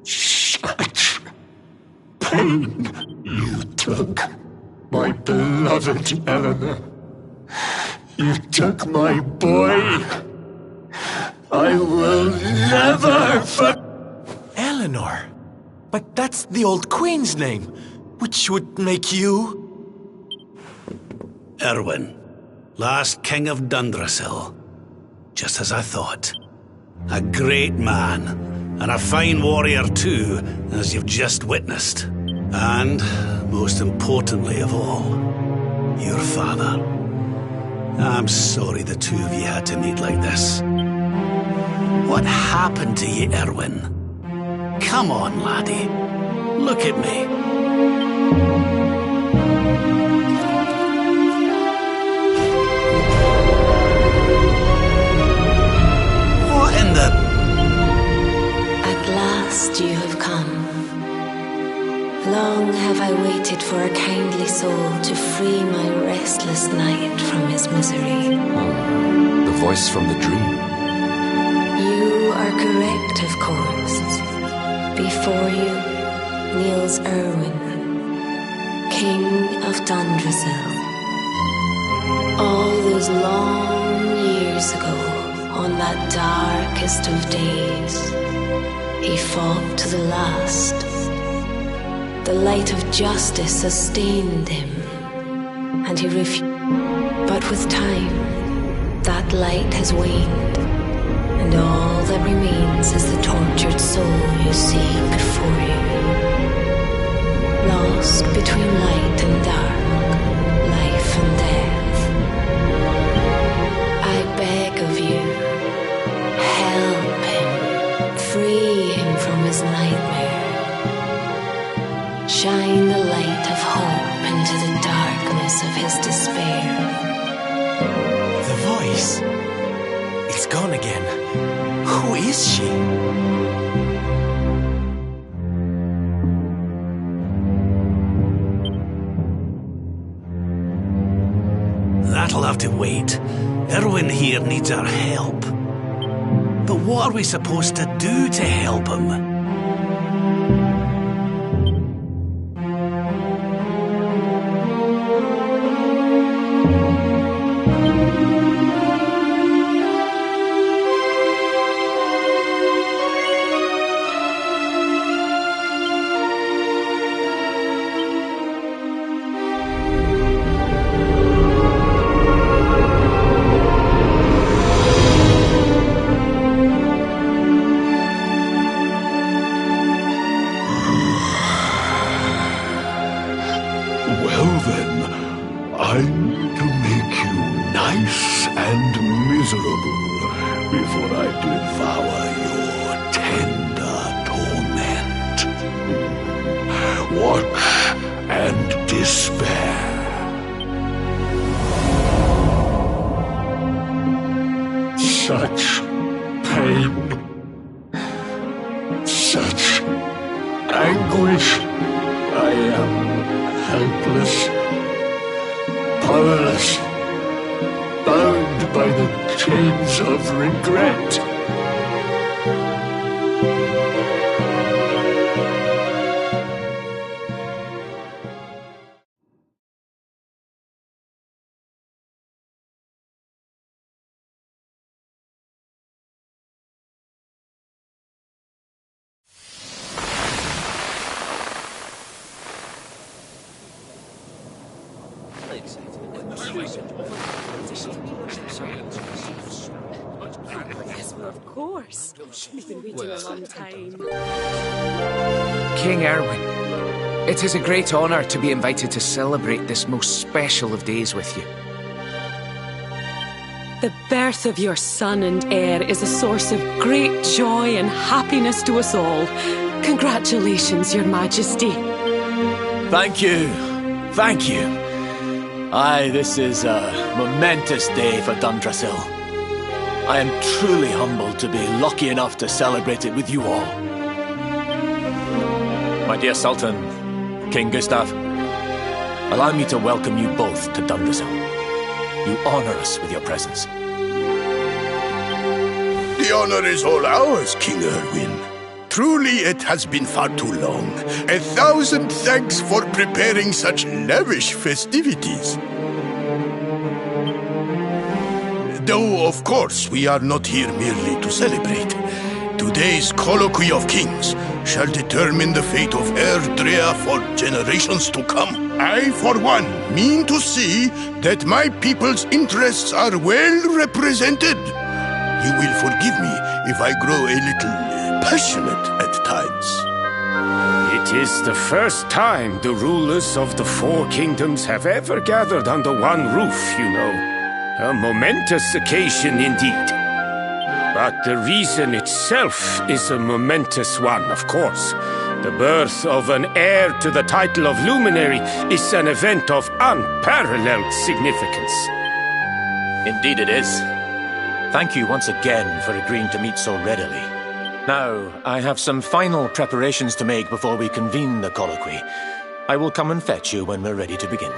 Such pain you took, my beloved Eleanor. You took my boy. I will never Eleanor? But that's the old queen's name, which would make you... Erwin, last king of Dundrasil. Just as I thought. A great man, and a fine warrior too, as you've just witnessed. And, most importantly of all, your father. I'm sorry the two of you had to meet like this. What happened to you, Erwin? Come on, laddie. Look at me. What in the... At last you have come. Long have I waited for a kindly soul to free my restless knight from his misery. The voice from the dream. You are correct, of course. Before you kneels Erwin, King of Dundrasil. All those long years ago, on that darkest of days, he fought to the last. The light of justice sustained him, and he refused. But with time, that light has waned, and all that remains is the tortured soul you see before you. Lost between light and dark, life and death. I beg of you, help him, free him from his nightmare. Shine the light of hope into the darkness of his despair. The voice? It's gone again. Who is she? That'll have to wait. Erwin here needs our help. But what are we supposed to do to help him? Well then, I need to make you nice and miserable before I devour your tender torment. Watch and despair. Such pain, such anguish. I am helpless, powerless, bound by the chains of regret. Yes, well, of course. We've been waiting a long time. King Erwin, It is a great honor to be invited to celebrate this most special of days with you. The birth of your son and heir is a source of great joy and happiness to us all. Congratulations, Your Majesty. Thank you. Thank you. Aye, this is a momentous day for Dundrasil. I am truly humbled to be lucky enough to celebrate it with you all. My dear Sultan, King Gustav, allow me to welcome you both to Dundrasil. You honor us with your presence. The honor is all ours, King Erwin. Truly, it has been far too long. 1,000 thanks for preparing such lavish festivities. Though, of course, we are not here merely to celebrate. Today's Colloquy of Kings shall determine the fate of Erdrea for generations to come. I, for one, mean to see that my people's interests are well represented. You will forgive me if I grow a little passionate at times. It is the first time the rulers of the four kingdoms have ever gathered under one roof, you know. A momentous occasion indeed. But the reason itself is a momentous one, of course. The birth of an heir to the title of Luminary is an event of unparalleled significance. Indeed it is. Thank you once again for agreeing to meet so readily. Now, I have some final preparations to make before we convene the colloquy. I will come and fetch you when we're ready to begin.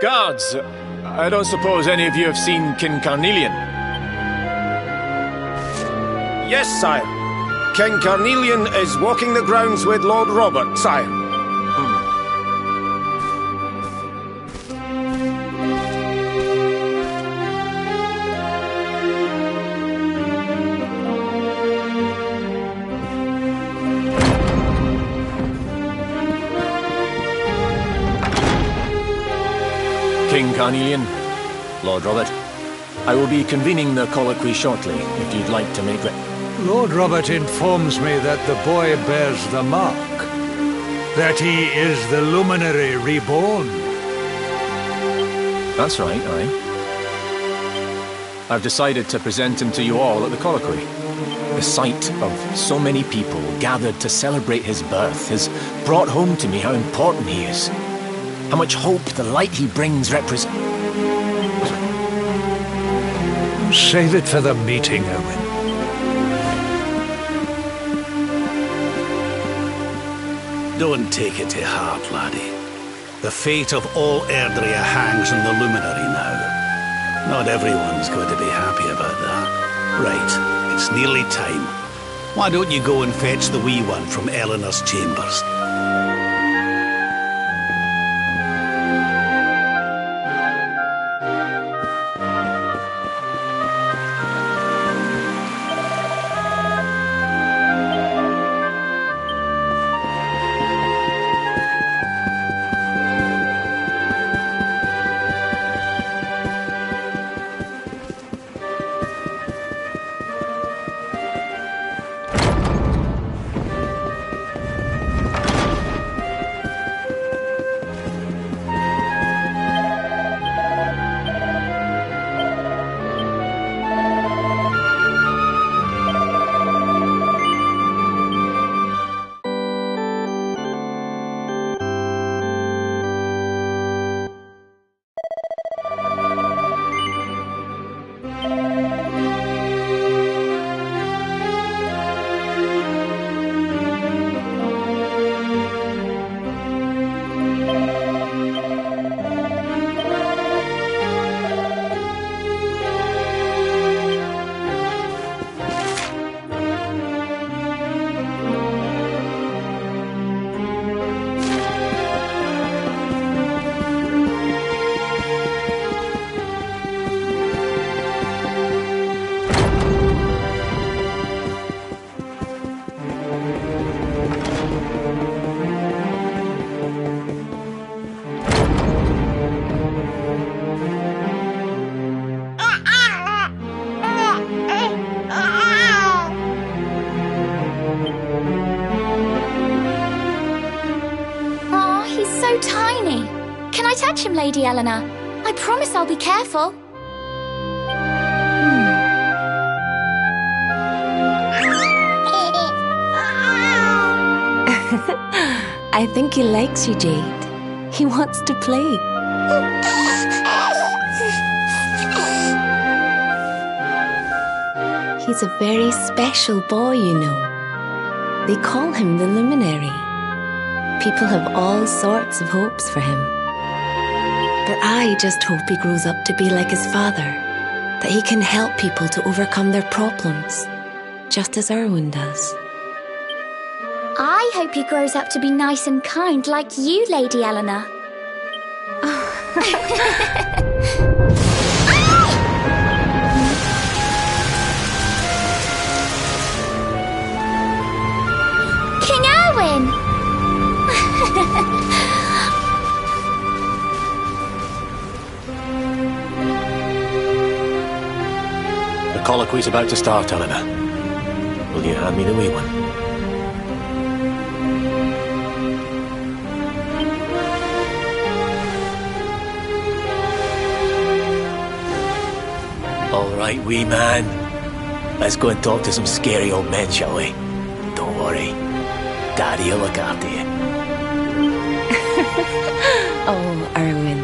Guards, I don't suppose any of you have seen King Carnelian? Yes, sire. King Carnelian is walking the grounds with Lord Robert, sire. King Carnelian, Lord Robert, I will be convening the colloquy shortly, if you'd like to make it. Lord Robert informs me that the boy bears the mark, that he is the Luminary reborn. That's right, aye. I've decided to present him to you all at the colloquy. The sight of so many people gathered to celebrate his birth has brought home to me how important he is. How much hope the light he brings represents. Save it for the meeting, Owen. Don't take it to heart, laddie. The fate of all Erdrea hangs on the Luminary now. Not everyone's going to be happy about that. Right, it's nearly time. Why don't you go and fetch the wee one from Eleanor's chambers? so tiny. Can I touch him, Lady Eleanor? I promise I'll be careful. I think he likes you, Jade. He wants to play. He's a very special boy, you know. They call him the Luminary. People have all sorts of hopes for him. But I just hope he grows up to be like his father, that he can help people to overcome their problems, just as Erwin does. I hope he grows up to be nice and kind like you, Lady Eleanor. King Erwin! The colloquy's about to start, Eleanor. Will you hand me the wee one? All right, wee man. Let's go and talk to some scary old men, shall we? Don't worry. Daddy will look after you. Oh, Erwin.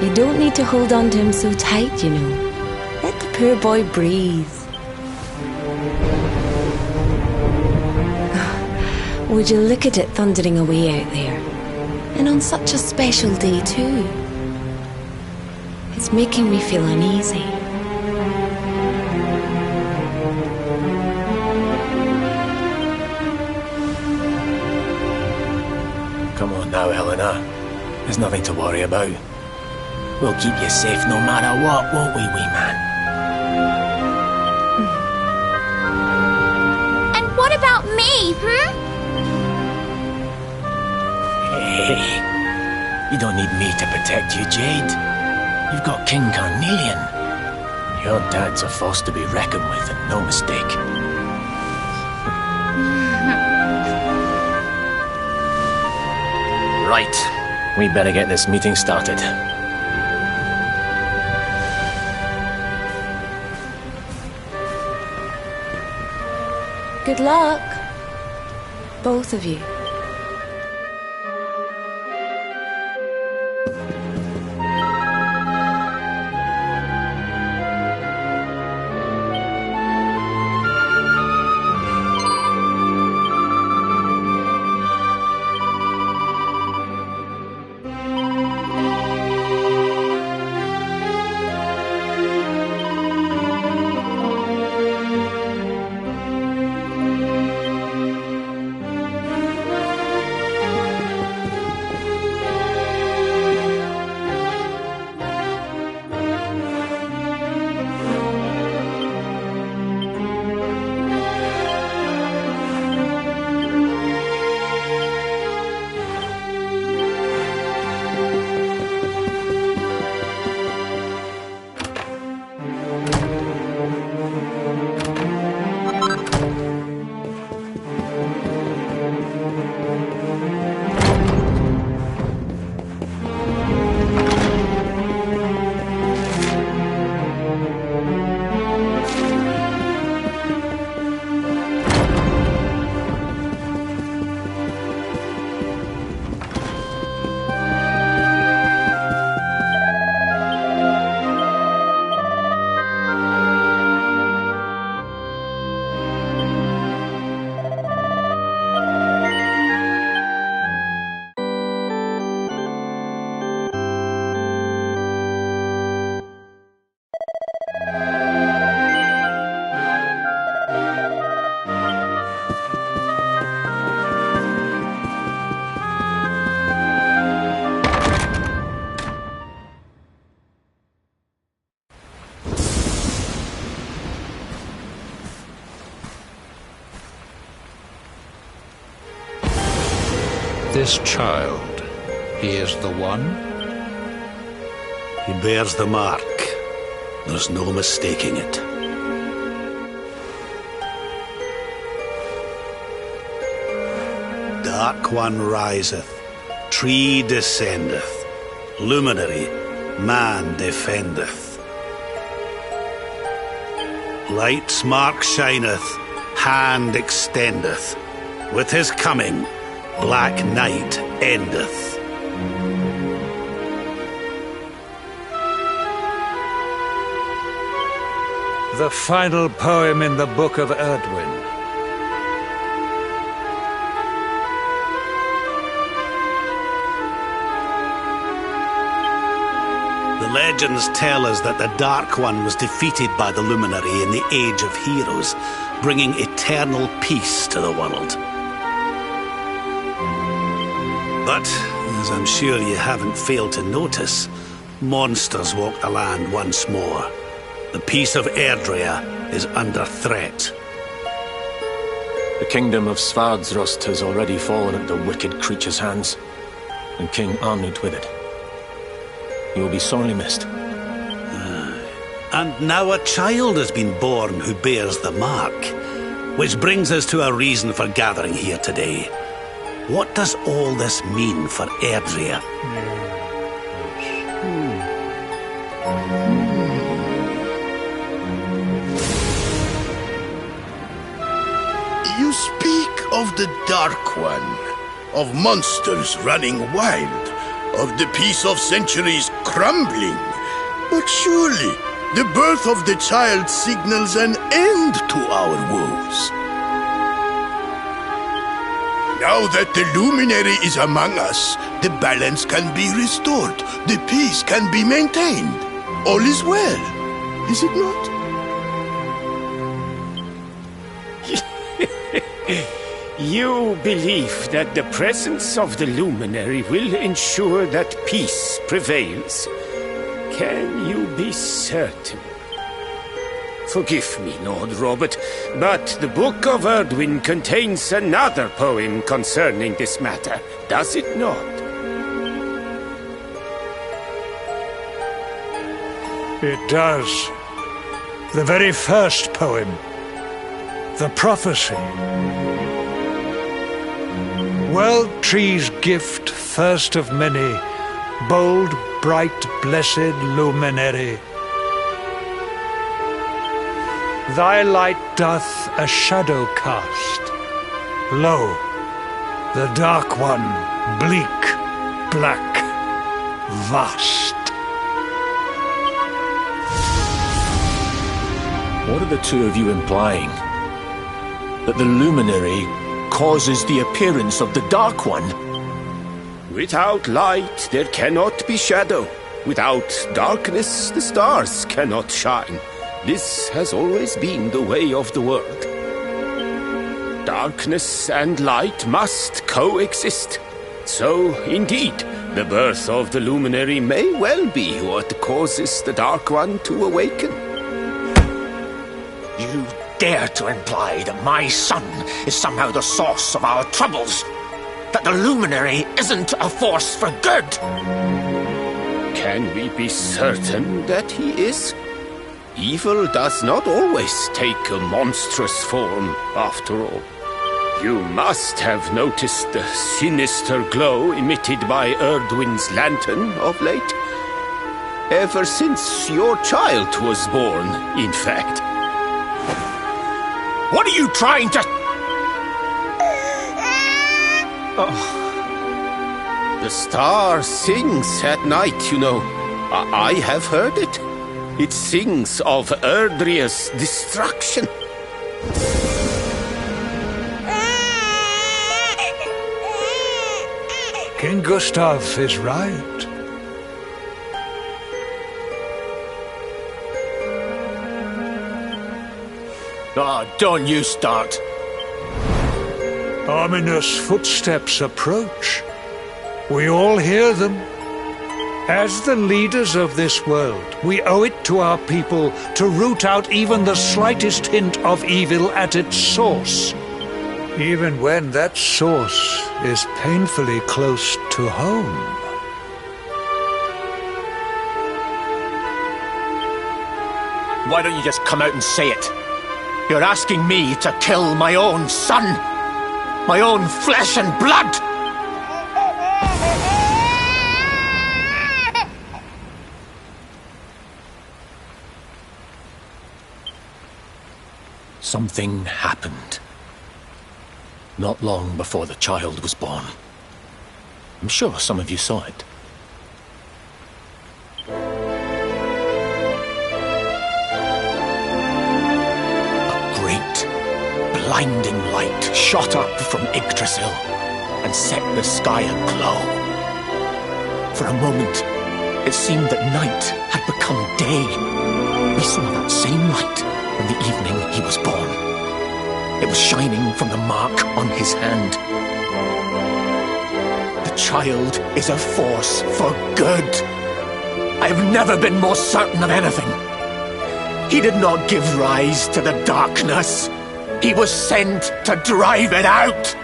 You don't need to hold on to him so tight, you know. Let the poor boy breathe. Would you look at it thundering away out there? And on such a special day, too. It's making me feel uneasy. Come on now, Eleanor. There's nothing to worry about. We'll keep you safe no matter what, won't we, wee man? And what about me, Hey, you don't need me to protect you, Jade. You've got King Carnelian. Your dad's a force to be reckoned with, and no mistake. Right. We better get this meeting started. Good luck, both of you. This child, he is the one? He bears the mark. There's no mistaking it. Dark One riseth, tree descendeth, luminary, man defendeth. Light's mark shineth, hand extendeth. With his coming, black night endeth. The final poem in the Book of Erdwin. The legends tell us that the Dark One was defeated by the Luminary in the Age of Heroes, bringing eternal peace to the world. But, as I'm sure you haven't failed to notice, monsters walk the land once more. The peace of Erdrea is under threat. The kingdom of Svardsrust has already fallen at the wicked creature's hands, and King Arnut with it. You will be sorely missed. And now a child has been born who bears the mark, which brings us to a reason for gathering here today. What does all this mean for Erdrea? You speak of the Dark One, of monsters running wild, of the peace of centuries crumbling. But surely, the birth of the child signals an end to our woes. Now that the Luminary is among us, the balance can be restored, the peace can be maintained. All is well, is it not? You believe that the presence of the Luminary will ensure that peace prevails. Can you be certain? Forgive me, Lord Robert, but the Book of Erdwin contains another poem concerning this matter, does it not? It does. The very first poem. The prophecy. World tree's gift, first of many, bold, bright, blessed luminary. Thy light doth a shadow cast. Lo, the Dark One, bleak, black, vast. What are the two of you implying? That the Luminary causes the appearance of the Dark One? Without light, there cannot be shadow. Without darkness, the stars cannot shine. This has always been the way of the world. Darkness and light must coexist. So, indeed, the birth of the Luminary may well be what causes the Dark One to awaken. You dare to imply that my son is somehow the source of our troubles? That the Luminary isn't a force for good? Can we be certain that he is? Evil does not always take a monstrous form, after all. You must have noticed the sinister glow emitted by Erdwin's lantern of late. Ever since your child was born, in fact. What are you trying to... Oh. The star sings at night, you know. I have heard it. It sings of Erdrea's destruction. King Gustav is right. Oh, don't you start. Ominous footsteps approach. We all hear them. As the leaders of this world, we owe it to our people to root out even the slightest hint of evil at its source, even when that source is painfully close to home. Why don't you just come out and say it? You're asking me to kill my own son, my own flesh and blood. something happened. Not long before the child was born. I'm sure some of you saw it. A great, blinding light shot up from Yggdrasil and set the sky aglow. For a moment, it seemed that night had become day. We saw that same light on the evening he was born. It was shining from the mark on his hand. The child is a force for good. I have never been more certain of anything. He did not give rise to the darkness. He was sent to drive it out.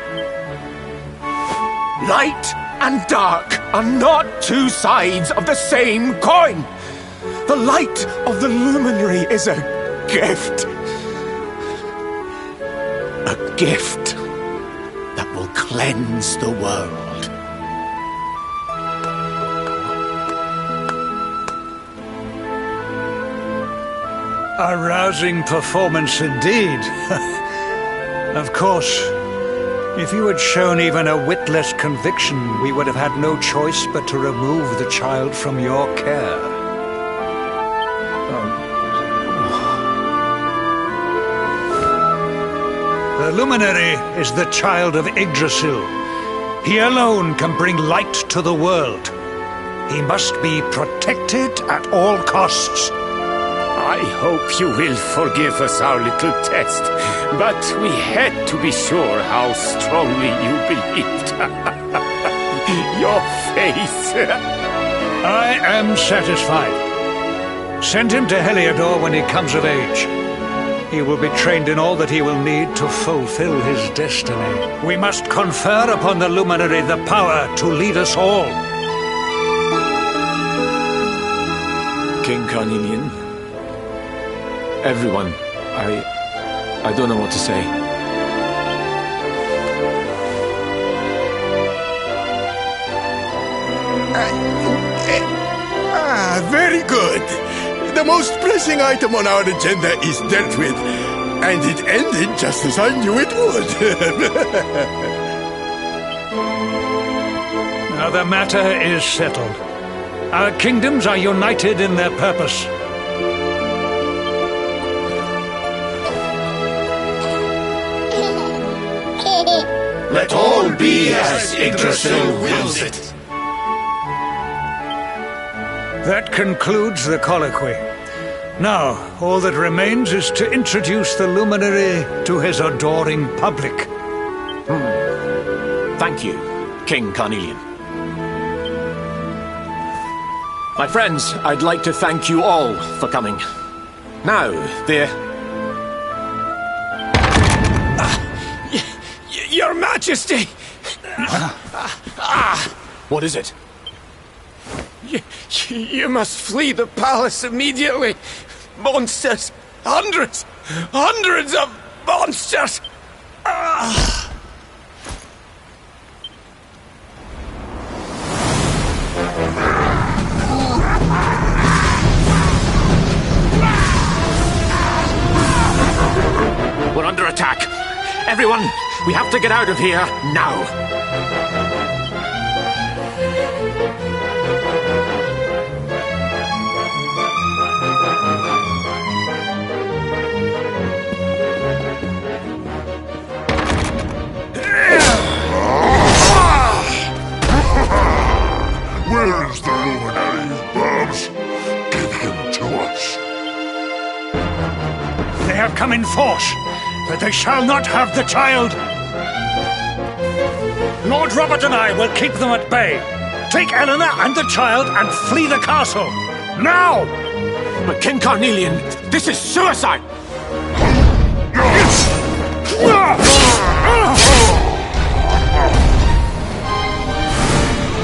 Light and dark are not two sides of the same coin. The light of the luminary is a gift. A gift that will cleanse the world. A rousing performance indeed. Of course, if you had shown even a whit less conviction, we would have had no choice but to remove the child from your care. The luminary is the child of Yggdrasil. He alone can bring light to the world. He must be protected at all costs. I hope you will forgive us our little test, but we had to be sure how strongly you believed. Your face. I am satisfied. Send him to Heliodor when he comes of age. He will be trained in all that he will need to fulfill his destiny. We must confer upon the luminary the power to lead us all. King Carnelian, everyone, I don't know what to say. Very good. The most pressing item on our agenda is dealt with, and it ended just as I knew it would. Now the matter is settled. Our kingdoms are united in their purpose. Let all be as Yggdrasil wills it. That concludes the colloquy. Now, all that remains is to introduce the luminary to his adoring public. Thank you, King Carnelian. My friends, I'd like to thank you all for coming. Now, Your Majesty! What is it? You must flee the palace immediately. Monsters! Hundreds of monsters! We're under attack. Everyone, we have to get out of here now. Where is the luminary, Babs? Give him to us. They have come in force, but they shall not have the child. Lord Robert and I will keep them at bay. Take Eleanor and the child and flee the castle. Now! But King Carnelian, this is suicide!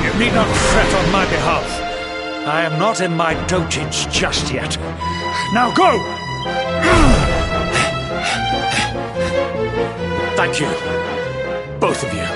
You need not fret on my behalf. I am not in my dotage just yet. Now go! Thank you, both of you.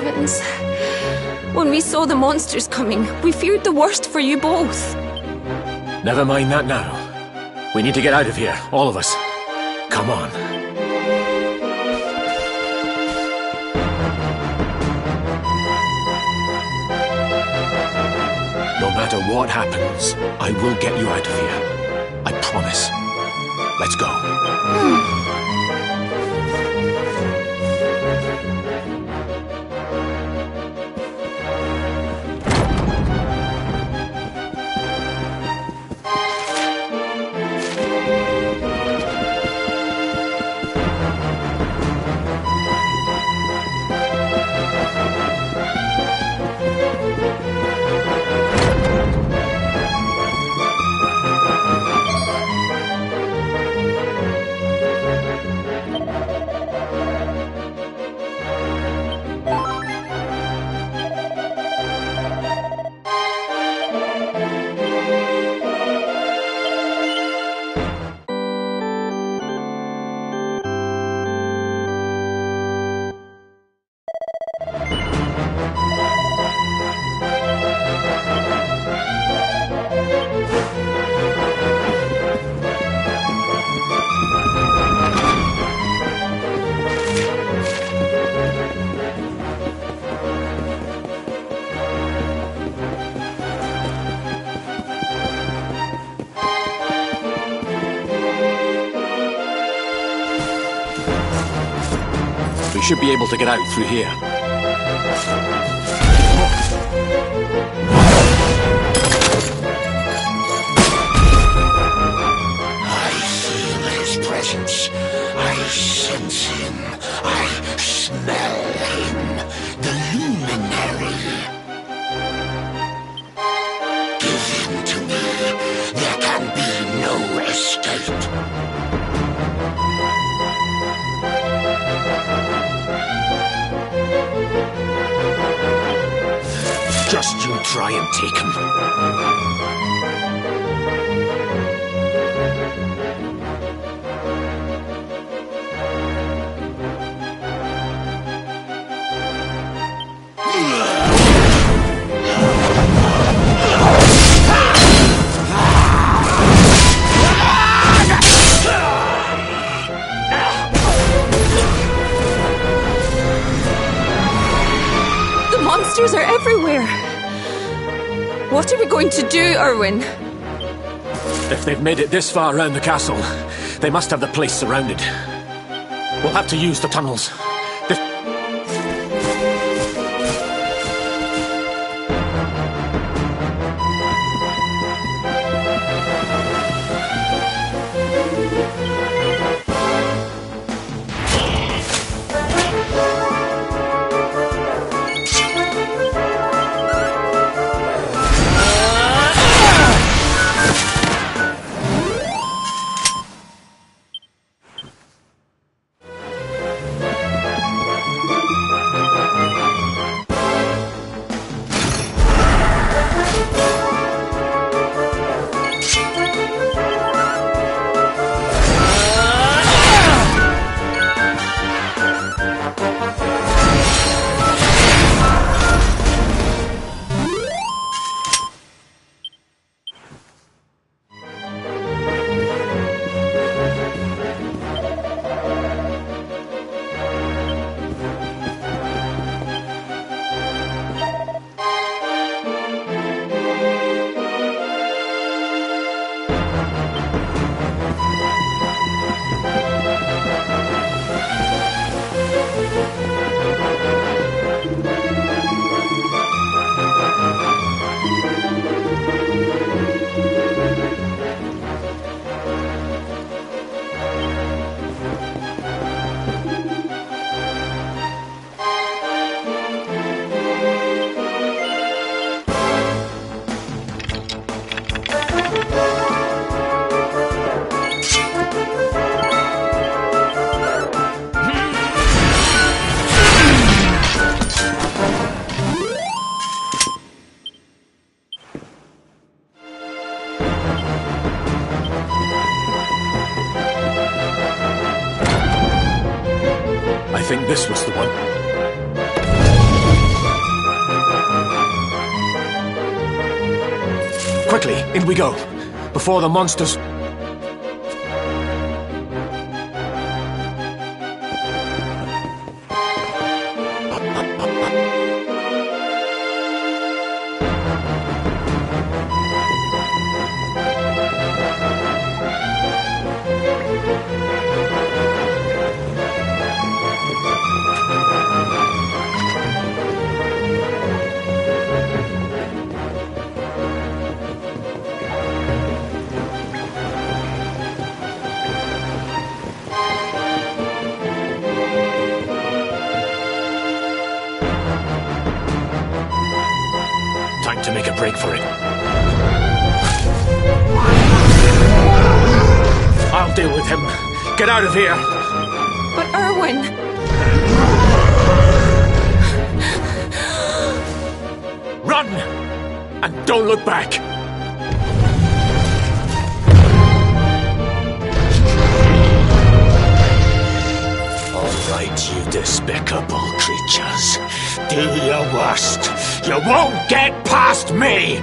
heavens. When we saw the monsters coming, we feared the worst for you both. Never mind that now. We need to get out of here, all of us. Come on. No matter what happens, I will get you out of here. I promise. Let's go. We should be able to get out through here. I feel his presence. I sense him. I smell him. The luminary. Give him to me. There can be no escape. Just you try and take him. The monsters are everywhere. What are we going to do, Erwin? If they've made it this far around the castle, they must have the place surrounded. We'll have to use the tunnels. I think this was the one. Quickly, in we go, before the monsters... Time to make a break for it. I'll deal with him. Get out of here! But Erwin... Run! And don't look back! All right, you despicable creatures. Do your worst. You won't get past me!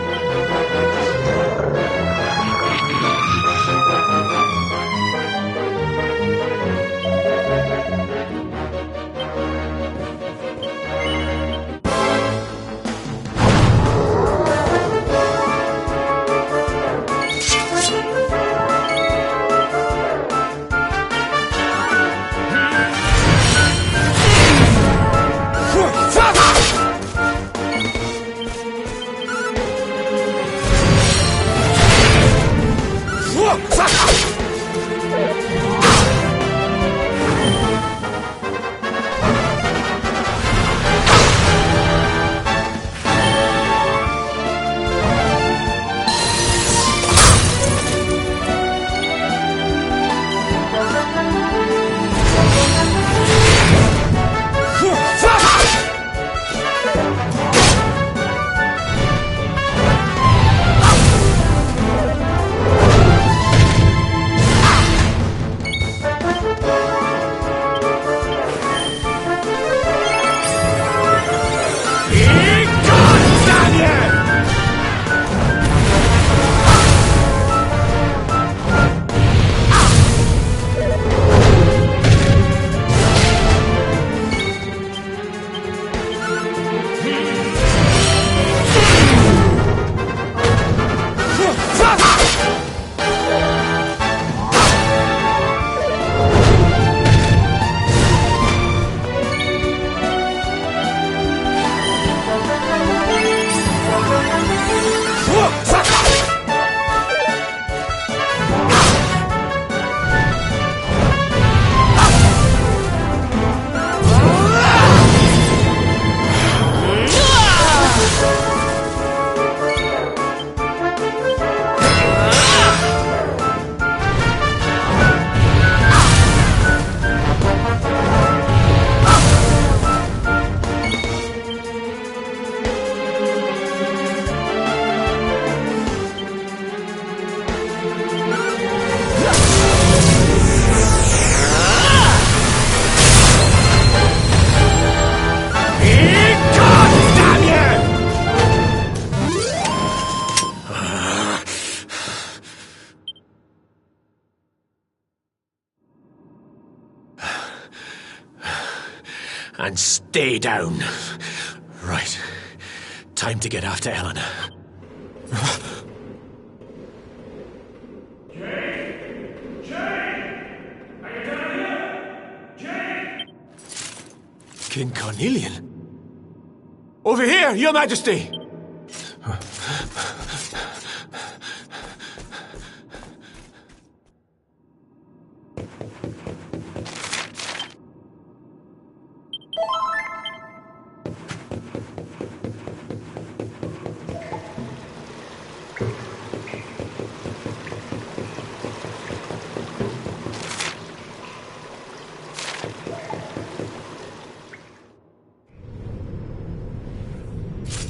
And stay down. Right. Time to get after Eleanor. King Carnelian? Over here, Your Majesty!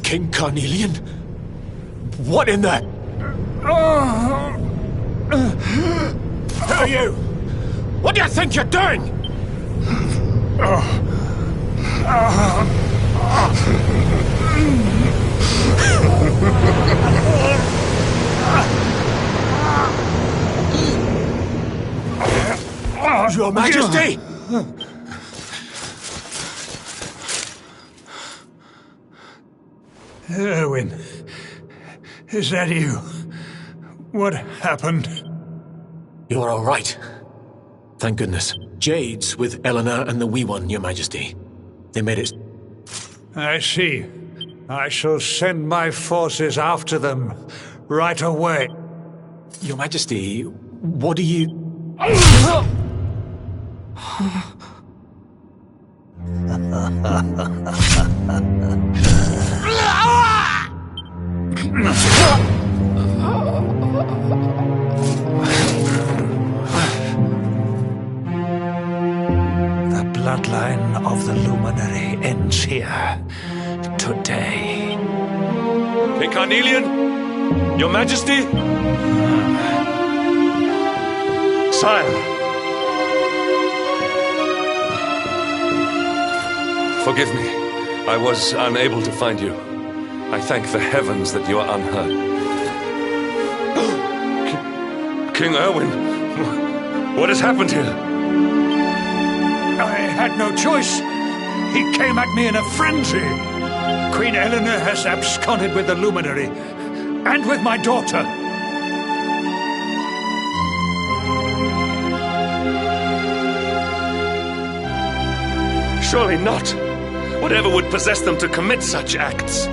King Carnelian? What in the... Who are you? What do you think you're doing? Your Majesty! Erwin, is that you? What happened? You're all right. Thank goodness. Jade's with Eleanor and the wee one, Your Majesty. They made it... I see. I shall send my forces after them right away. Your Majesty, what do you... The bloodline of the Luminary ends here today. King Carnelian, Your Majesty? Sire. Forgive me. I was unable to find you. I thank the heavens that you are unhurt. King Erwin, what has happened here? I had no choice. He came at me in a frenzy. Queen Eleanor has absconded with the Luminary, and with my daughter. Surely not. Whatever would possess them to commit such acts?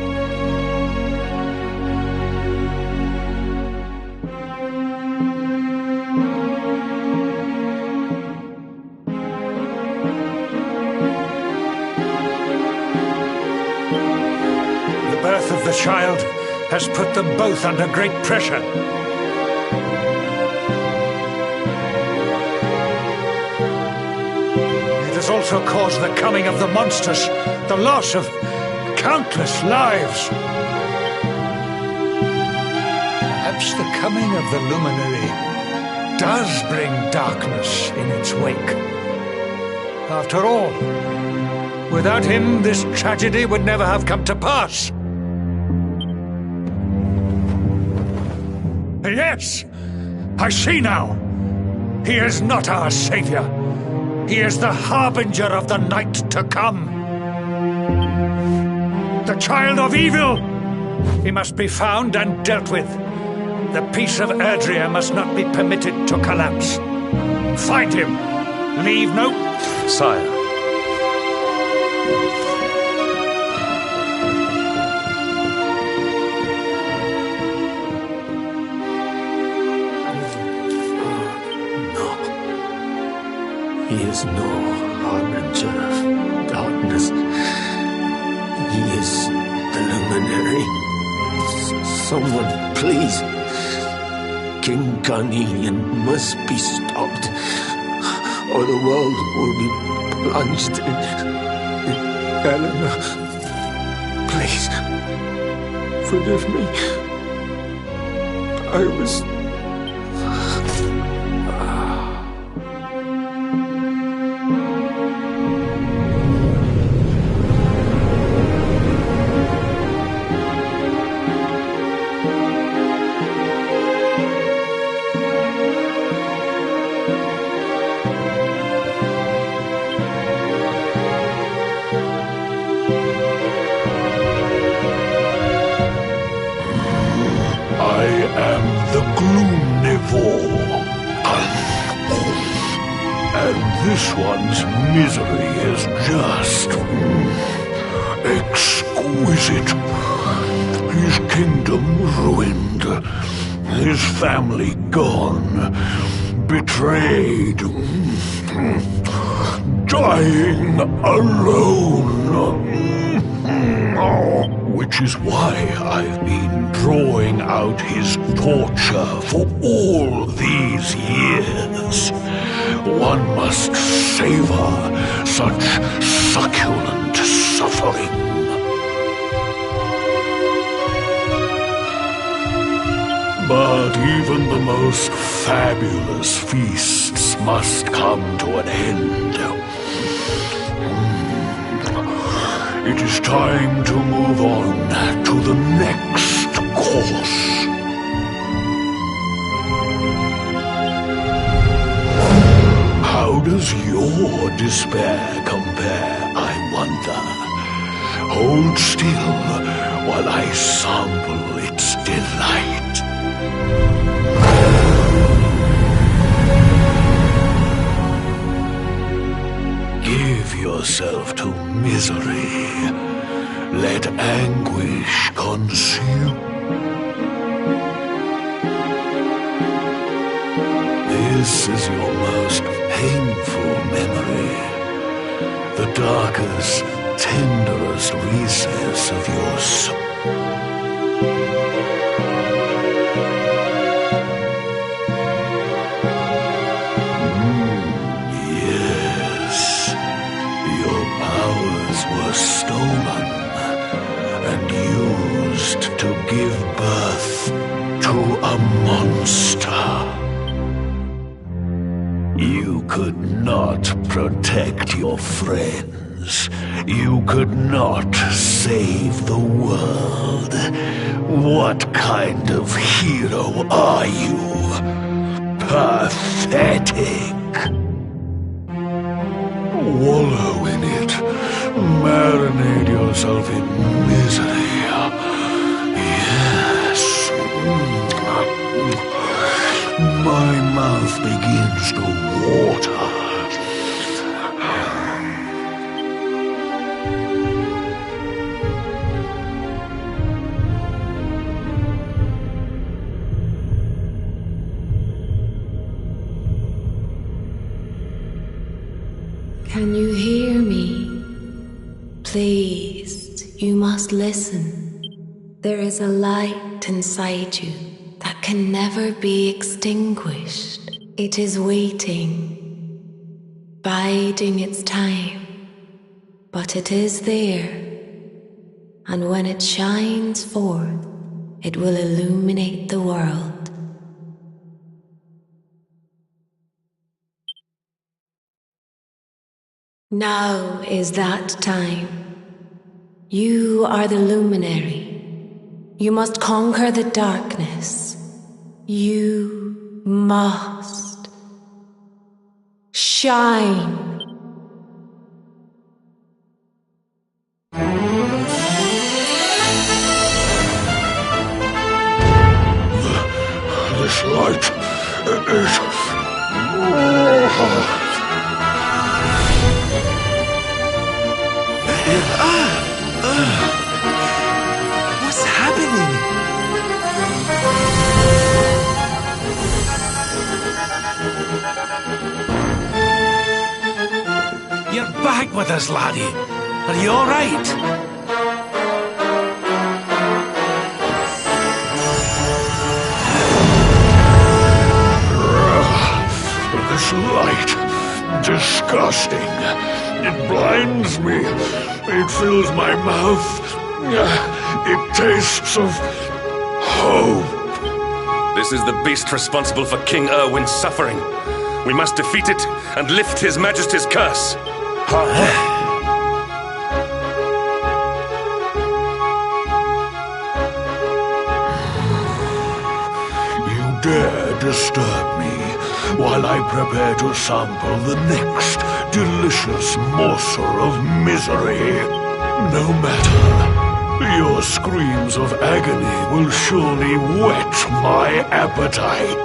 The birth of the child has put them both under great pressure. It has also caused the coming of the monsters, the loss of countless lives. Perhaps the coming of the Luminary does bring darkness in its wake. After all, without him, this tragedy would never have come to pass. Yes, I see now. He is not our savior. He is the harbinger of the night to come. The child of evil. He must be found and dealt with. The peace of Erdrea must not be permitted to collapse. Find him. Leave no... Sire. He is no harbinger of darkness. He is the Luminary. Someone, please. King Carnelian must be stopped, or the world will be plunged in... Eleanor, please, forgive me. I was... And this one's misery is just exquisite. His kingdom ruined, his family gone, betrayed, dying alone. Which is why I've been drawing out his torture for all these years. One must savor such succulent suffering. But even the most fabulous feasts must come to an end. It is time to move on to the next course. despair compare, I wonder? Hold still while I sample its delight. Give yourself to misery. Let anguish consume. This is your most painful memory. The darkest, tenderest recess of your soul. Yes, your powers were stolen and used to give birth to a monster. You could not protect your friends. You could not save the world. What kind of hero are you? Pathetic. Wallow in it. Marinate yourself in misery. Yes. My mouth begins to water. Can you hear me? Please, you must listen. There is a light inside you that can never be extinguished. It is waiting, biding its time, but it is there. And when it shines forth, it will illuminate the world. Now is that time. You are the luminary. You must conquer the darkness. You must shine. This light is... What's happening? You're back with us, laddie. Are you all right? This light, disgusting. It blinds me. It fills my mouth. It tastes of hope. This is the beast responsible for King Erwin's suffering. We must defeat it and lift His Majesty's curse. You dare disturb me while I prepare to sample the next delicious morsel of misery. No matter. Your screams of agony will surely whet my appetite.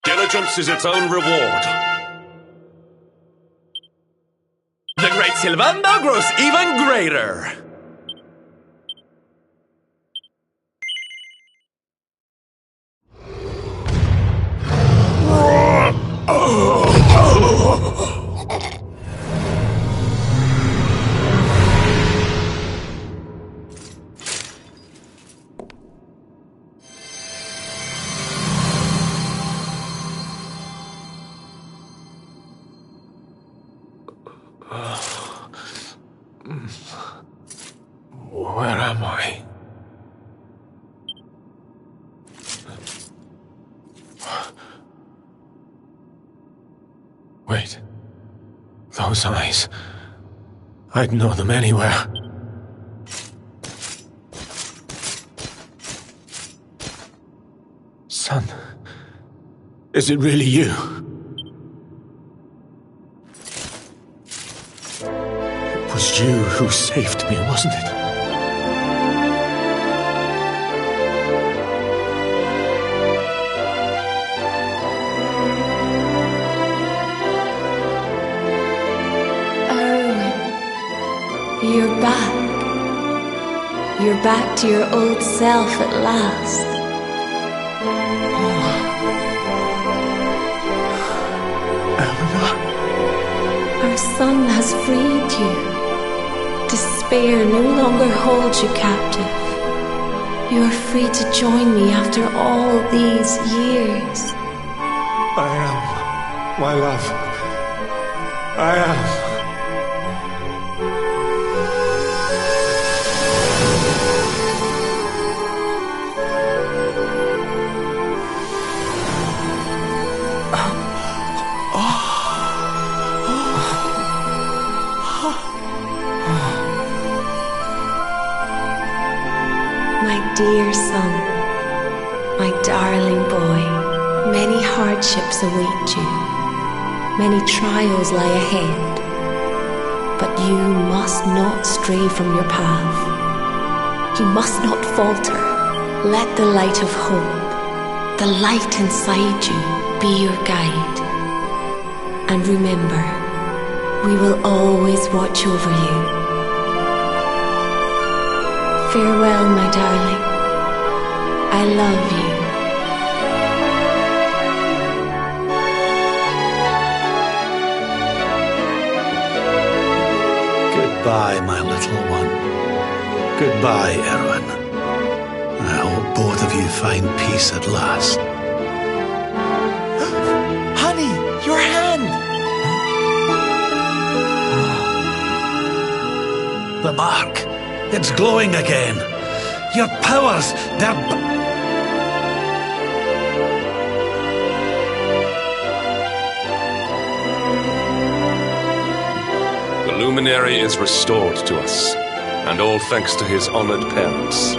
Diligence is its own reward. The great Sylvander grows even greater. Where am I? Wait. Those eyes. I'd know them anywhere. Son. Is it really you? It was you who saved me, wasn't it? You're back. You're back to your old self at last. Our son has freed you. Despair no longer holds you captive. You are free to join me after all these years. I am, my love. I am. My dear son, my darling boy. Many hardships await you. Many trials lie ahead. But you must not stray from your path. You must not falter. Let the light of hope, the light inside you, be your guide. And remember, we will always watch over you. Farewell, my darling. I love you. Goodbye, my little one. Goodbye, Erwin. I hope both of you find peace at last. Honey, your hand! The mark. It's glowing again. Your powers, they're... The luminary is restored to us, and all thanks to his honored parents.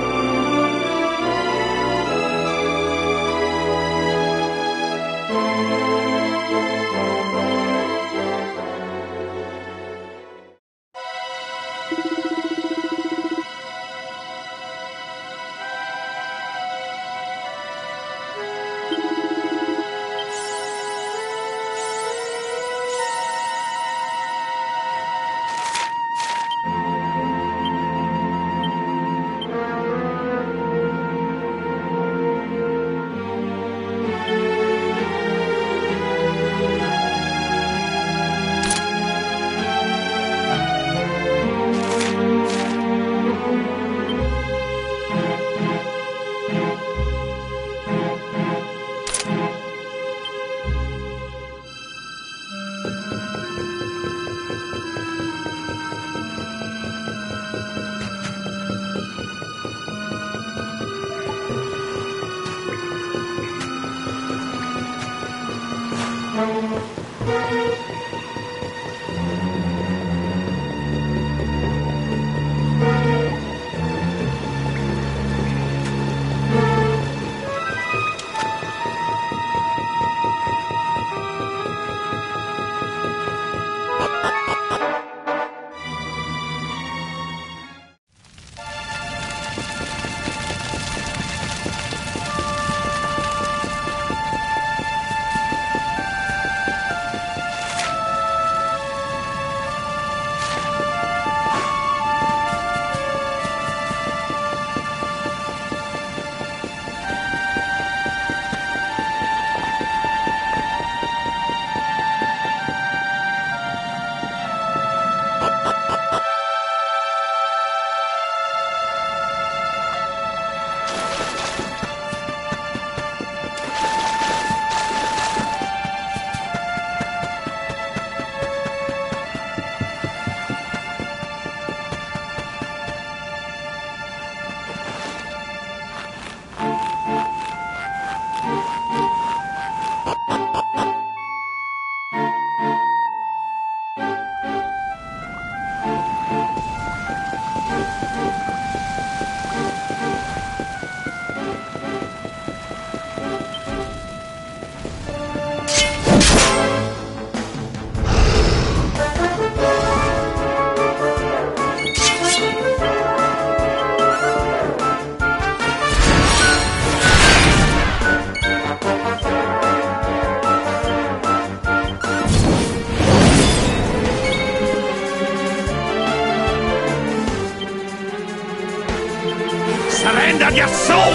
Surrender your soul!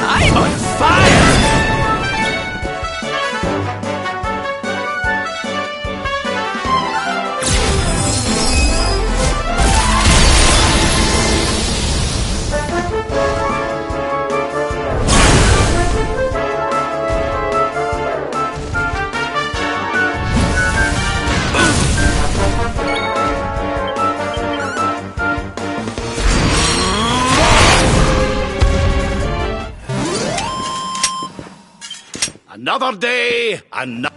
I'm on fire! Another day, another...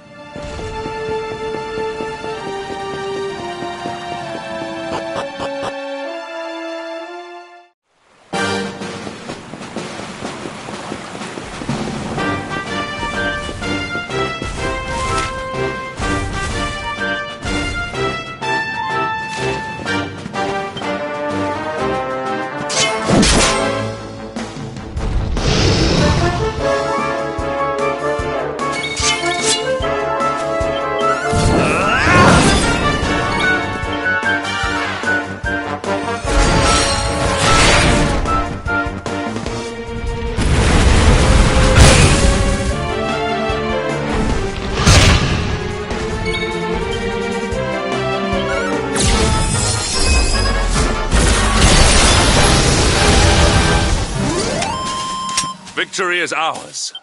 Victory is ours.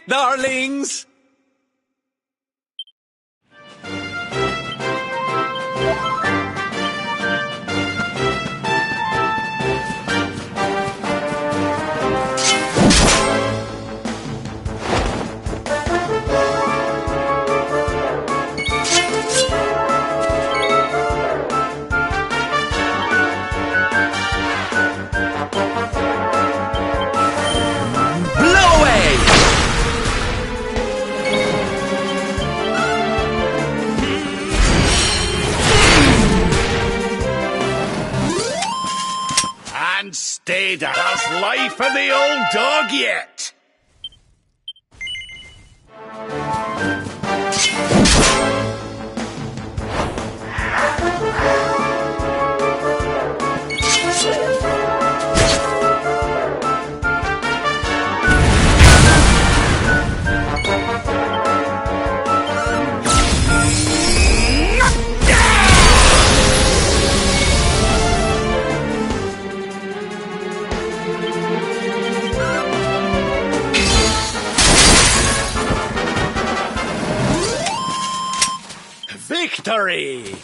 darlings! Stand steady. There's life in the old dog yet. Victory!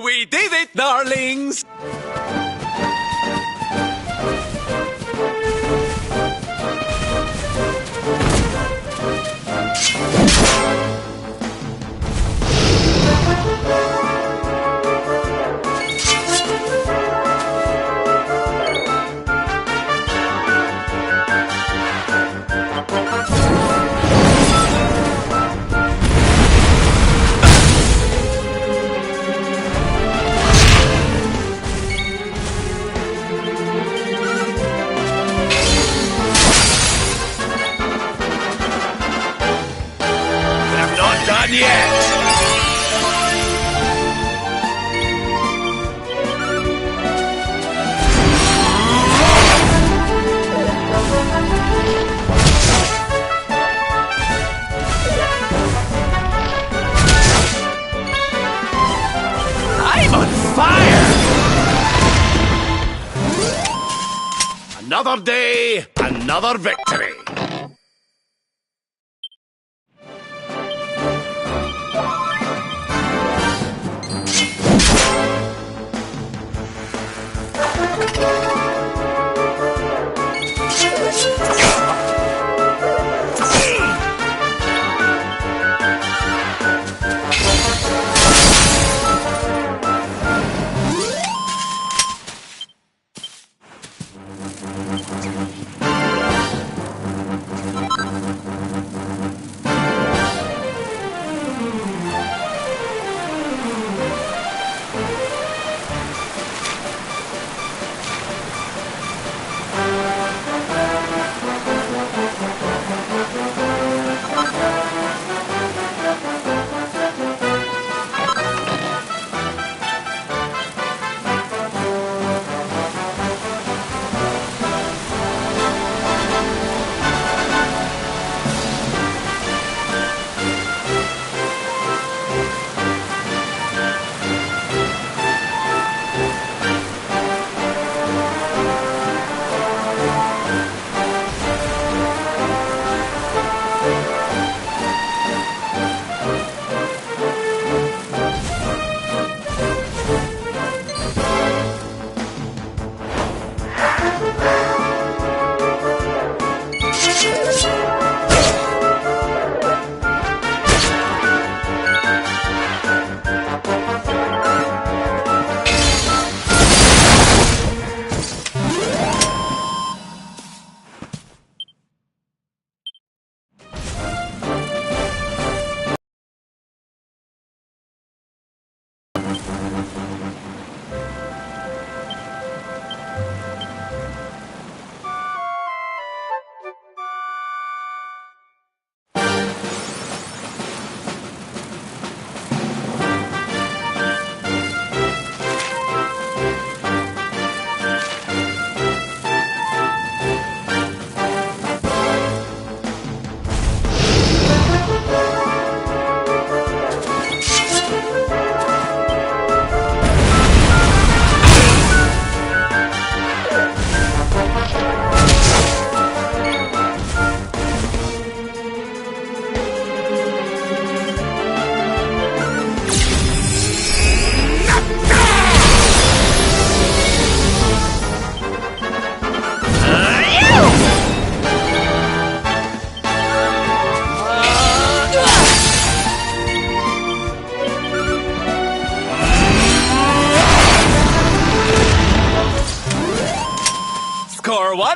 We did it, darlings! Done yet! I'm on fire! Another day, another victory.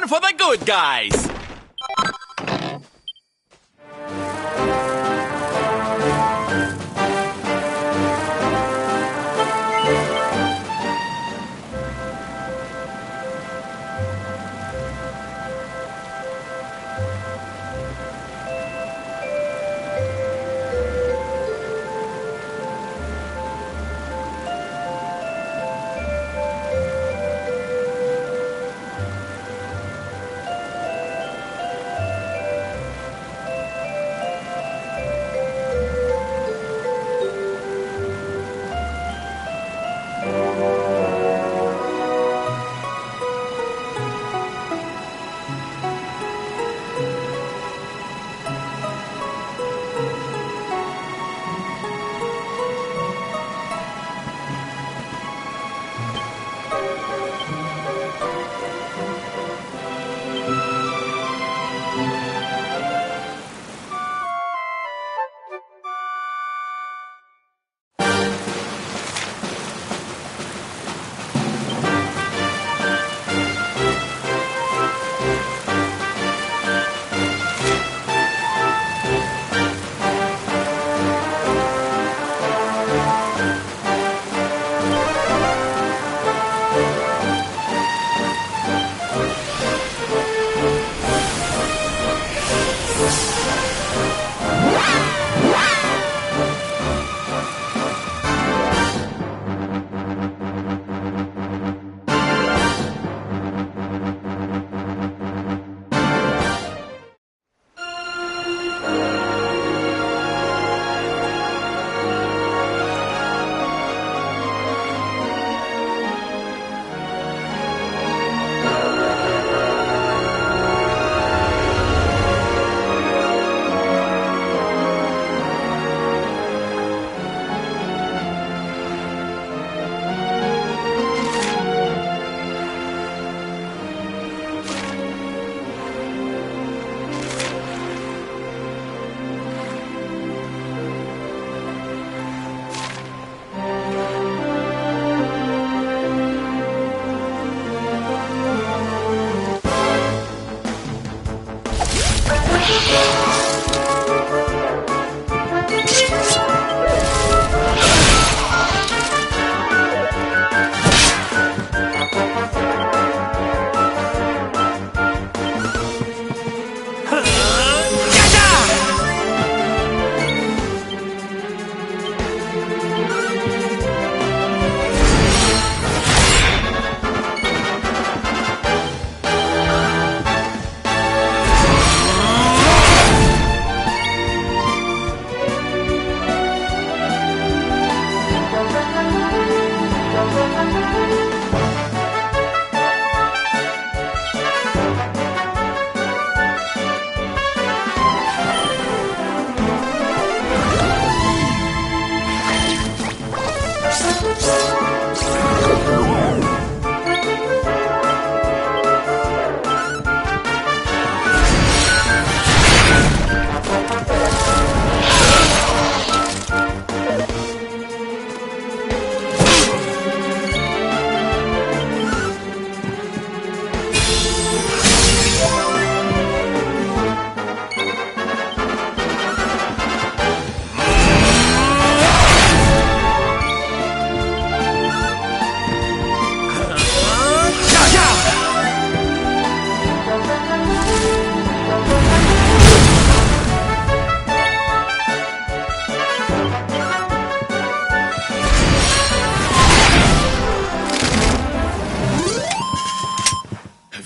one for the good guys!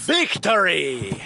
Victory!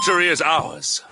victory is ours.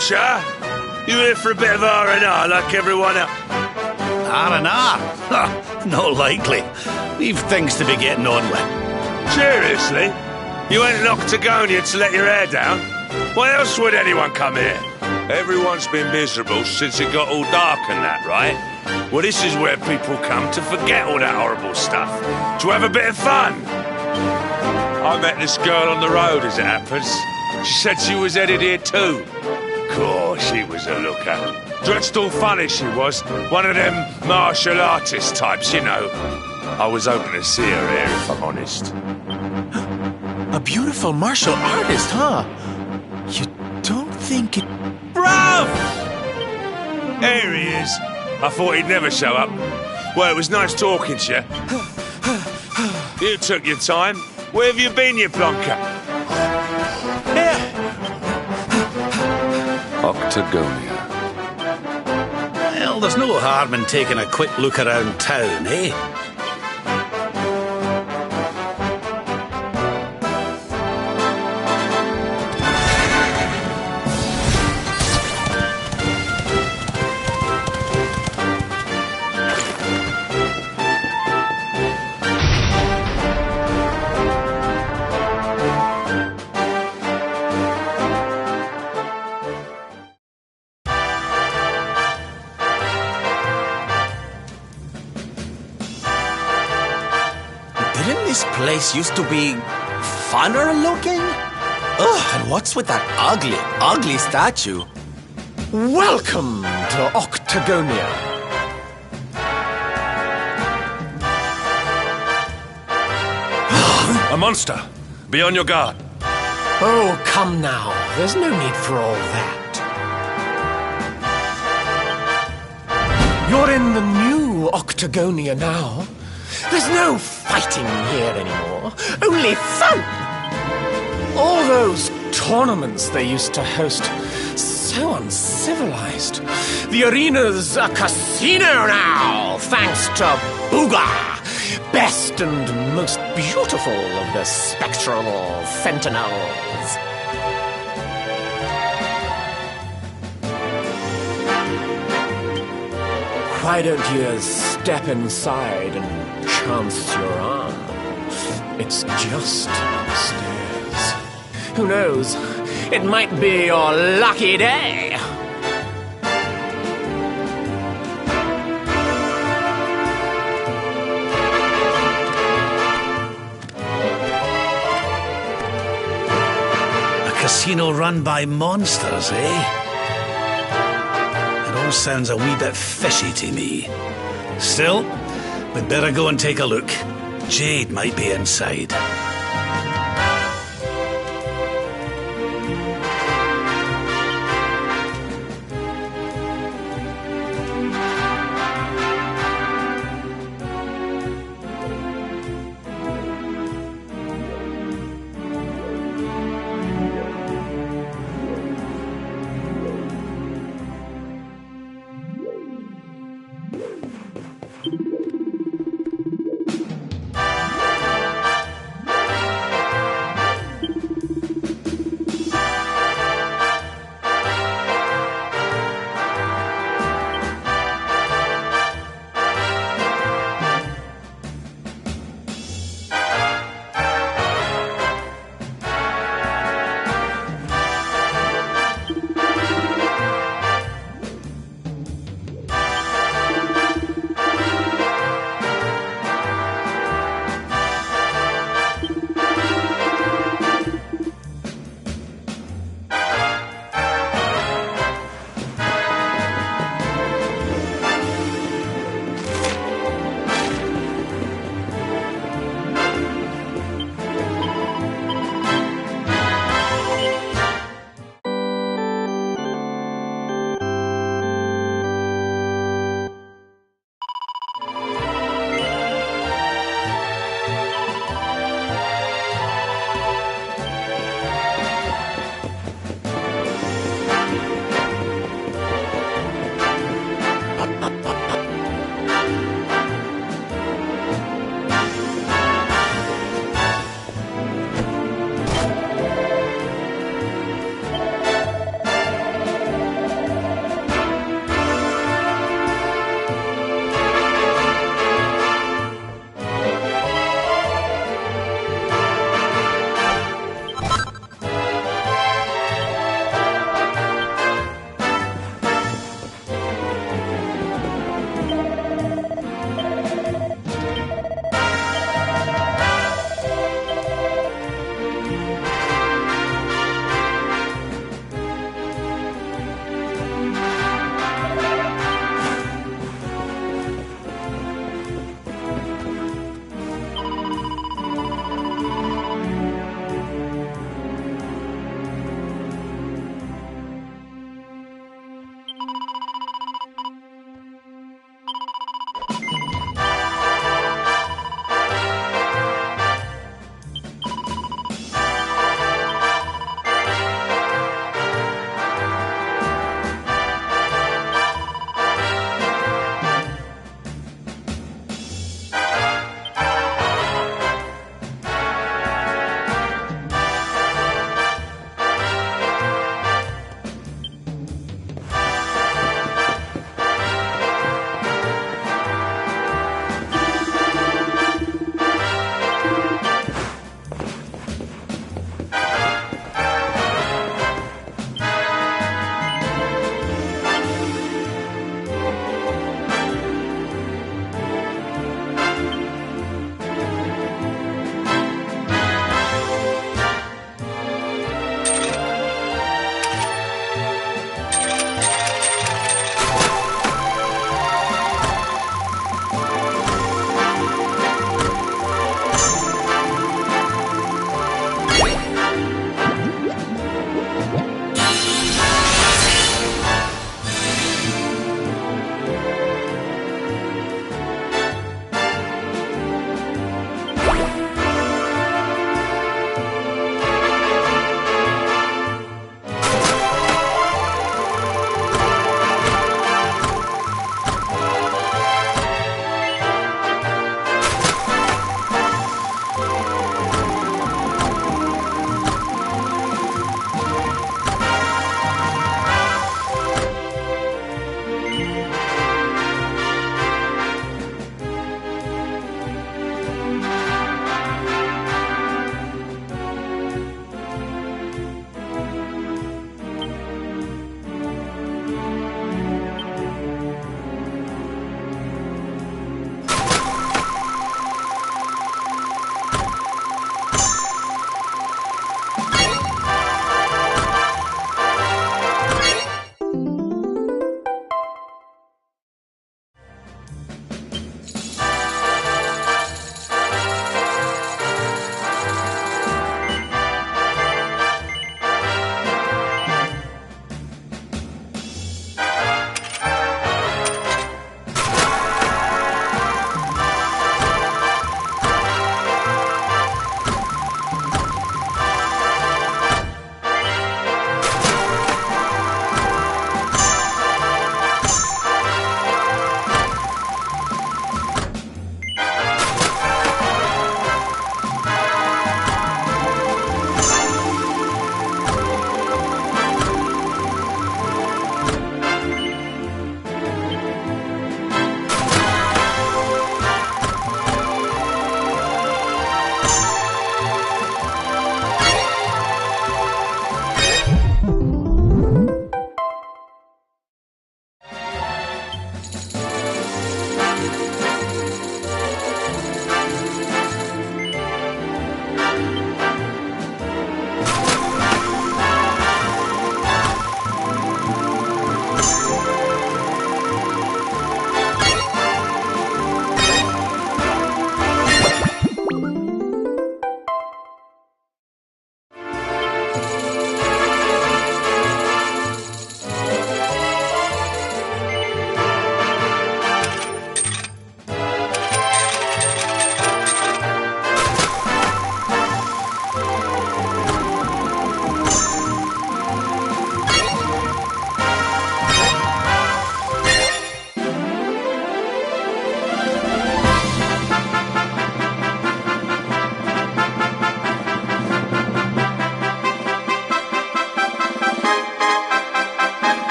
Archer? You here for a bit of R&R like everyone else? R&R? Not likely. We've things to be getting on with. Seriously? You went to Octagonia to let your hair down? Why else would anyone come here? Everyone's been miserable since it got all dark and that, right? Well, this is where people come to forget all that horrible stuff. To have a bit of fun. I met this girl on the road, as it happens. She said she was headed here too. Course, she was a looker. Dressed all funny, she was. One of them martial artist types, you know. I was hoping to see her here, if I'm honest. A beautiful martial artist, huh? You don't think it... Bruv! There he is. I thought he'd never show up. Well, it was nice talking to you. You took your time. Where have you been, you plonker? Octagonia. Well, there's no harm in taking a quick look around town, eh? Didn't this place used to be funner looking? Ugh, and what's with that ugly statue? Welcome to Octagonia. A monster! Be on your guard. Oh, come now. There's no need for all that. You're in the new Octagonia now. There's no fighting here anymore. Only fun! All those tournaments they used to host. So uncivilized. The arena's a casino now, thanks to Booga. Best and most beautiful of the spectral fentanils. Why don't you step inside and chance your arm? It's just upstairs. Who knows? It might be your lucky day. A casino run by monsters, eh? It all sounds a wee bit fishy to me. Still, we'd better go and take a look. Jade might be inside.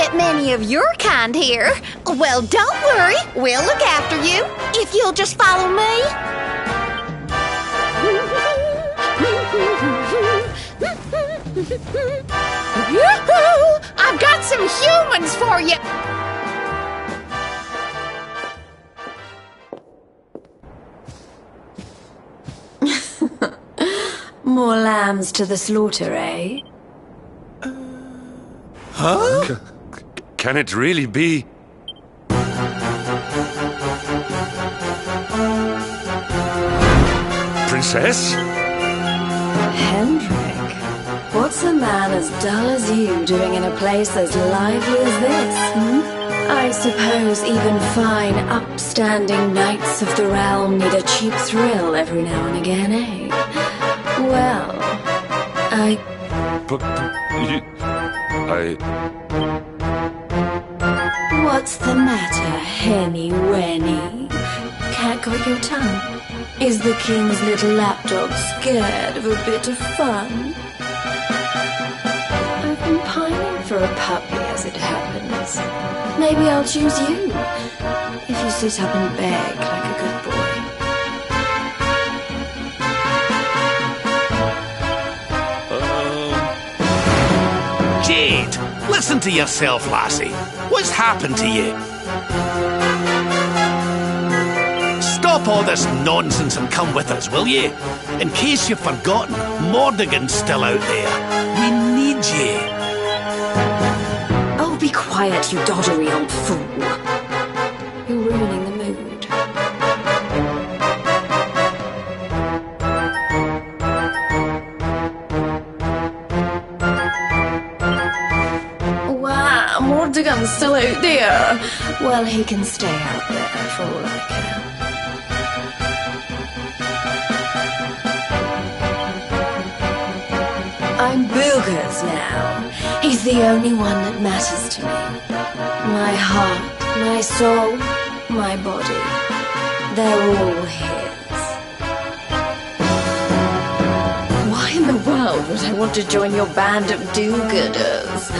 get many of your kind here. Well, don't worry. We'll look after you if you'll just follow me. Yoo-hoo! I've got some humans for you. More lambs to the slaughter, eh? Huh? Can it really be? Princess? Hendrik, what's a man as dull as you doing in a place as lively as this, I suppose even fine, upstanding knights of the realm need a cheap thrill every now and again, eh? Well, What's the matter, Henny Wenny? Cat got your tongue? Is the king's little lapdog scared of a bit of fun? I've been pining for a puppy as it happens. Maybe I'll choose you, if you sit up and beg like a good boy. Jade, listen to yourself, lassie. What's happened to you? Stop all this nonsense and come with us, will you? In case you've forgotten, Mordigan's still out there. We need you. Oh, be quiet, you doddery old fool. You're ruining the mood. Wow, Mordigan's still out there. Well, he can stay out there for all I care. I'm Bilger's now. He's the only one that matters to me. My heart, my soul, my body. They're all his. Why in the world would I want to join your band of do-gooders?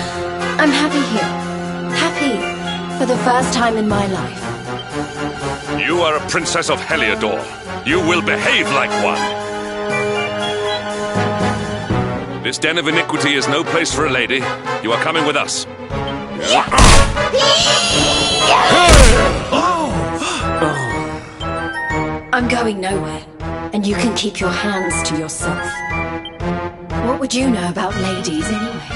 I'm happy here. Happy for the first time in my life. You are a princess of Heliodor. You will behave like one. This den of iniquity is no place for a lady. You are coming with us. I'm going nowhere, and you can keep your hands to yourself. What would you know about ladies anyway?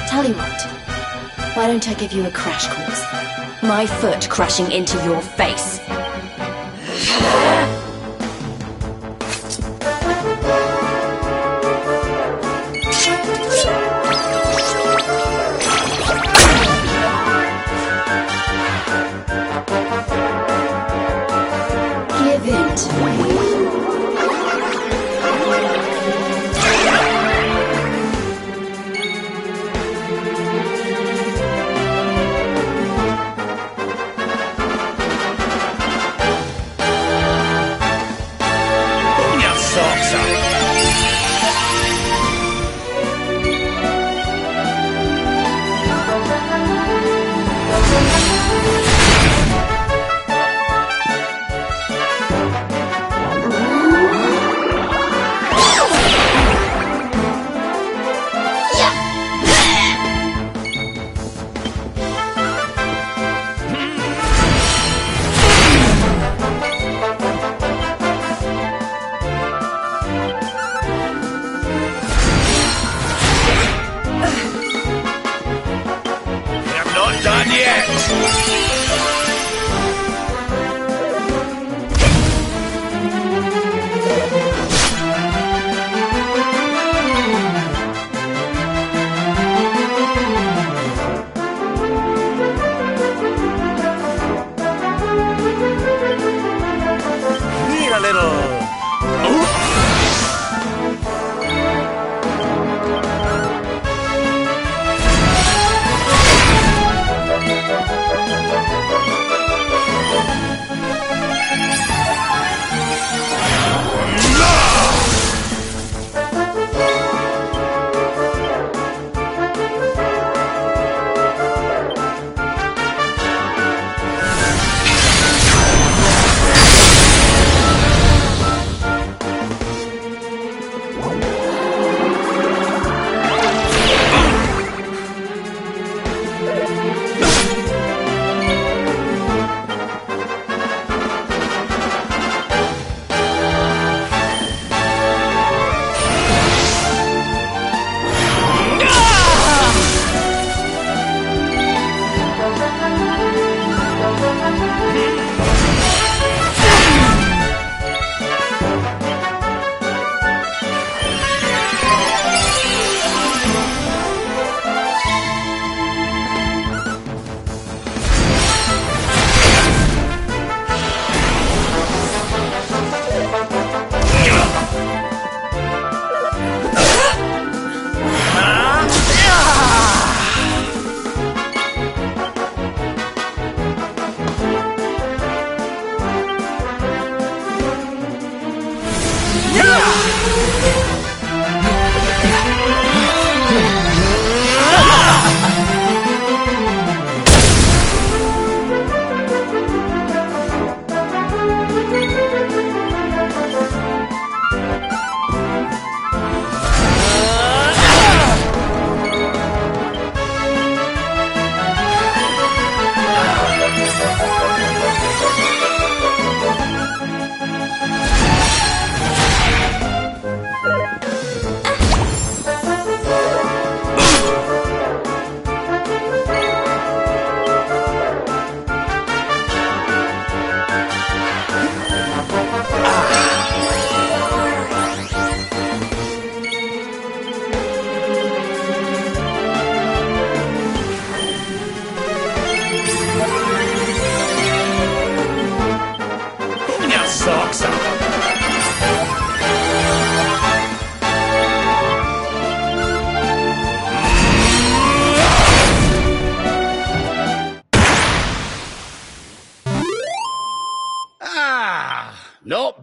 Tell you what, why don't I give you a crash course? My foot crashing into your face. Give in to me.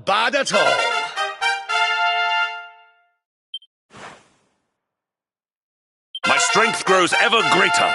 not bad at all. My strength grows ever greater.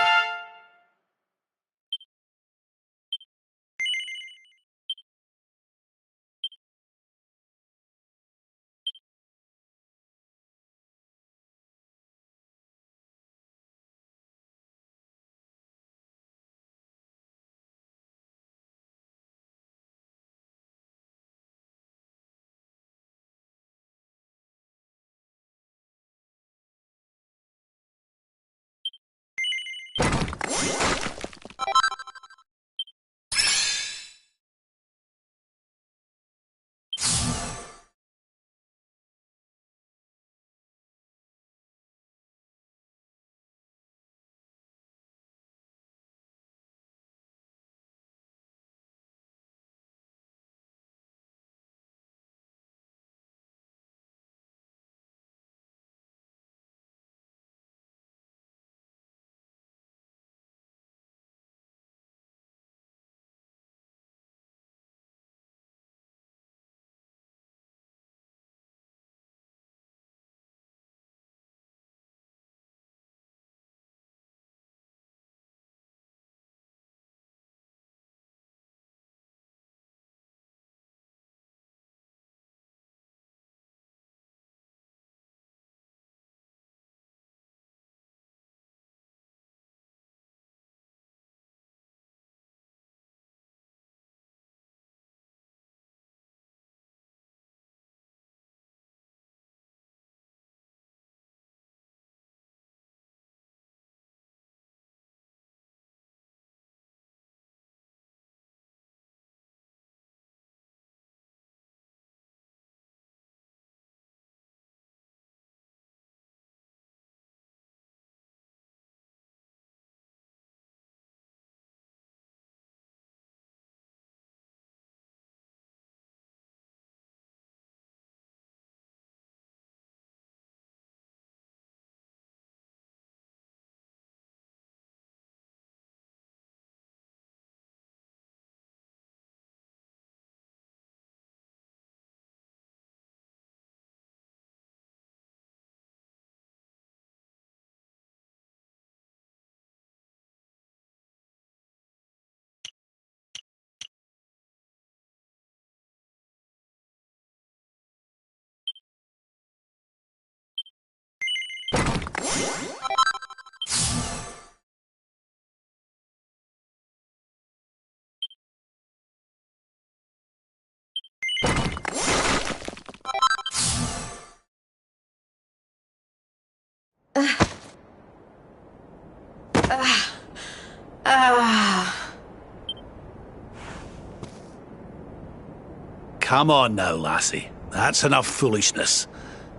Come on now, lassie. That's enough foolishness.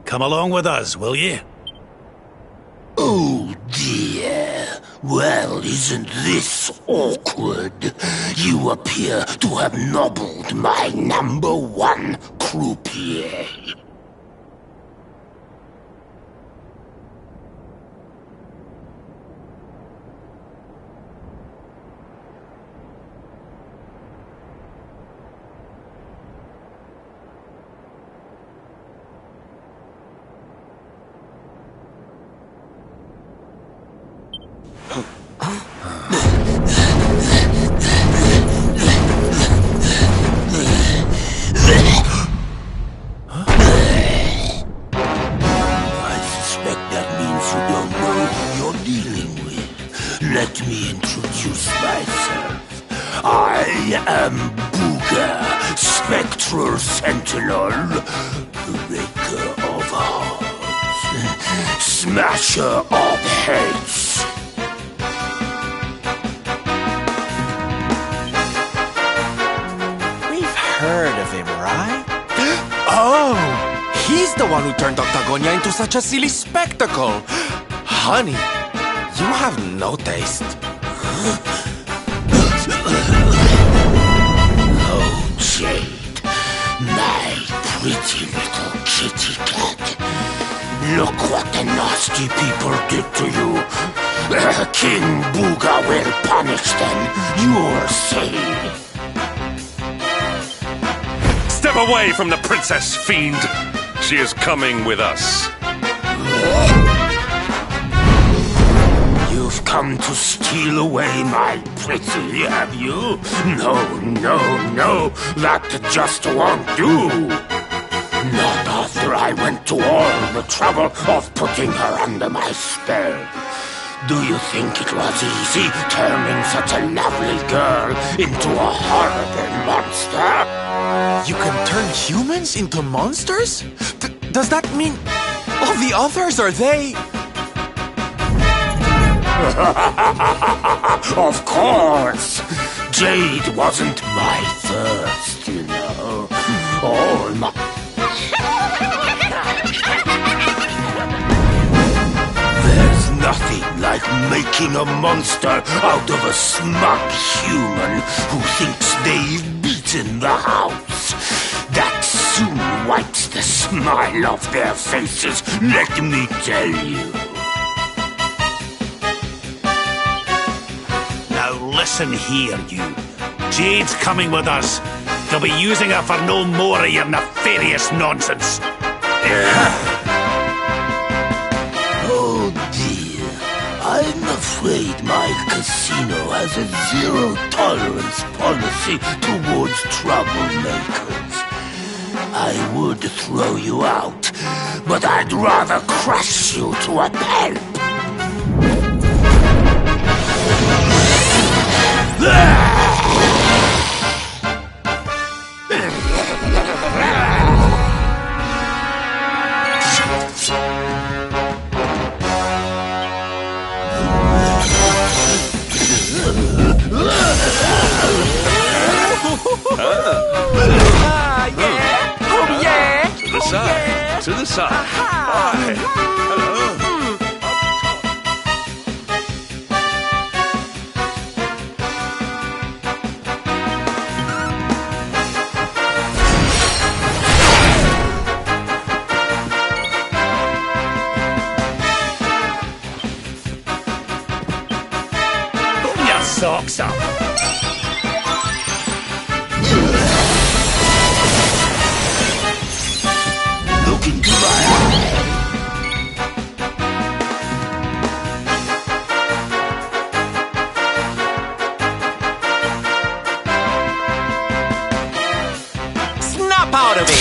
Come along with us, will ye? Oh dear. Well, isn't this awkward? You appear to have nobbled my #1 croupier. Let me introduce myself. I am Booga, Spectral Sentinel, Breaker of Hearts, Smasher of Heads. We've heard of him, right? Oh, he's the one who turned Octagonia into such a silly spectacle. Honey, you have no taste. Oh, Jade, my pretty little kitty cat. Look what the nasty people did to you. King Booga will punish them. You're safe. Step away from the princess, fiend. She is coming with us. You've come to steal away my pretty, have you? No, no, no, that just won't do. Not after I went to all the trouble of putting her under my spell. Do you think it was easy turning such a lovely girl into a horrible monster? You can turn humans into monsters? Does that mean all the others are they? Of course! Jade wasn't my first, you know. All my... There's nothing like making a monster out of a smug human who thinks they've beaten the house. That soon wipes the smile off their faces, let me tell you. Now listen here, you. Jade's coming with us. They'll be using her for no more of your nefarious nonsense. Oh dear, I'm afraid my casino has a zero-tolerance policy towards troublemakers. I would throw you out, but I'd rather crush you to a pulp. Yeah. Oh yeah. To the side. To the side. Hi. Hello. Pull your socks up. Look into my eye. Snap out of it!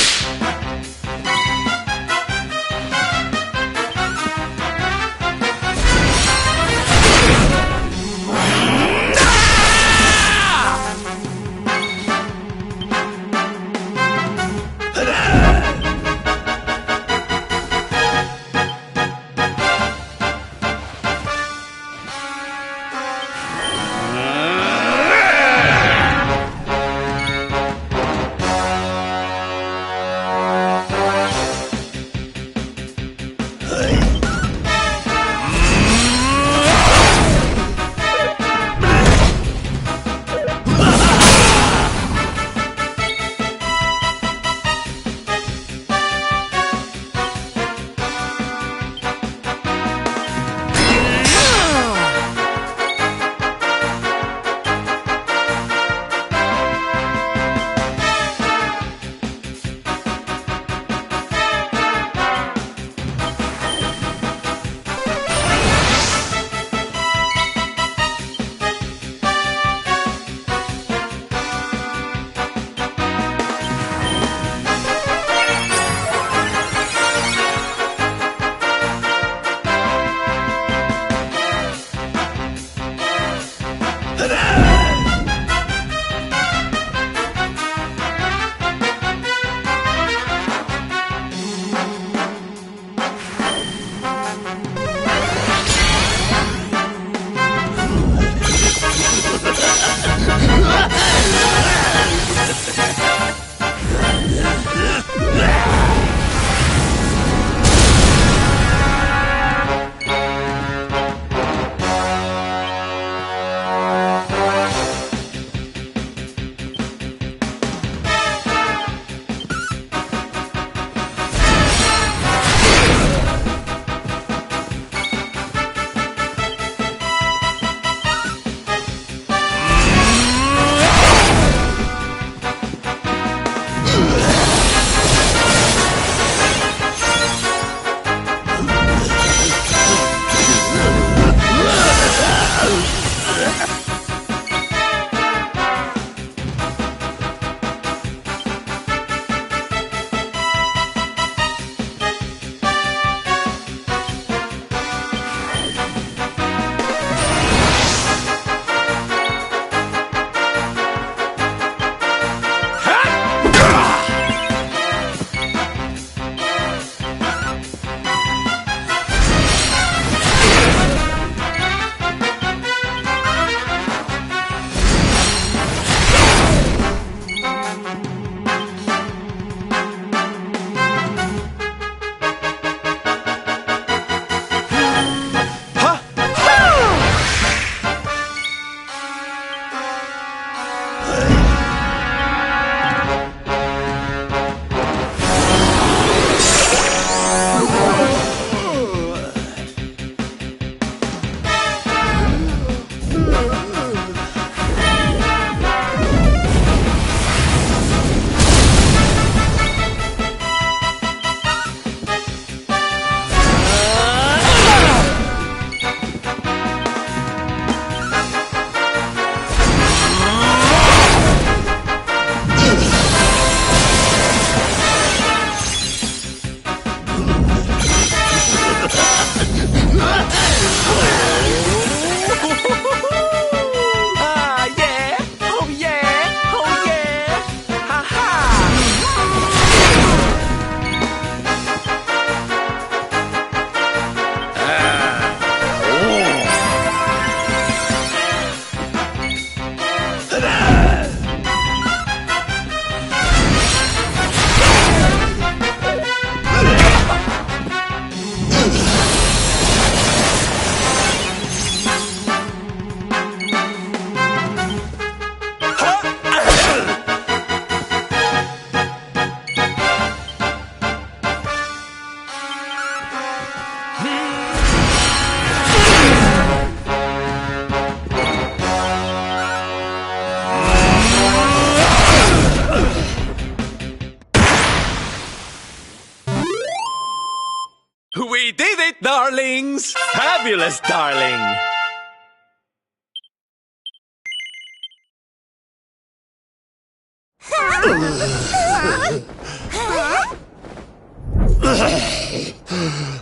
fabulous, darling!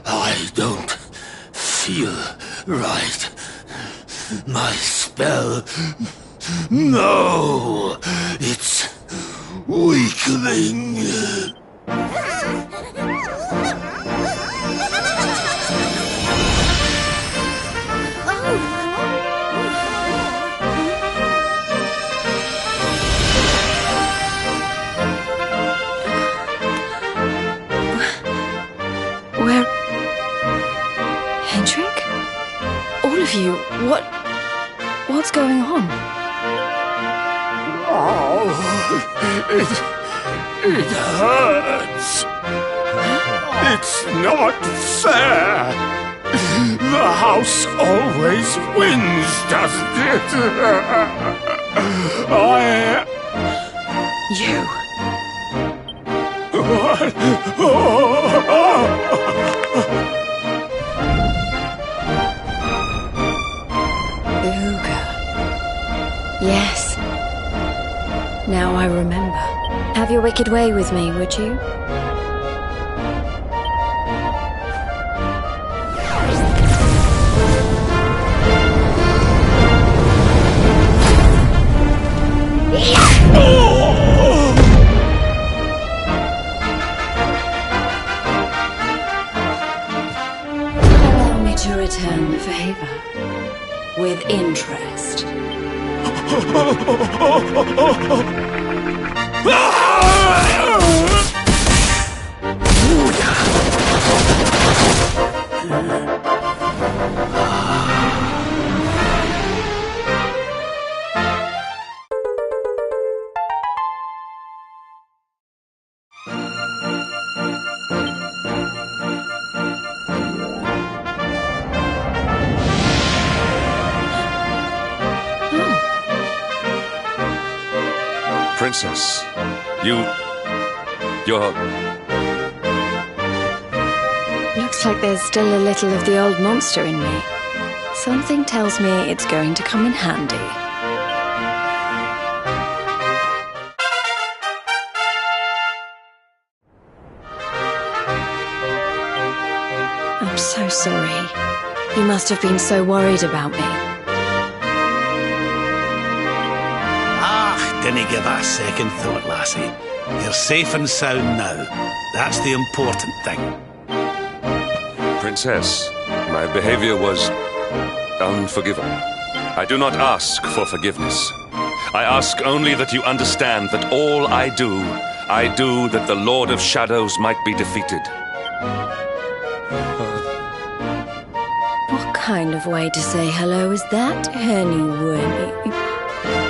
I don't feel right. My spell... No! It's weakening. Where... Hendrik? All of you, what's going on? Oh, it hurts. It's not fair. The house always wins, doesn't it? You. Yes. Now I remember. Have your wicked way with me, would you? Allow me to return the favor. With interest. Princess, you're... Looks like there's still a little of the old monster in me. Something tells me it's going to come in handy. I'm so sorry. You must have been so worried about me. Didn't give it a second thought, lassie. You're safe and sound now. That's the important thing. Princess, my behavior was unforgivable. I do not ask for forgiveness. I ask only that you understand that all I do that the Lord of Shadows might be defeated. What kind of way to say hello is that, anyway?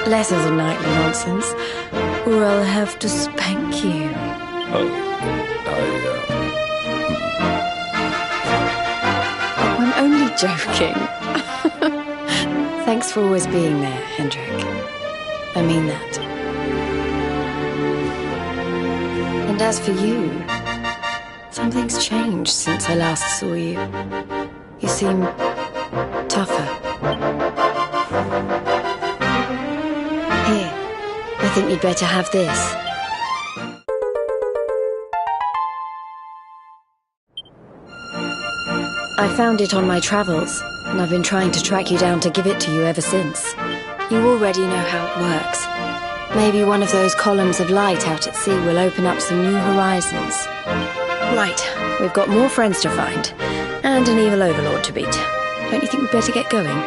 Less of the nightly nonsense, or I'll have to spank you. Oh, I'm only joking. Thanks for always being there, Hendrik. I mean that. And as for you, something's changed since I last saw you. You seem tougher. Here, I think you'd better have this. I found it on my travels, and I've been trying to track you down to give it to you ever since. You already know how it works. Maybe one of those columns of light out at sea will open up some new horizons. Right, we've got more friends to find, and an evil overlord to beat. Don't you think we'd better get going?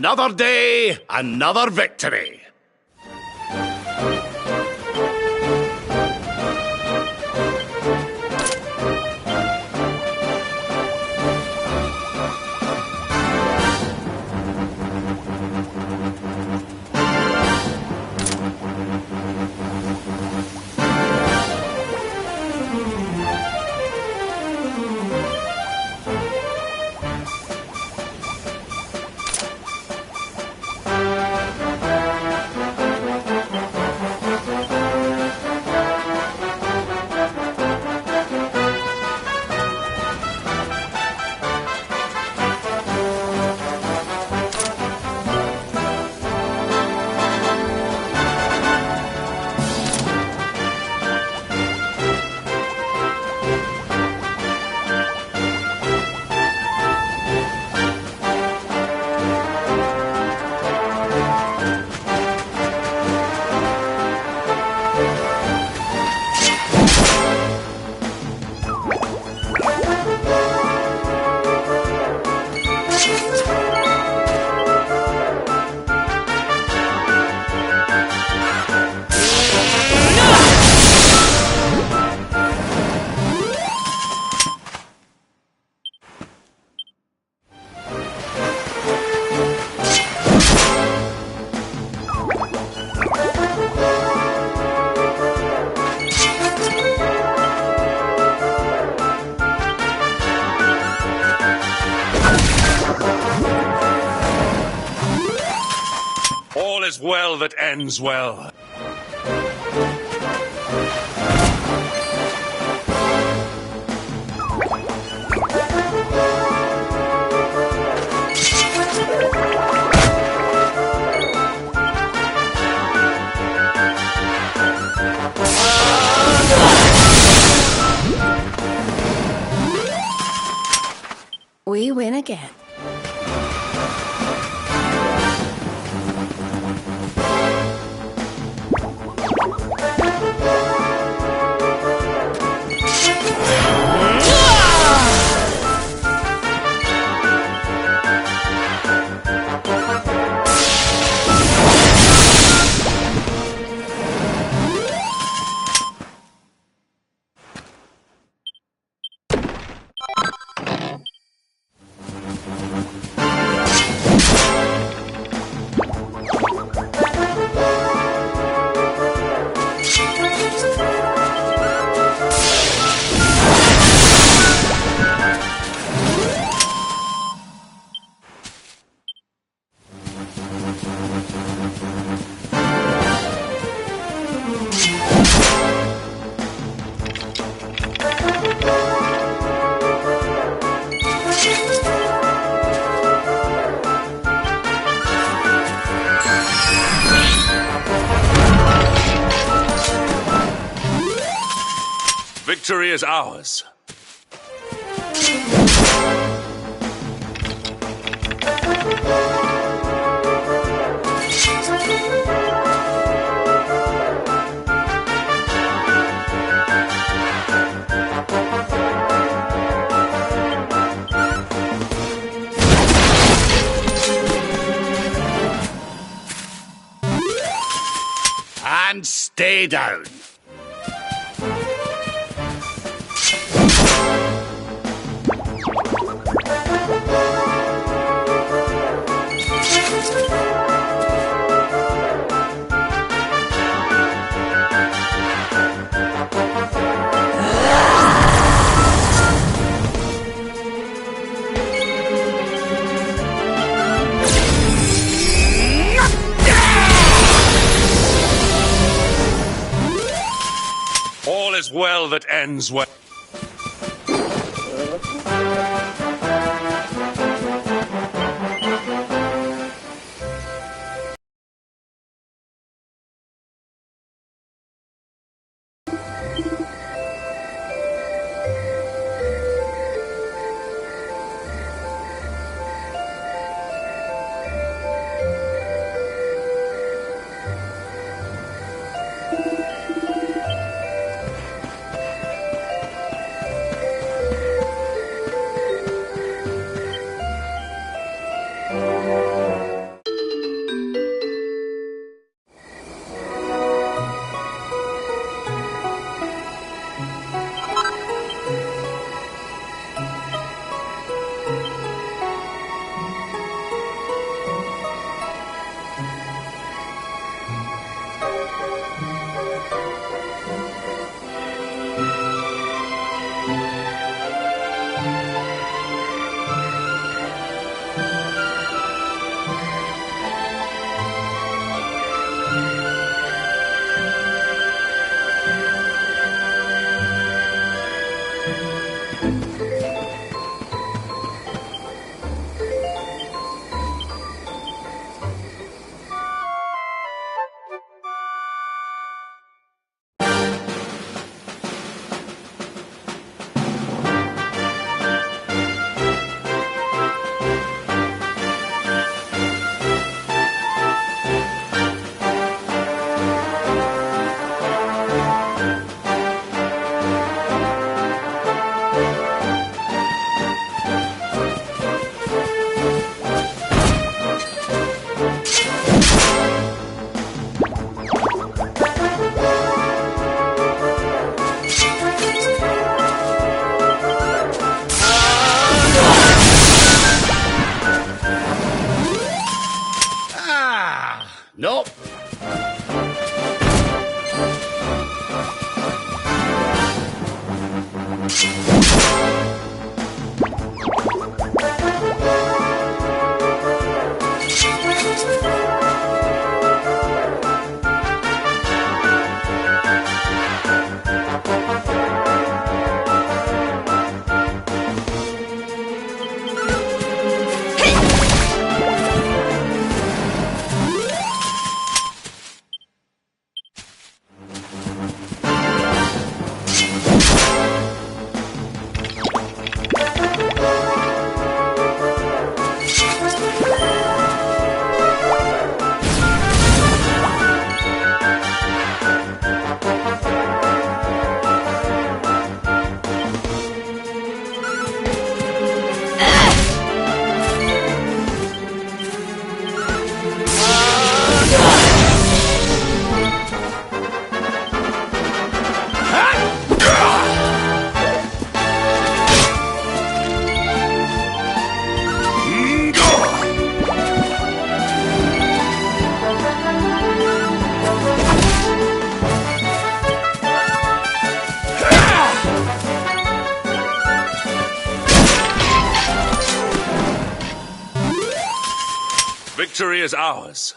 Another day, another victory. All is well that ends well. We win again. Victory is ours. And stay down. All is well that ends well. Nope. Victory is ours.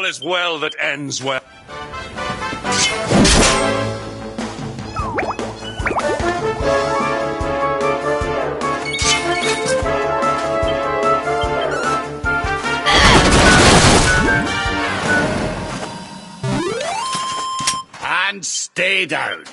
as well that ends well. And stay down.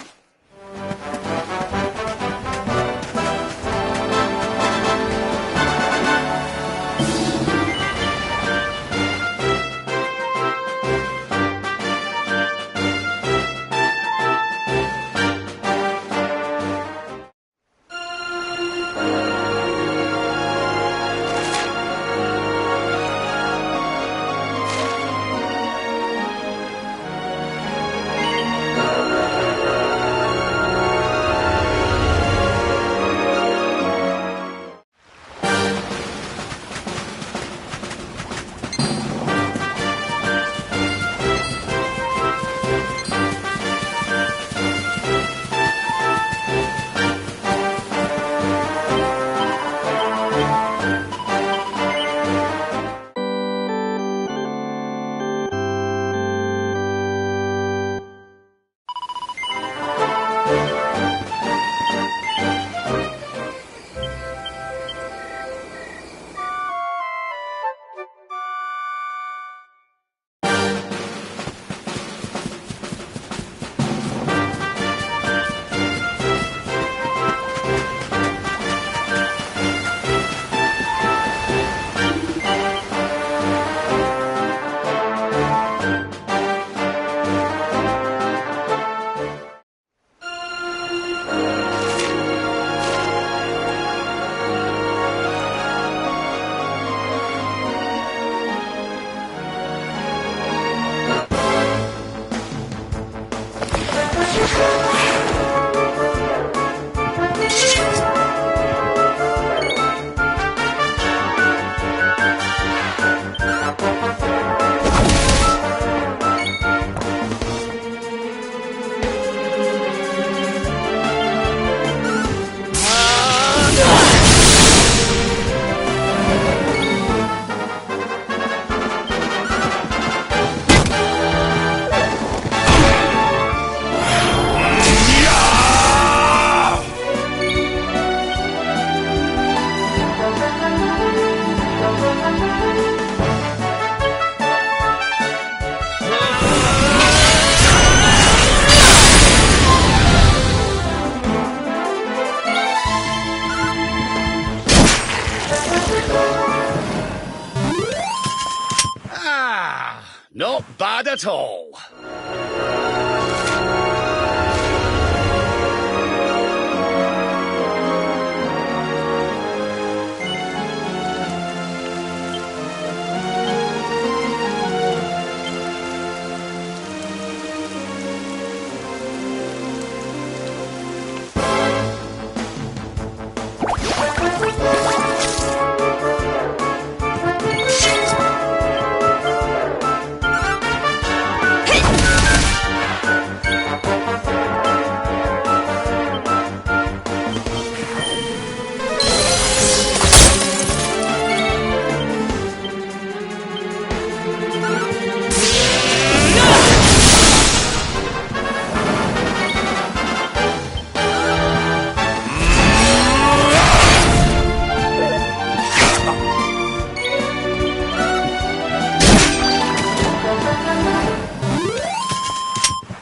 Not bad at all.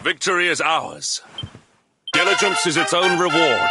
Victory is ours. Diligence is its own reward.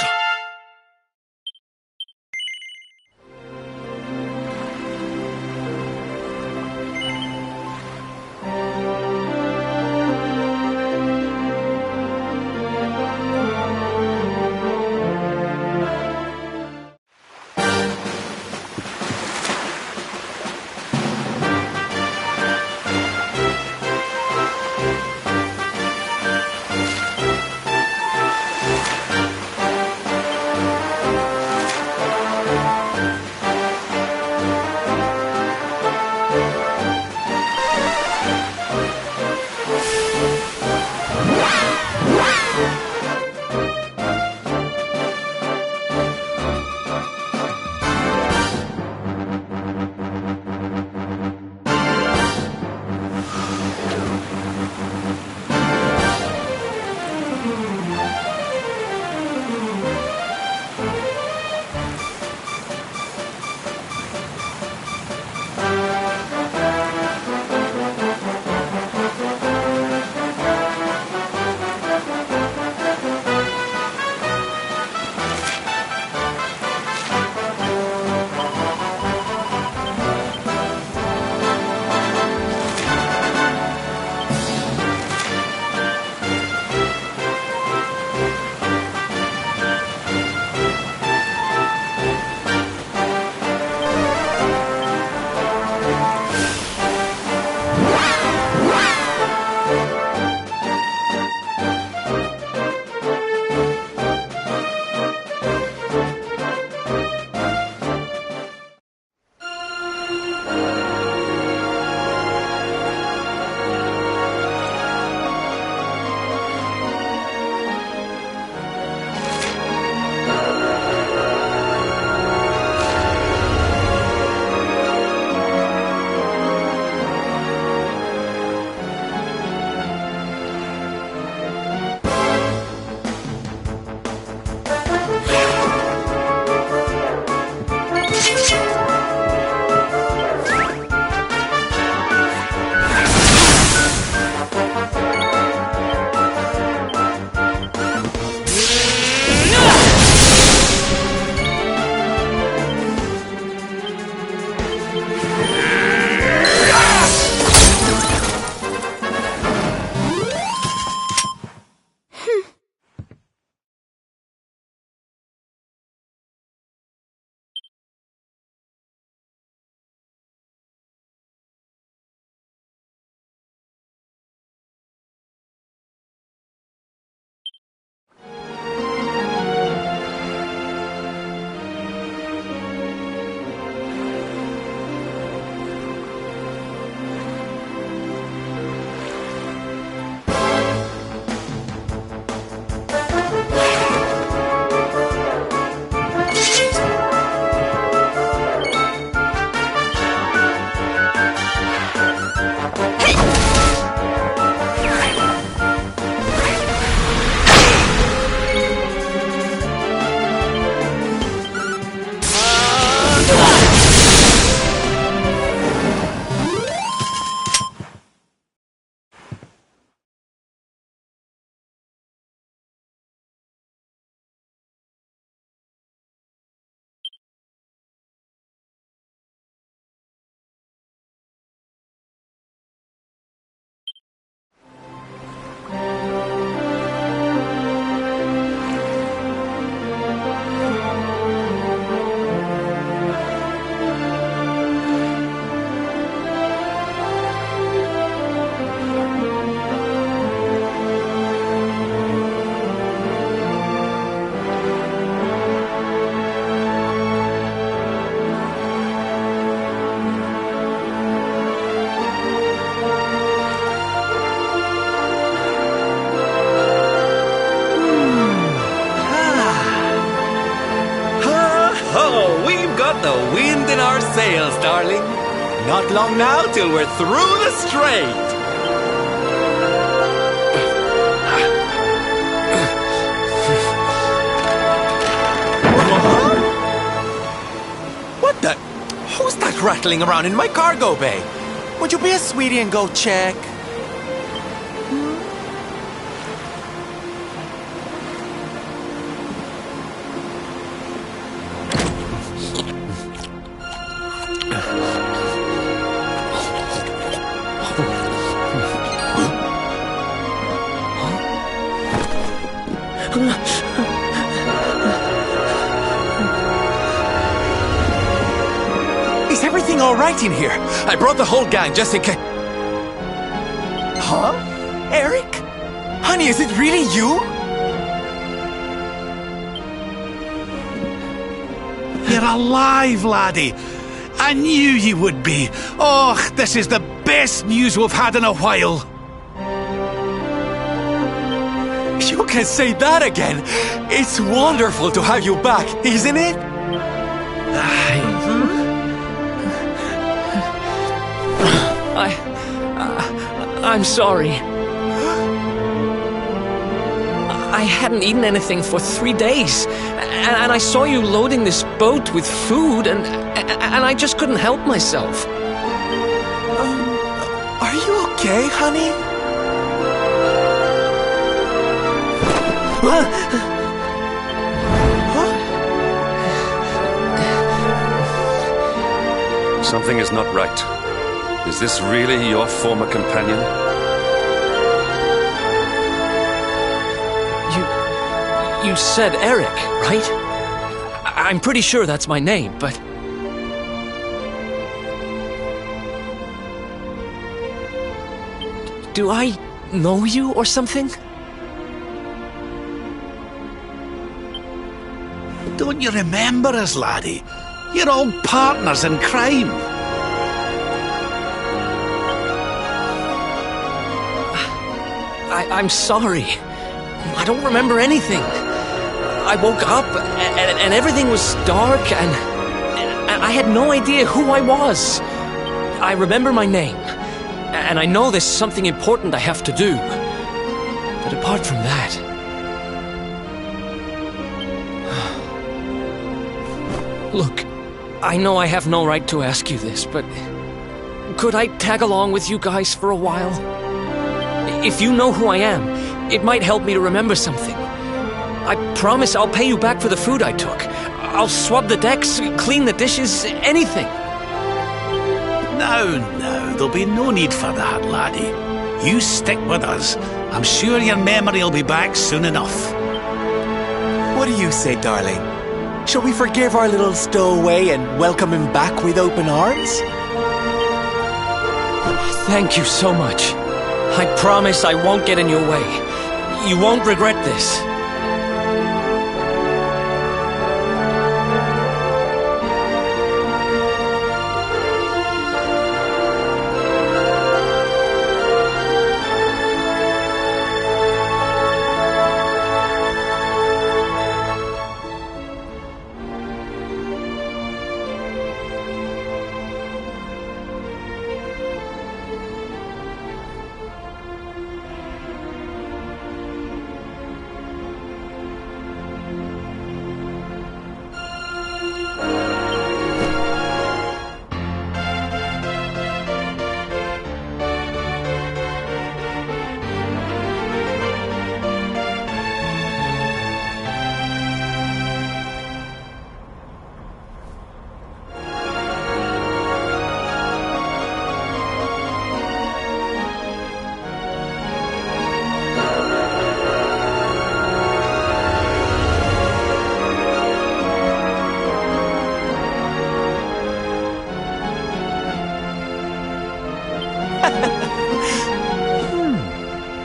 wind in our sails, darling. Not long now till we're through the strait. What the? Who's that rattling around in my cargo bay? Would you be a sweetie and go check? Is everything all right in here? I brought the whole gang just in case. Huh? Eric? Honey, is it really you? You're alive, laddie. I knew you would be. Oh, this is the best news we've had in a while. You can say that again. It's wonderful to have you back, isn't it? I'm sorry. I hadn't eaten anything for 3 days, and I saw you loading this boat with food, and I just couldn't help myself. Are you okay, honey? Something is not right. Is this really your former companion? You said Eric, right? I'm pretty sure that's my name, but... Do I know you or something? Don't you remember us, laddie? You're old partners in crime. I'm sorry. I don't remember anything. I woke up and everything was dark and I had no idea who I was. I remember my name and I know there's something important I have to do. But apart from that... Look, I know I have no right to ask you this, but could I tag along with you guys for a while? If you know who I am, it might help me to remember something. I promise I'll pay you back for the food I took. I'll swab the decks, clean the dishes, anything. No, there'll be no need for that, laddie. You stick with us. I'm sure your memory will be back soon enough. What do you say, darling? Shall we forgive our little stowaway and welcome him back with open arms? Thank you so much. I promise I won't get in your way. You won't regret this.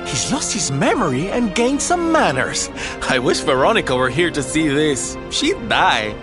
He's lost his memory and gained some manners. I wish Veronica were here to see this. She'd die.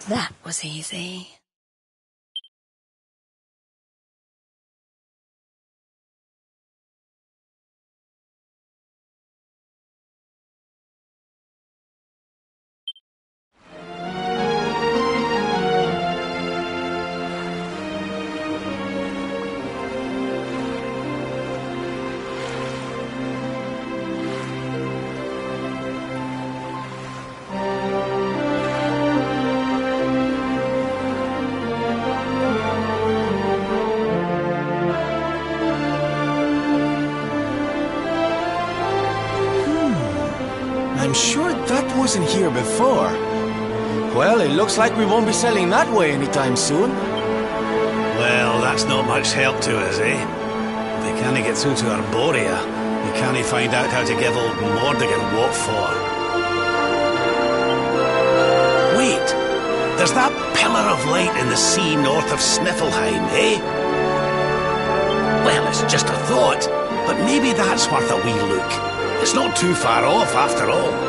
That was easy. I'm sure that wasn't here before. Well, it looks like we won't be sailing that way anytime soon. Well, that's not much help to us, eh? If we can't get through to Arborea, we can't find out how to give old Mordigan what for. Wait! There's that pillar of light in the sea north of Sniffelheim, eh? Well, it's just a thought, but maybe that's worth a wee look. It's not too far off, after all.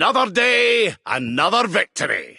Another day, another victory.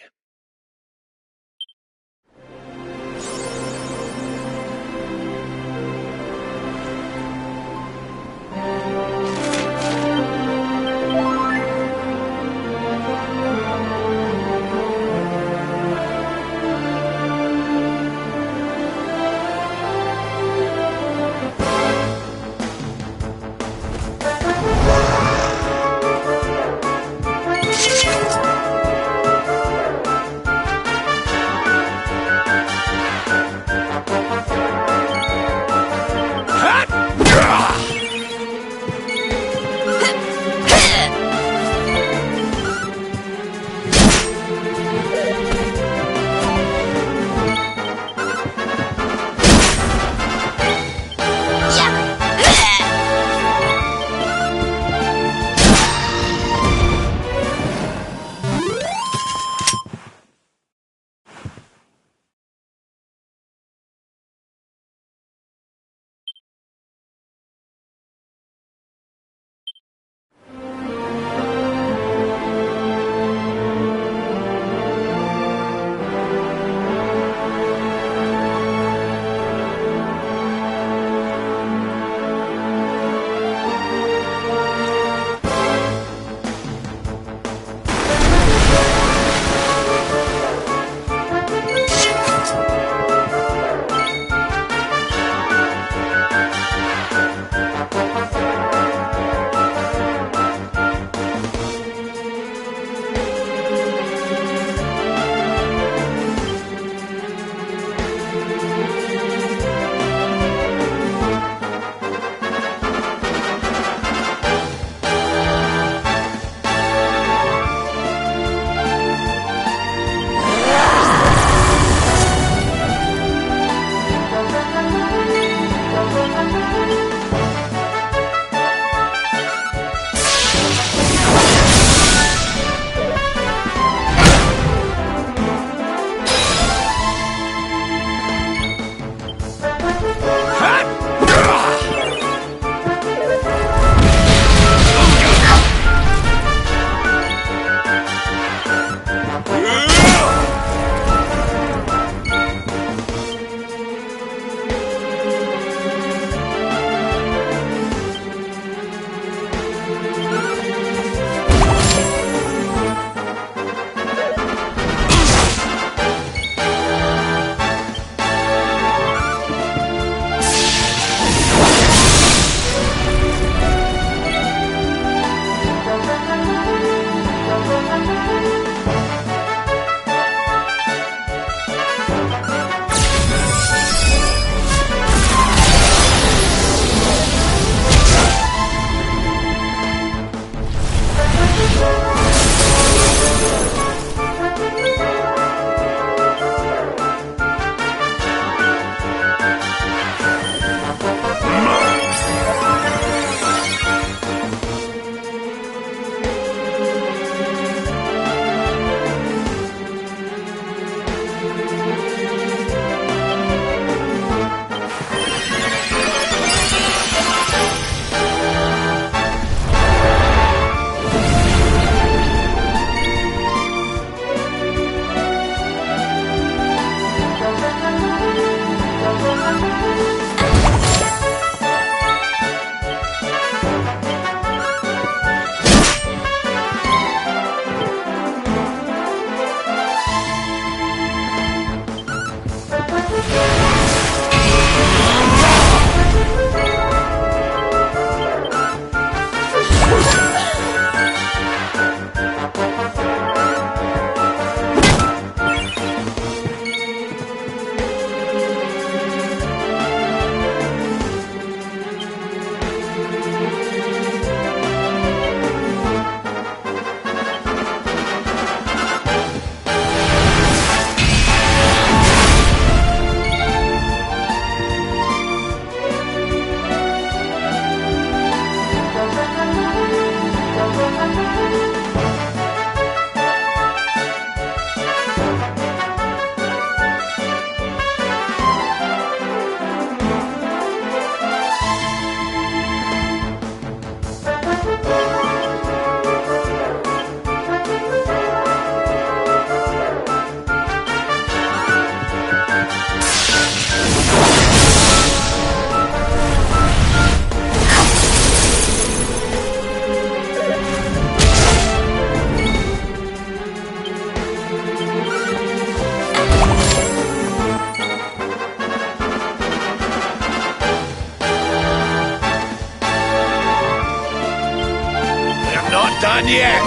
yet!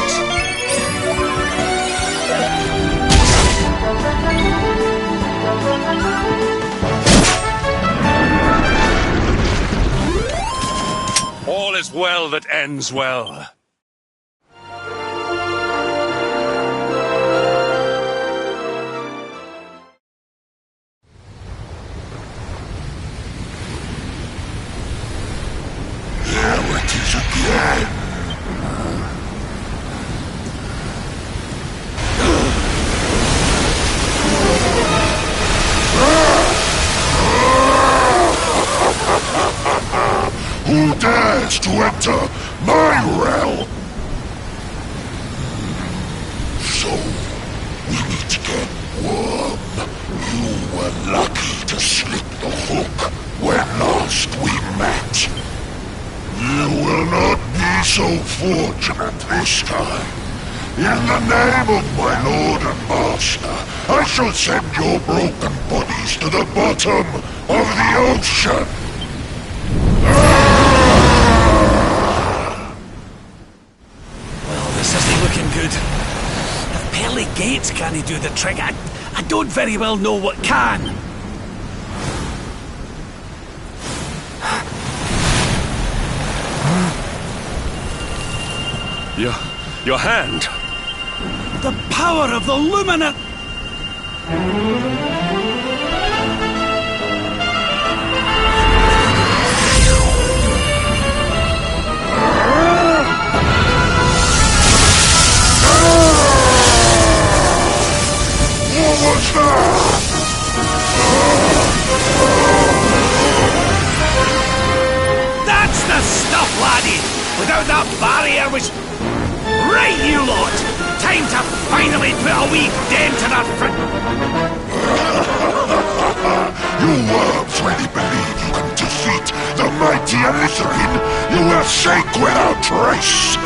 All is well that ends well. Now it is again. Who dares to enter my realm? So, we meet again, worm. You were lucky to slip the hook when last we met. You will not be so fortunate this time. In the name of my lord and master, I shall send your broken bodies to the bottom of the ocean. This isn't looking good. If pearly gates can't do the trick, I don't very well know what can. Your hand. The power of the Lumina... What was that? That's the stuff, laddie! Without that barrier which... Right, you lot! Time to finally put a wee dent in our front... You worms really believe you can defeat the mighty Elusive? You will sink without trace!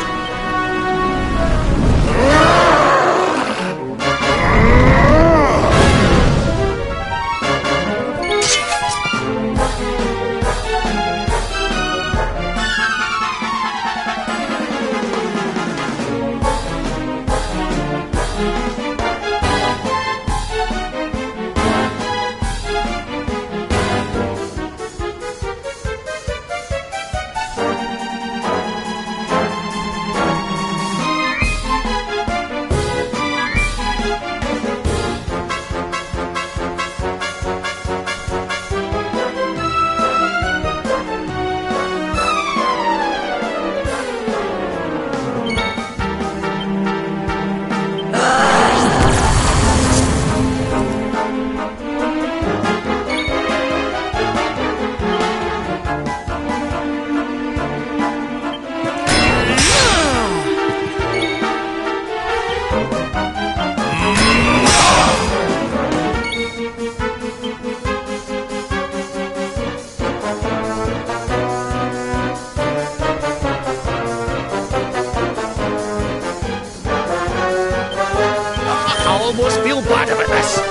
almost feel bad about this.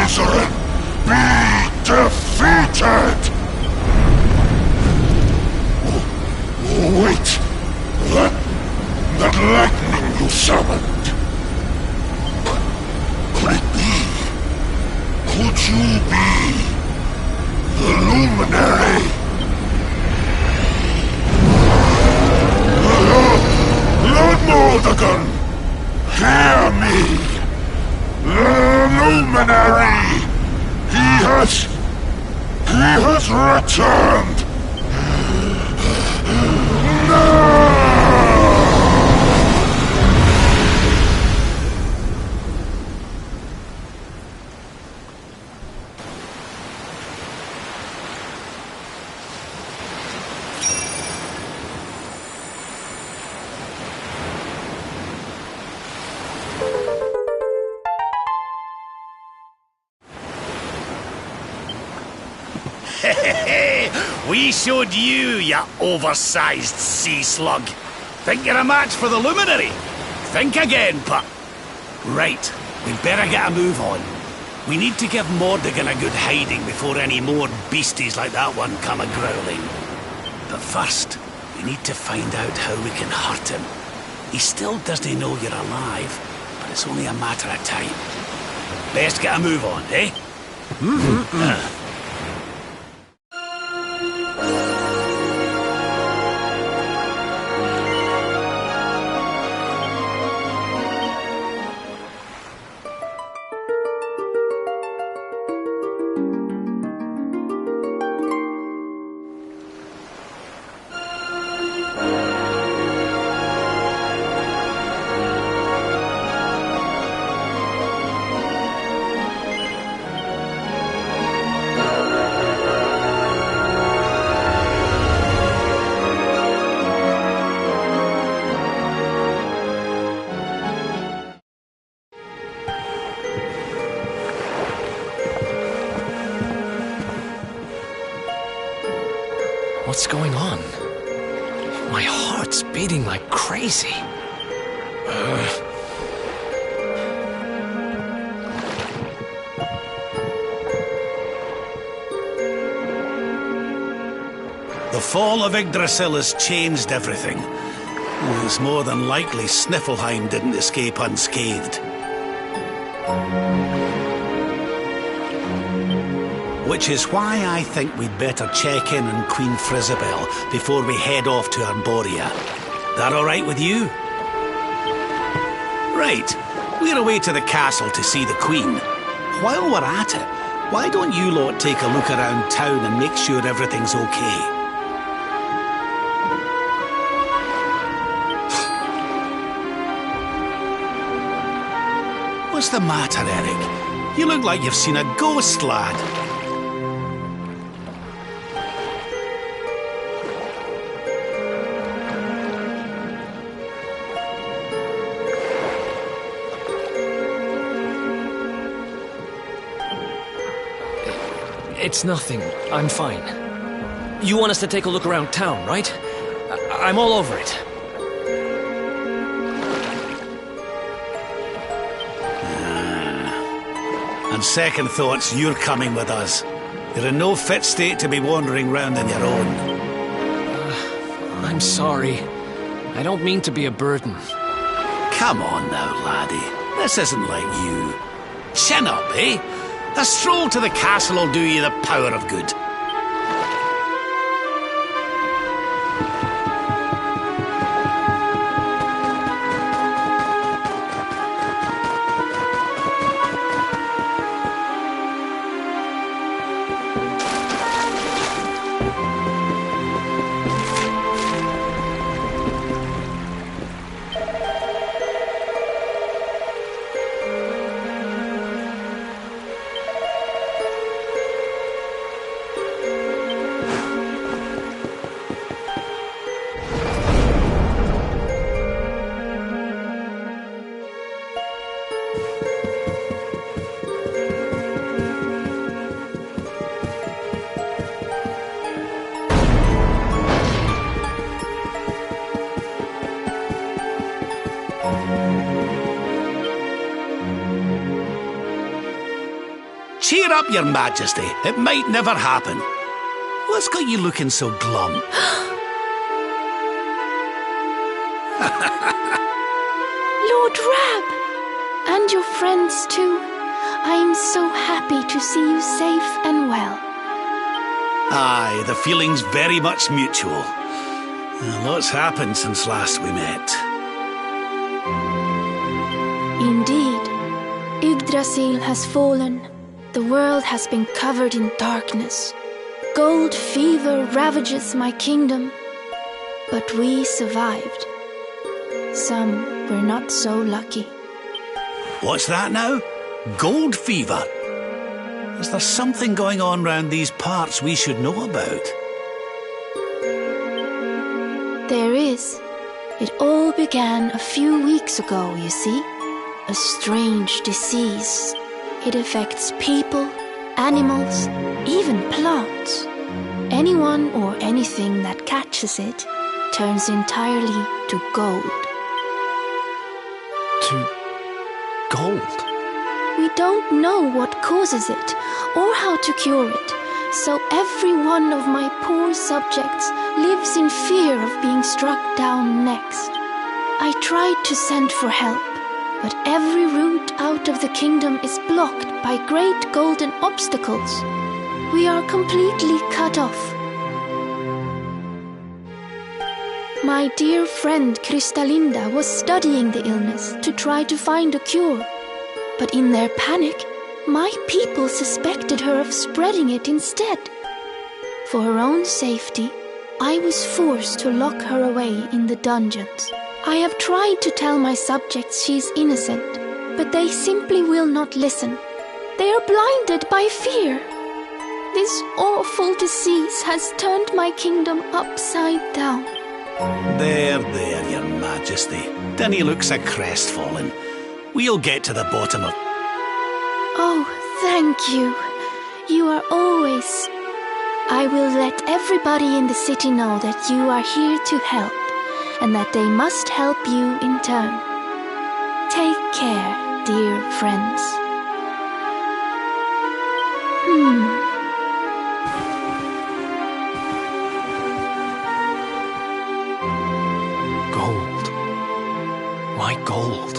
Alizarin be defeated! Oh, wait! That lightning you summoned! Could it be? Could you be the Luminary? Lord Mordegon, hear me! The Luminary! He has returned! No! We showed you, ya oversized sea slug. Think you're a match for the Luminary? Think again, pup. Right, we'd better get a move on. We need to give Mordegon a good hiding before any more beasties like that one come a-growling. But first, we need to find out how we can hurt him. He still doesn't know you're alive, but it's only a matter of time. Best get a move on, eh? What's going on? My heart's beating like crazy. The fall of Yggdrasil has changed everything. It's more than likely Sniffleheim didn't escape unscathed. Which is why I think we'd better check in on Queen Frizabel before we head off to Arborea. That all right with you? Right, we're away to the castle to see the Queen. While we're at it, why don't you lot take a look around town and make sure everything's okay? What's the matter, Eric? You look like you've seen a ghost, lad. It's nothing. I'm fine. You want us to take a look around town, right? I'm all over it. On second thoughts, you're coming with us. You're in no fit state to be wandering round on your own. I'm sorry. I don't mean to be a burden. Come on now, laddie. This isn't like you. Chin up, eh? A stroll to the castle will do you the power of good. Cheer up, Your Majesty. It might never happen. What's got you looking so glum? Lord Rab! And your friends too. I am so happy to see you safe and well. Aye, the feeling's very much mutual. Lots happened since last we met. Indeed. Yggdrasil has fallen. The world has been covered in darkness. Gold fever ravages my kingdom. But we survived. Some were not so lucky. What's that now? Gold fever? Is there something going on round these parts we should know about? There is. It all began a few weeks ago, you see. A strange disease. It affects people, animals, even plants. Anyone or anything that catches it turns entirely to gold. To gold? We don't know what causes it or how to cure it, so every one of my poor subjects lives in fear of being struck down next. I tried to send for help, but every route out of the kingdom is blocked by great golden obstacles. We are completely cut off. My dear friend Kristalinda was studying the illness to try to find a cure. But in their panic, my people suspected her of spreading it instead. For her own safety, I was forced to lock her away in the dungeons. I have tried to tell my subjects she is innocent, but they simply will not listen. They are blinded by fear. This awful disease has turned my kingdom upside down. There, Your Majesty. Dinny looks a crestfallen. We'll get to the bottom of... Oh, thank you. You are always... I will let everybody in the city know that you are here to help, and that they must help you in turn. Take care, dear friends. Gold. My gold.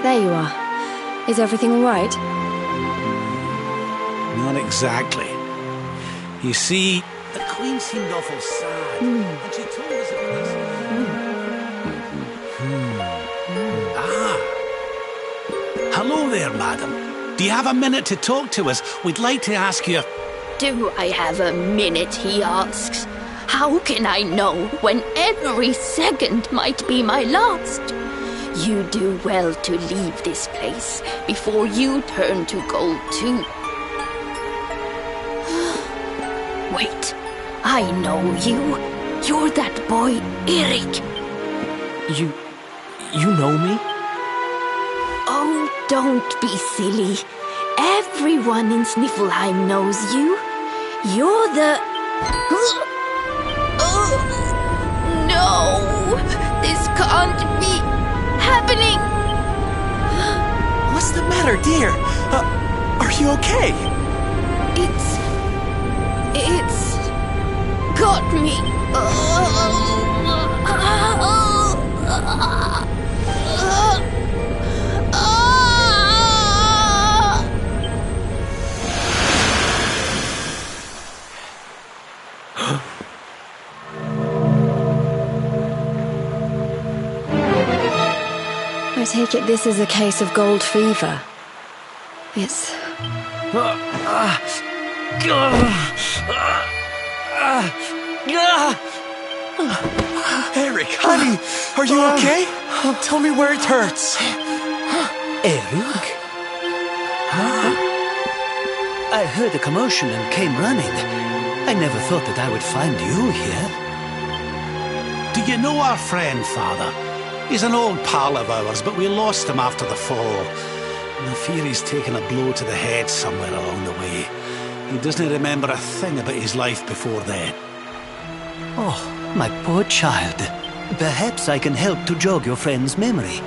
There you are. Is everything all right? Not exactly. You see, the Queen seemed awful sad, and she told us it was... Hello there, madam. Do you have a minute to talk to us? We'd like to ask you... Do I have a minute, he asks. How can I know when every second might be my last? You do well to leave this place before you turn to gold too. Wait, I know you. You're that boy, Eric. You know me? Oh, don't be silly. Everyone in Sniffelheim knows you. You're the... Oh, no! This can't be happening! What's the matter, dear? Are you okay? It's got me. I take it this is a case of gold fever. It's... Eric, honey, are you okay? Tell me where it hurts. Eric? I heard a commotion and came running. I never thought that I would find you here. Do you know our friend, Father? He's an old pal of ours, but we lost him after the fall. And I fear he's taken a blow to the head somewhere along the way. He doesn't remember a thing about his life before then. Oh, my poor child. Perhaps I can help to jog your friend's memory.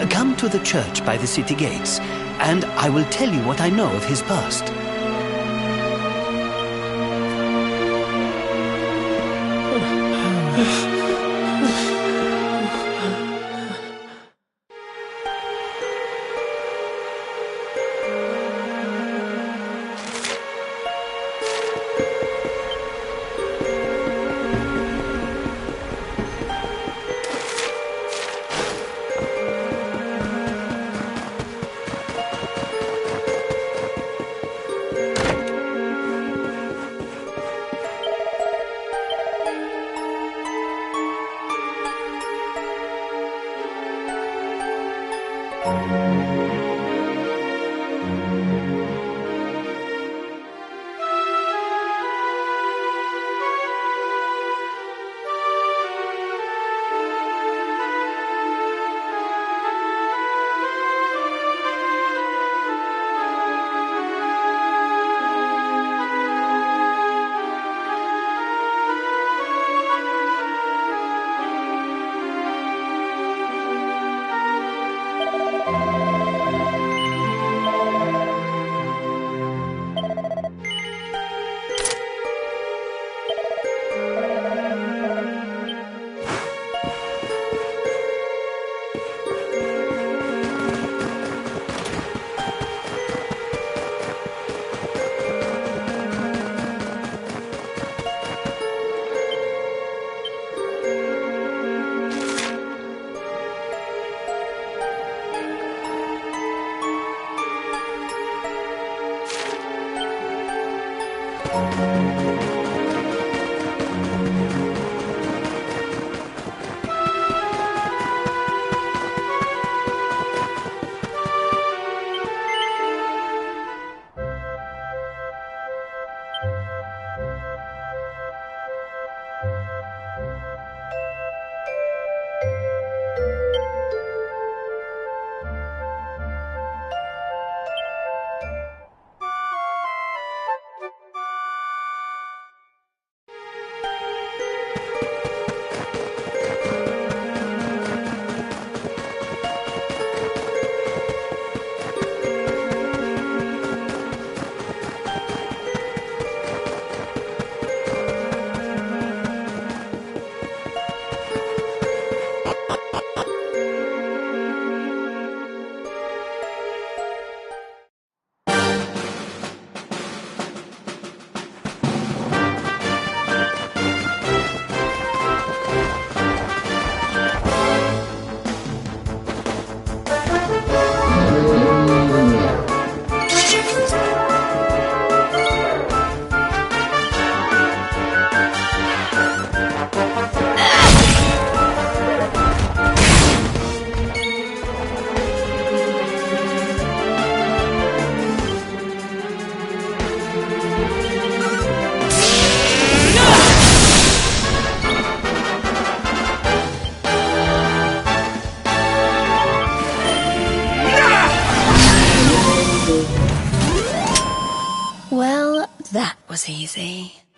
Come to the church by the city gates, and I will tell you what I know of his past. was easy.